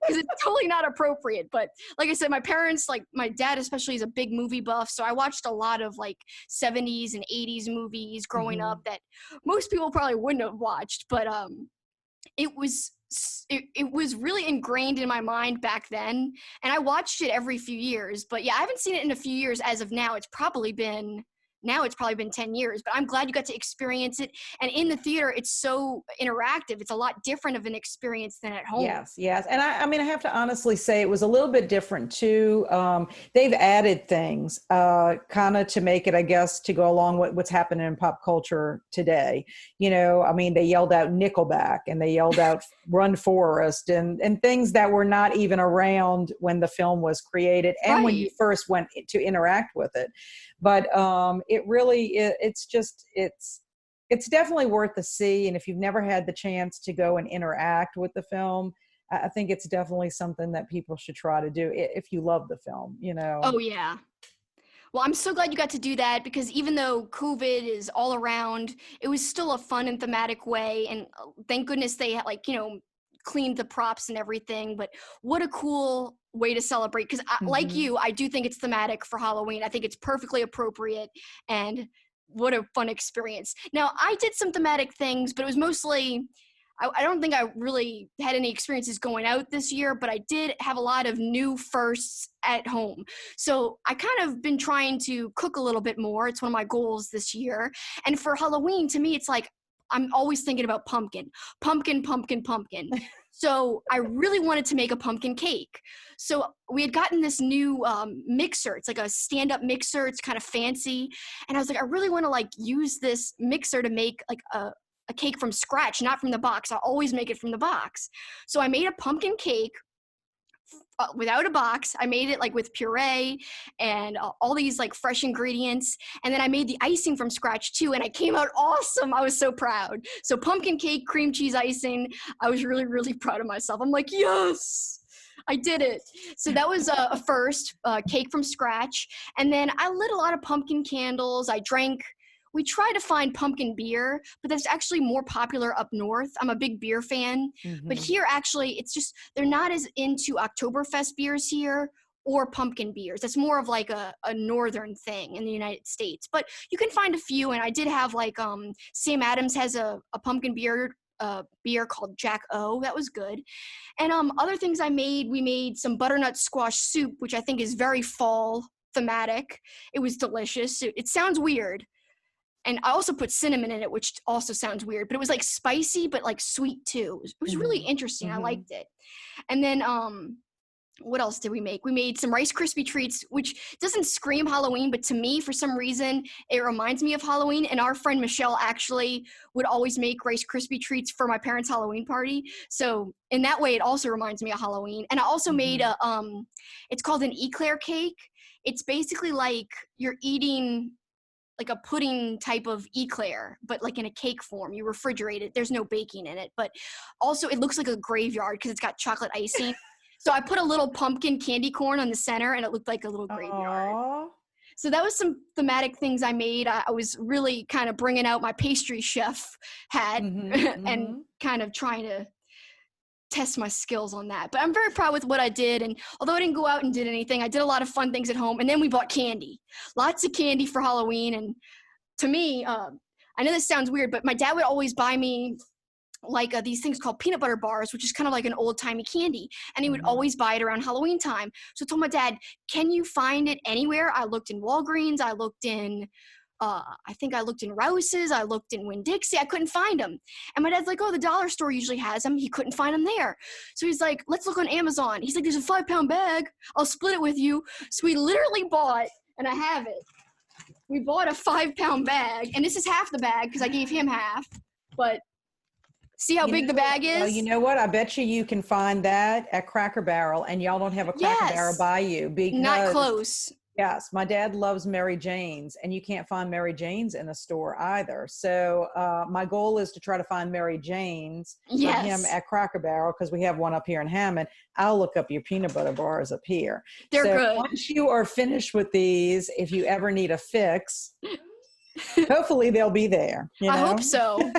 because it's totally not appropriate. But like I said, my parents, like my dad especially, is a big movie buff, so I watched a lot of like 70s and 80s movies growing up that most people probably wouldn't have watched. But it was really ingrained in my mind back then, and I watched it every few years. But yeah, I haven't seen it in a few years. As of now, it's probably been 10 years, but I'm glad you got to experience it. And in the theater, it's so interactive. It's a lot different of an experience than at home. Yes. And I mean, I have to honestly say it was a little bit different too. They've added things kind of to make it, I guess, to go along with what's happening in pop culture today. I mean, they yelled out Nickelback and they yelled out Run Forest and things that were not even around when the film was created and when you first went to interact with it. But it really, it's definitely worth the see. And if you've never had the chance to go and interact with the film, I think it's definitely something that people should try to do if you love the film, Oh, yeah. Well, I'm so glad you got to do that, because even though COVID is all around, it was still a fun and thematic way. And thank goodness they had, cleaned the props and everything. But what a cool way to celebrate, because like you, I do think it's thematic for Halloween. I think it's perfectly appropriate, and what a fun experience. Now, I did some thematic things, but it was mostly, I don't think I really had any experiences going out this year, but I did have a lot of new firsts at home. So I kind of been trying to cook a little bit more. It's one of my goals this year. And for Halloween, to me, it's like, I'm always thinking about pumpkin. So I really wanted to make a pumpkin cake. So we had gotten this new mixer. It's like a stand-up mixer. It's kind of fancy. And I was like, I really want to use this mixer to make a cake from scratch, not from the box. I always make it from the box. So I made a pumpkin cake without a box. I made it with puree and all these fresh ingredients. And then I made the icing from scratch too. And it came out awesome. I was so proud. So pumpkin cake, cream cheese icing. I was really, really proud of myself. I'm like, yes, I did it. So that was a first, cake from scratch. And then I lit a lot of pumpkin candles. We try to find pumpkin beer, but that's actually more popular up north. I'm a big beer fan, but here actually it's just, they're not as into Oktoberfest beers here or pumpkin beers. That's more of like a northern thing in the United States. But you can find a few, and I did have like Sam Adams has a pumpkin beer called Jack O. That was good. And other things we made some butternut squash soup, which I think is very fall thematic. It was delicious. It sounds weird. And I also put cinnamon in it, which also sounds weird, but it was like spicy, but like sweet too. It was really interesting. I liked it. And then what else did we make? We made some Rice Krispie treats, which doesn't scream Halloween, but to me, for some reason, it reminds me of Halloween. And our friend Michelle actually would always make Rice Krispie treats for my parents' Halloween party. So in that way, it also reminds me of Halloween. And I also made it's called an eclair cake. It's basically like you're eating like a pudding type of eclair, but like in a cake form. You refrigerate it. There's no baking in it, but also it looks like a graveyard because it's got chocolate icing. So I put a little pumpkin candy corn on the center, and it looked like a little graveyard. Aww. So that was some thematic things I made. I was really kind of bringing out my pastry chef hat and kind of trying to test my skills on that. But I'm very proud with what I did. And although I didn't go out and did anything, I did a lot of fun things at home. And then we bought candy, lots of candy for Halloween. And to me, I know this sounds weird, but my dad would always buy me like these things called peanut butter bars, which is kind of like an old timey candy. And he would always buy it around Halloween time. So I told my dad, can you find it anywhere? I looked in Walgreens. I looked in I think I looked in Rouse's, I looked in Winn-Dixie, I couldn't find them. And my dad's like, oh, the dollar store usually has them. He couldn't find them there. So he's like, let's look on Amazon. He's like, there's a 5-pound bag. I'll split it with you. So we literally bought, and I have it, we bought a 5-pound bag, and this is half the bag because I gave him half, but see how big the bag is? Well, you know what? I bet you can find that at Cracker Barrel, and y'all don't have a Cracker Barrel by you. Because not close. Yes, my dad loves Mary Jane's, and you can't find Mary Jane's in the store either. So my goal is to try to find Mary Jane's for him at Cracker Barrel, because we have one up here in Hammond. I'll look up your peanut butter bars up here. They're good. Once you are finished with these, if you ever need a fix, hopefully they'll be there. I hope so.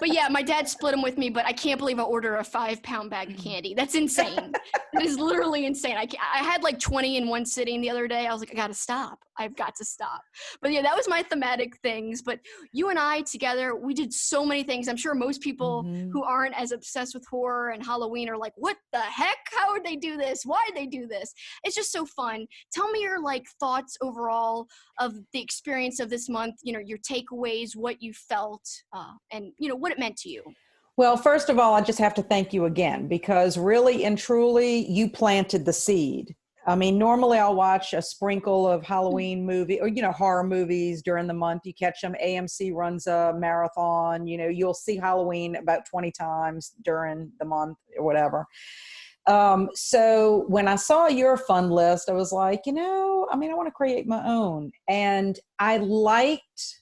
But yeah, my dad split them with me, but I can't believe I ordered a 5-pound bag of candy. That's insane. It is literally insane. I had like 20 in one sitting the other day. I was like, I got to stop. I've got to stop. But yeah, that was my thematic things. But you and I together, we did so many things. I'm sure most people who aren't as obsessed with horror and Halloween are like, what the heck? How would they do this? Why did they do this? It's just so fun. Tell me your like thoughts overall of the experience of this month, you know, your takeaways, what you felt, and, you know, what it meant to you. Well, first of all, I just have to thank you again, because really and truly you planted the seed. I mean, normally I'll watch a sprinkle of Halloween movie or, you know, horror movies during the month. You catch them. AMC runs a marathon, you know, you'll see Halloween about 20 times during the month or whatever. So when I saw your fun list, I was like, you know, I mean, I want to create my own. And I liked,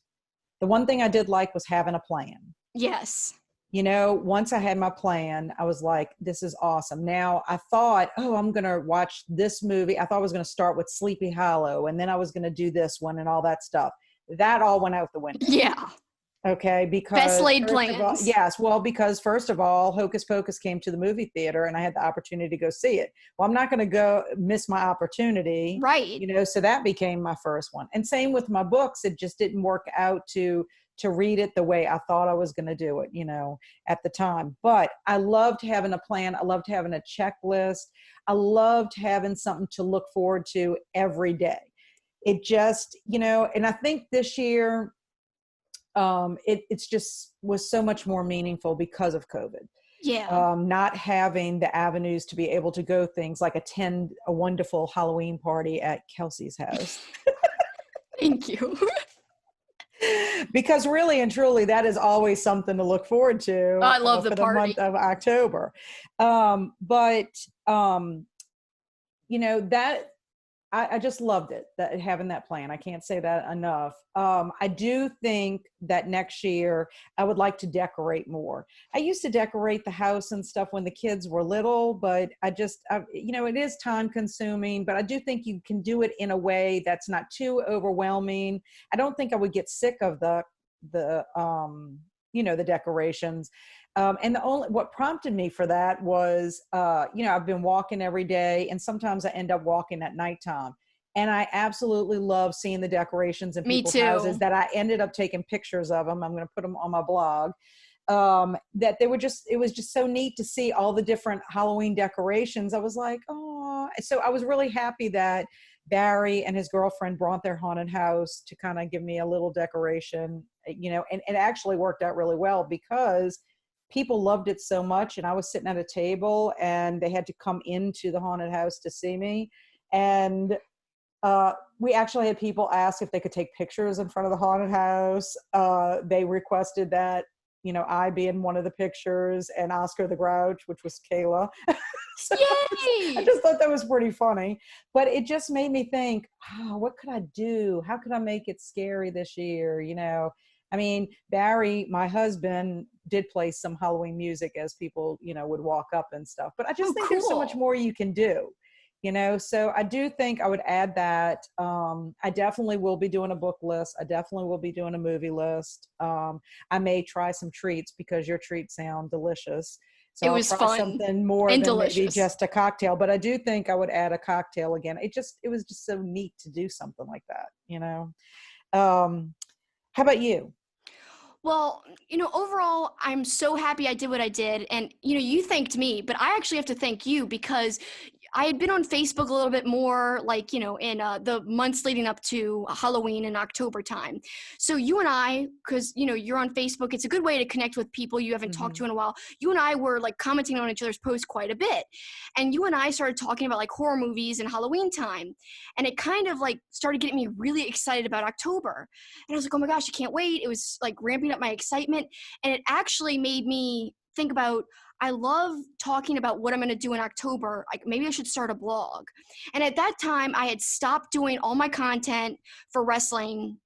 the one thing I did like was having a plan. Yes. You know, once I had my plan, I was like, this is awesome. Now I thought, oh, I'm going to watch this movie. I thought I was going to start with Sleepy Hollow, and then I was going to do this one and all that stuff. That all went out the window. Yeah. Okay. Because best laid plans. Yes. Well, because first of all, Hocus Pocus came to the movie theater and I had the opportunity to go see it. Well, I'm not going to go miss my opportunity. Right. You know, so that became my first one. And same with my books. It just didn't work out to read it the way I thought I was going to do it, you know, at the time. But I loved having a plan. I loved having a checklist. I loved having something to look forward to every day. It just, you know, and I think this year, it's just was so much more meaningful because of COVID. Yeah. Not having the avenues to be able to go things like attend a wonderful Halloween party at Kelsi's house. Thank you. Because really and truly, that is always something to look forward to. I love the party. Month of October. You know, that I just loved it, that having that plan. I can't say that enough. I do think that next year I would like to decorate more. I used to decorate the house and stuff when the kids were little, but you know, it is time consuming, but I do think you can do it in a way that's not too overwhelming. I don't think I would get sick of the the decorations. And what prompted me for that was, I've been walking every day, and sometimes I end up walking at nighttime. And I absolutely love seeing the decorations in Me people's houses too. that I ended up taking pictures of them. I'm going to put them on my blog. That it was just so neat to see all the different Halloween decorations. I was like, oh, so I was really happy that Barry and his girlfriend brought their haunted house to kind of give me a little decoration, and it actually worked out really well because people loved it so much. And I was sitting at a table and they had to come into the haunted house to see me. And we actually had people ask if they could take pictures in front of the haunted house. They requested that, I be in one of the pictures, and Oscar the Grouch, which was Kayla. So I Yay! just thought that was pretty funny. But it just made me think, what could I do? How could I make it scary this year? I mean, Barry, my husband, did play some Halloween music as people, would walk up and stuff. But I just think there's so much Cool. more you can do. So I do think I would add that. I definitely will be doing a book list. I definitely will be doing a movie list. I may try some treats because your treats sound delicious. So It I'll was try fun something more and than maybe delicious. just a cocktail. But I do think I would add a cocktail again. It was just so neat to do something like that. How about you? Well, overall, I'm so happy I did what I did. And, you thanked me, but I actually have to thank you because I had been on Facebook a little bit more, like, in the months leading up to Halloween in October time. So you and I, because, you're on Facebook, it's a good way to connect with people you haven't talked Mm-hmm. to in a while. You and I were like commenting on each other's posts quite a bit. And you and I started talking about like horror movies and Halloween time. And it kind of like started getting me really excited about October. And I was like, oh my gosh, I can't wait. It was like ramping up my excitement. And it actually made me think about, I love talking about what I'm going to do in October. Like maybe I should start a blog. And at that time, I had stopped doing all my content for wrestling.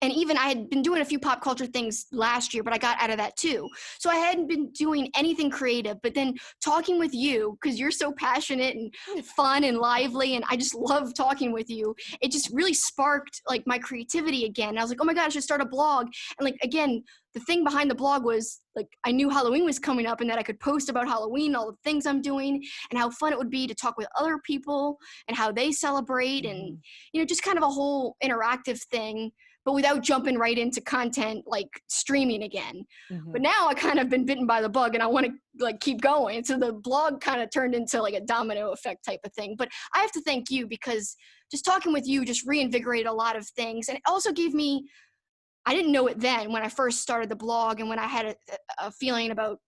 And even I had been doing a few pop culture things last year, but I got out of that too. So I hadn't been doing anything creative. But then talking with you, because you're so passionate and fun and lively, and I just love talking with you, it just really sparked like my creativity again. And I was like, oh my God, I should start a blog. And like, again, the thing behind the blog was like, I knew Halloween was coming up and that I could post about Halloween, all the things I'm doing, and how fun it would be to talk with other people and how they celebrate, and, Mm-hmm. just kind of a whole interactive thing, but without jumping right into content like streaming again. Mm-hmm. But now I kind of been bitten by the bug and I want to like keep going. So the blog kind of turned into like a domino effect type of thing. But I have to thank you because just talking with you just reinvigorated a lot of things. And it also gave me, I didn't know it then when I first started the blog and when I had a feeling about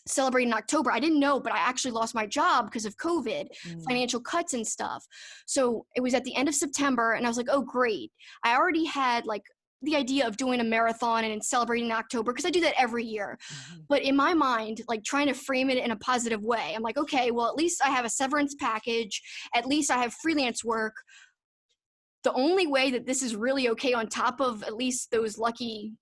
celebrating October. I didn't know, but I actually lost my job because of COVID, Mm-hmm. financial cuts and stuff. So it was at the end of September and I was like, oh, great. I already had like the idea of doing a marathon and celebrating October because I do that every year. Mm-hmm. But in my mind, like trying to frame it in a positive way, I'm like, okay, well, at least I have a severance package. At least I have freelance work. The only way that this is really okay on top of at least those lucky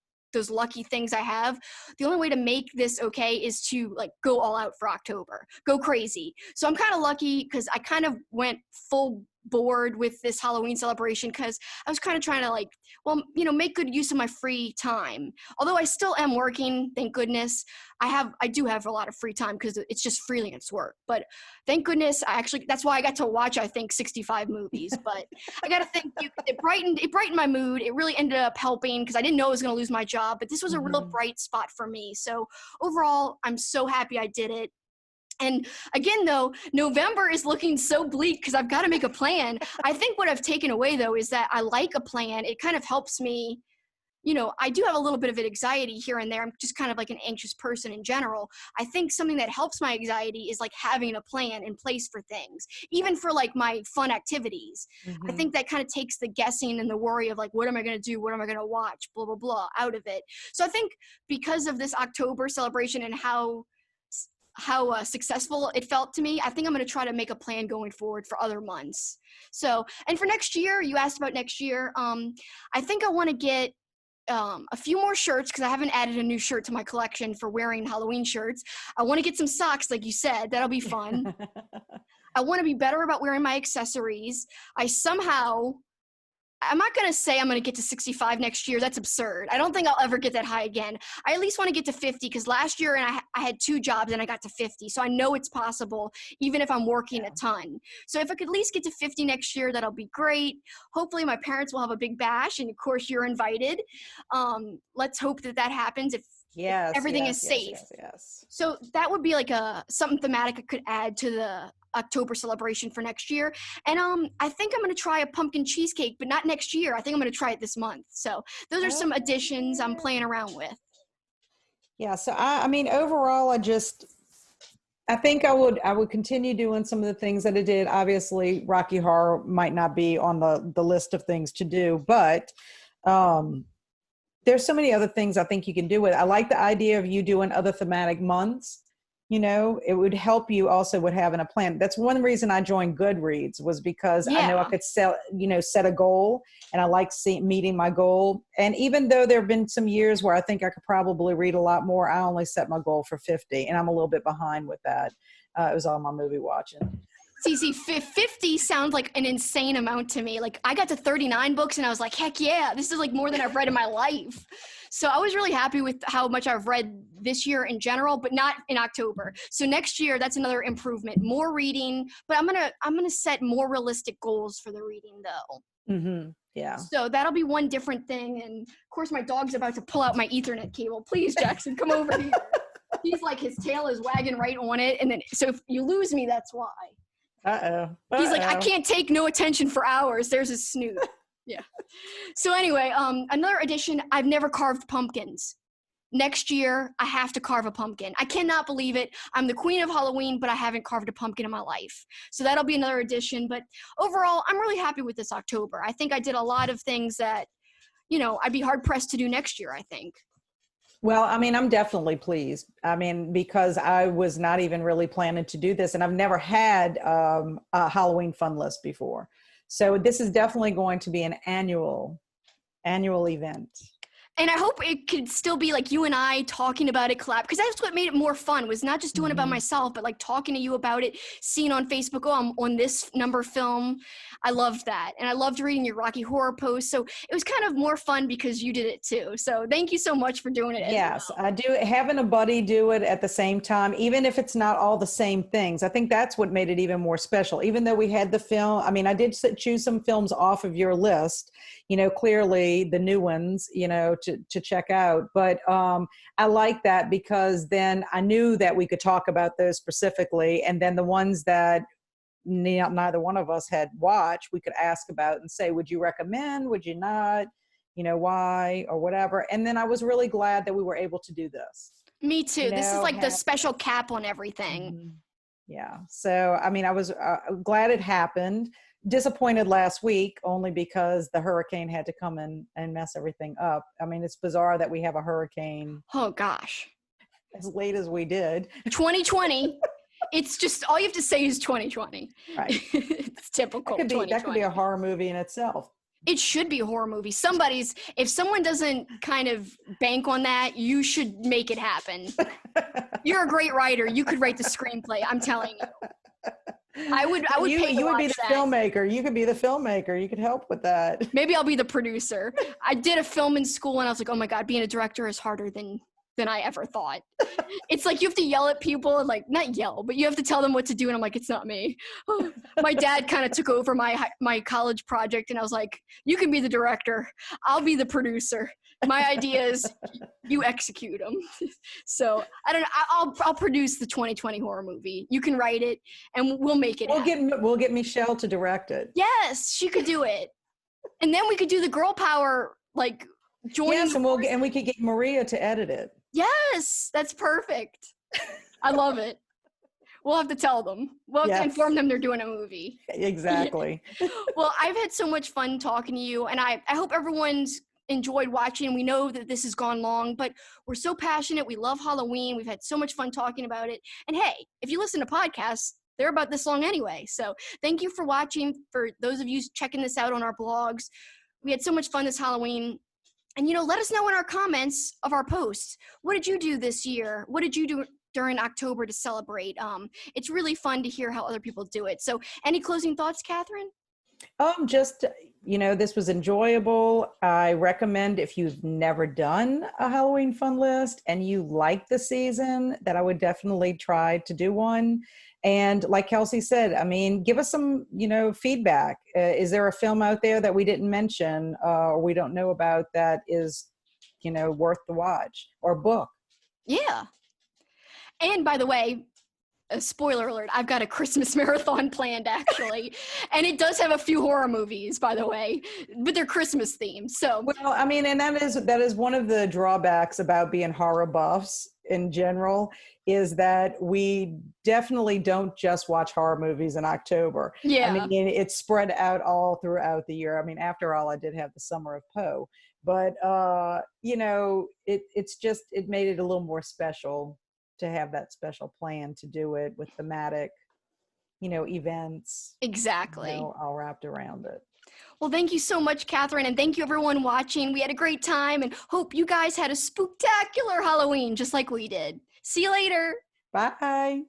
things I have, the only way to make this okay is to like go all out for October, go crazy. So I'm kind of lucky because I kind of went full board with this Halloween celebration because I was kind of trying to like, well, make good use of my free time. Although I still am working, thank goodness. I do have a lot of free time because it's just freelance work. But thank goodness, that's why I got to watch, I think, 65 movies. But I got to thank you. It brightened my mood. It really ended up helping because I didn't know I was going to lose my job, but this was a real Mm-hmm. bright spot for me. So overall, I'm so happy I did it. And again, though, November is looking so bleak because I've got to make a plan. I think what I've taken away, though, is that I like a plan. It kind of helps me. I do have a little bit of anxiety here and there. I'm just kind of like an anxious person in general. I think something that helps my anxiety is like having a plan in place for things, even for like my fun activities. I Mm-hmm. think that kind of takes the guessing and the worry of like, what am I going to do? What am I going to watch? Blah, blah, blah, out of it. So I think because of this October celebration and how successful it felt to me, I think I'm going to try to make a plan going forward for other months. So, and for next year, you asked about next year. I think I want to get a few more shirts because I haven't added a new shirt to my collection for wearing Halloween shirts. I want to get some socks, like you said. That'll be fun. I want to be better about wearing my accessories. I somehow I'm not going to say I'm going to get to 65 next year. That's absurd. I don't think I'll ever get that high again. I at least want to get to 50 because last year I had 2 jobs and I got to 50. So I know it's possible even if I'm working a ton. So if I could at least get to 50 next year, that'll be great. Hopefully my parents will have a big bash and of course you're invited. Let's hope that happens if everything is safe. Yes. So that would be like something thematic I could add to the October celebration for next year. And I think I'm going to try a pumpkin cheesecake, but not next year. I think I'm going to try it this month. So those are some additions I'm playing around with. Yeah. So I mean, overall, I think I would continue doing some of the things that I did. Obviously, Rocky Horror might not be on the list of things to do, but there's so many other things I think you can do with it. I like the idea of you doing other thematic months. It would help you also with having a plan. That's one reason I joined Goodreads, was because I know I could set a goal, and I like meeting my goal. And even though there have been some years where I think I could probably read a lot more, I only set my goal for 50, and I'm a little bit behind with that. It was all my movie watching. See, 50 sounds like an insane amount to me. Like I got to 39 books and I was like, heck yeah, this is like more than I've read in my life. So I was really happy with how much I've read this year in general, but not in October. So next year, that's another improvement, more reading, but I'm going to set more realistic goals for the reading though. Mm-hmm. Yeah. So that'll be one different thing. And of course my dog's about to pull out my Ethernet cable. Please, Jackson, come over here. He's like, his tail is wagging right on it. And then, so if you lose me, that's why. He's like, I can't take no attention for hours. There's his snoot. Yeah. So anyway, another addition, I've never carved pumpkins. Next year, I have to carve a pumpkin. I cannot believe it. I'm the queen of Halloween, but I haven't carved a pumpkin in my life. So that'll be another addition. But overall, I'm really happy with this October. I think I did a lot of things that, I'd be hard pressed to do next year, I think. Well, I mean, I'm definitely pleased. I mean, because I was not even really planning to do this, and I've never had a Halloween fun list before. So this is definitely going to be an annual event. And I hope it could still be like you and I talking about it, collab, because that's what made it more fun, was not just doing it by myself, but like talking to you about it, seeing on Facebook, oh, I'm on this number film. I loved that. And I loved reading your Rocky Horror posts. So it was kind of more fun because you did it too. So thank you so much for doing it. Yes, I do. Having a buddy do it at the same time, even if it's not all the same things, I think that's what made it even more special. Even though we had the film, I mean, I did choose some films off of your list, clearly the new ones, to check out. But I like that because then I knew that we could talk about those specifically. And then the ones that neither one of us had watched, we could ask about and say, would you recommend? Would you not? Why or whatever. And then I was really glad that we were able to do this. Me too. This is like the special cap on everything. Mm-hmm. Yeah. So, I mean, I was glad it happened. Disappointed last week only because the hurricane had to come in and mess everything up. I mean, it's bizarre that we have a hurricane. Oh gosh. As late as we did. 2020. It's just, all you have to say is 2020. Right. It's typical. That could be a horror movie in itself. It should be a horror movie. If someone doesn't kind of bank on that, you should make it happen. You're a great writer. You could write the screenplay. I'm telling you. I would pay you would be the filmmaker. You could be the filmmaker. You could help with that. Maybe I'll be the producer. I did a film in school and I was like, oh my God, being a director is harder than I ever thought. It's like you have to yell at people and like, not yell, but you have to tell them what to do. And I'm like, it's not me. My dad kind of took over my college project and I was like, you can be the director. I'll be the producer. My ideas, you execute them. So I don't know. I'll produce the 2020 horror movie. You can write it and we'll make it happen. We'll get Michelle to direct it. Yes, she could do it. And then we could do the girl power, like join. Yes, and we could get Maria to edit it. Yes, that's perfect. I love it. We'll have to tell them. We'll have to inform them they're doing a movie. Exactly. Well, I've had so much fun talking to you, and I hope everyone's enjoyed watching. We know that this has gone long, but we're so passionate. We love Halloween. We've had so much fun talking about it. And hey, if you listen to podcasts, they're about this long anyway. So thank you for watching. For those of you checking this out on our blogs, we had so much fun this Halloween. And, let us know in our comments of our posts. What did you do this year? What did you do during October to celebrate? It's really fun to hear how other people do it. So any closing thoughts, Catherine? Just, this was enjoyable. I recommend, if you've never done a Halloween fun list and you like the season, that I would definitely try to do one. And like Kelsi said, I mean, give us some, feedback. Is there a film out there that we didn't mention or we don't know about that is, worth the watch, or book? Yeah. And by the way, a spoiler alert, I've got a Christmas marathon planned, actually. And it does have a few horror movies, by the way, but they're Christmas themed. So, well, I mean, and that is one of the drawbacks about being horror buffs in general, is that we definitely don't just watch horror movies in October. yeah. I mean, it's spread out all throughout the year. I mean, after all, I did have the Summer of Poe, but it's just, it made it a little more special to have that special plan to do it with thematic, events. Exactly. All wrapped around it. Well, thank you so much, Catherine, and thank you everyone watching. We had a great time and hope you guys had a spooktacular Halloween just like we did. See you later. Bye.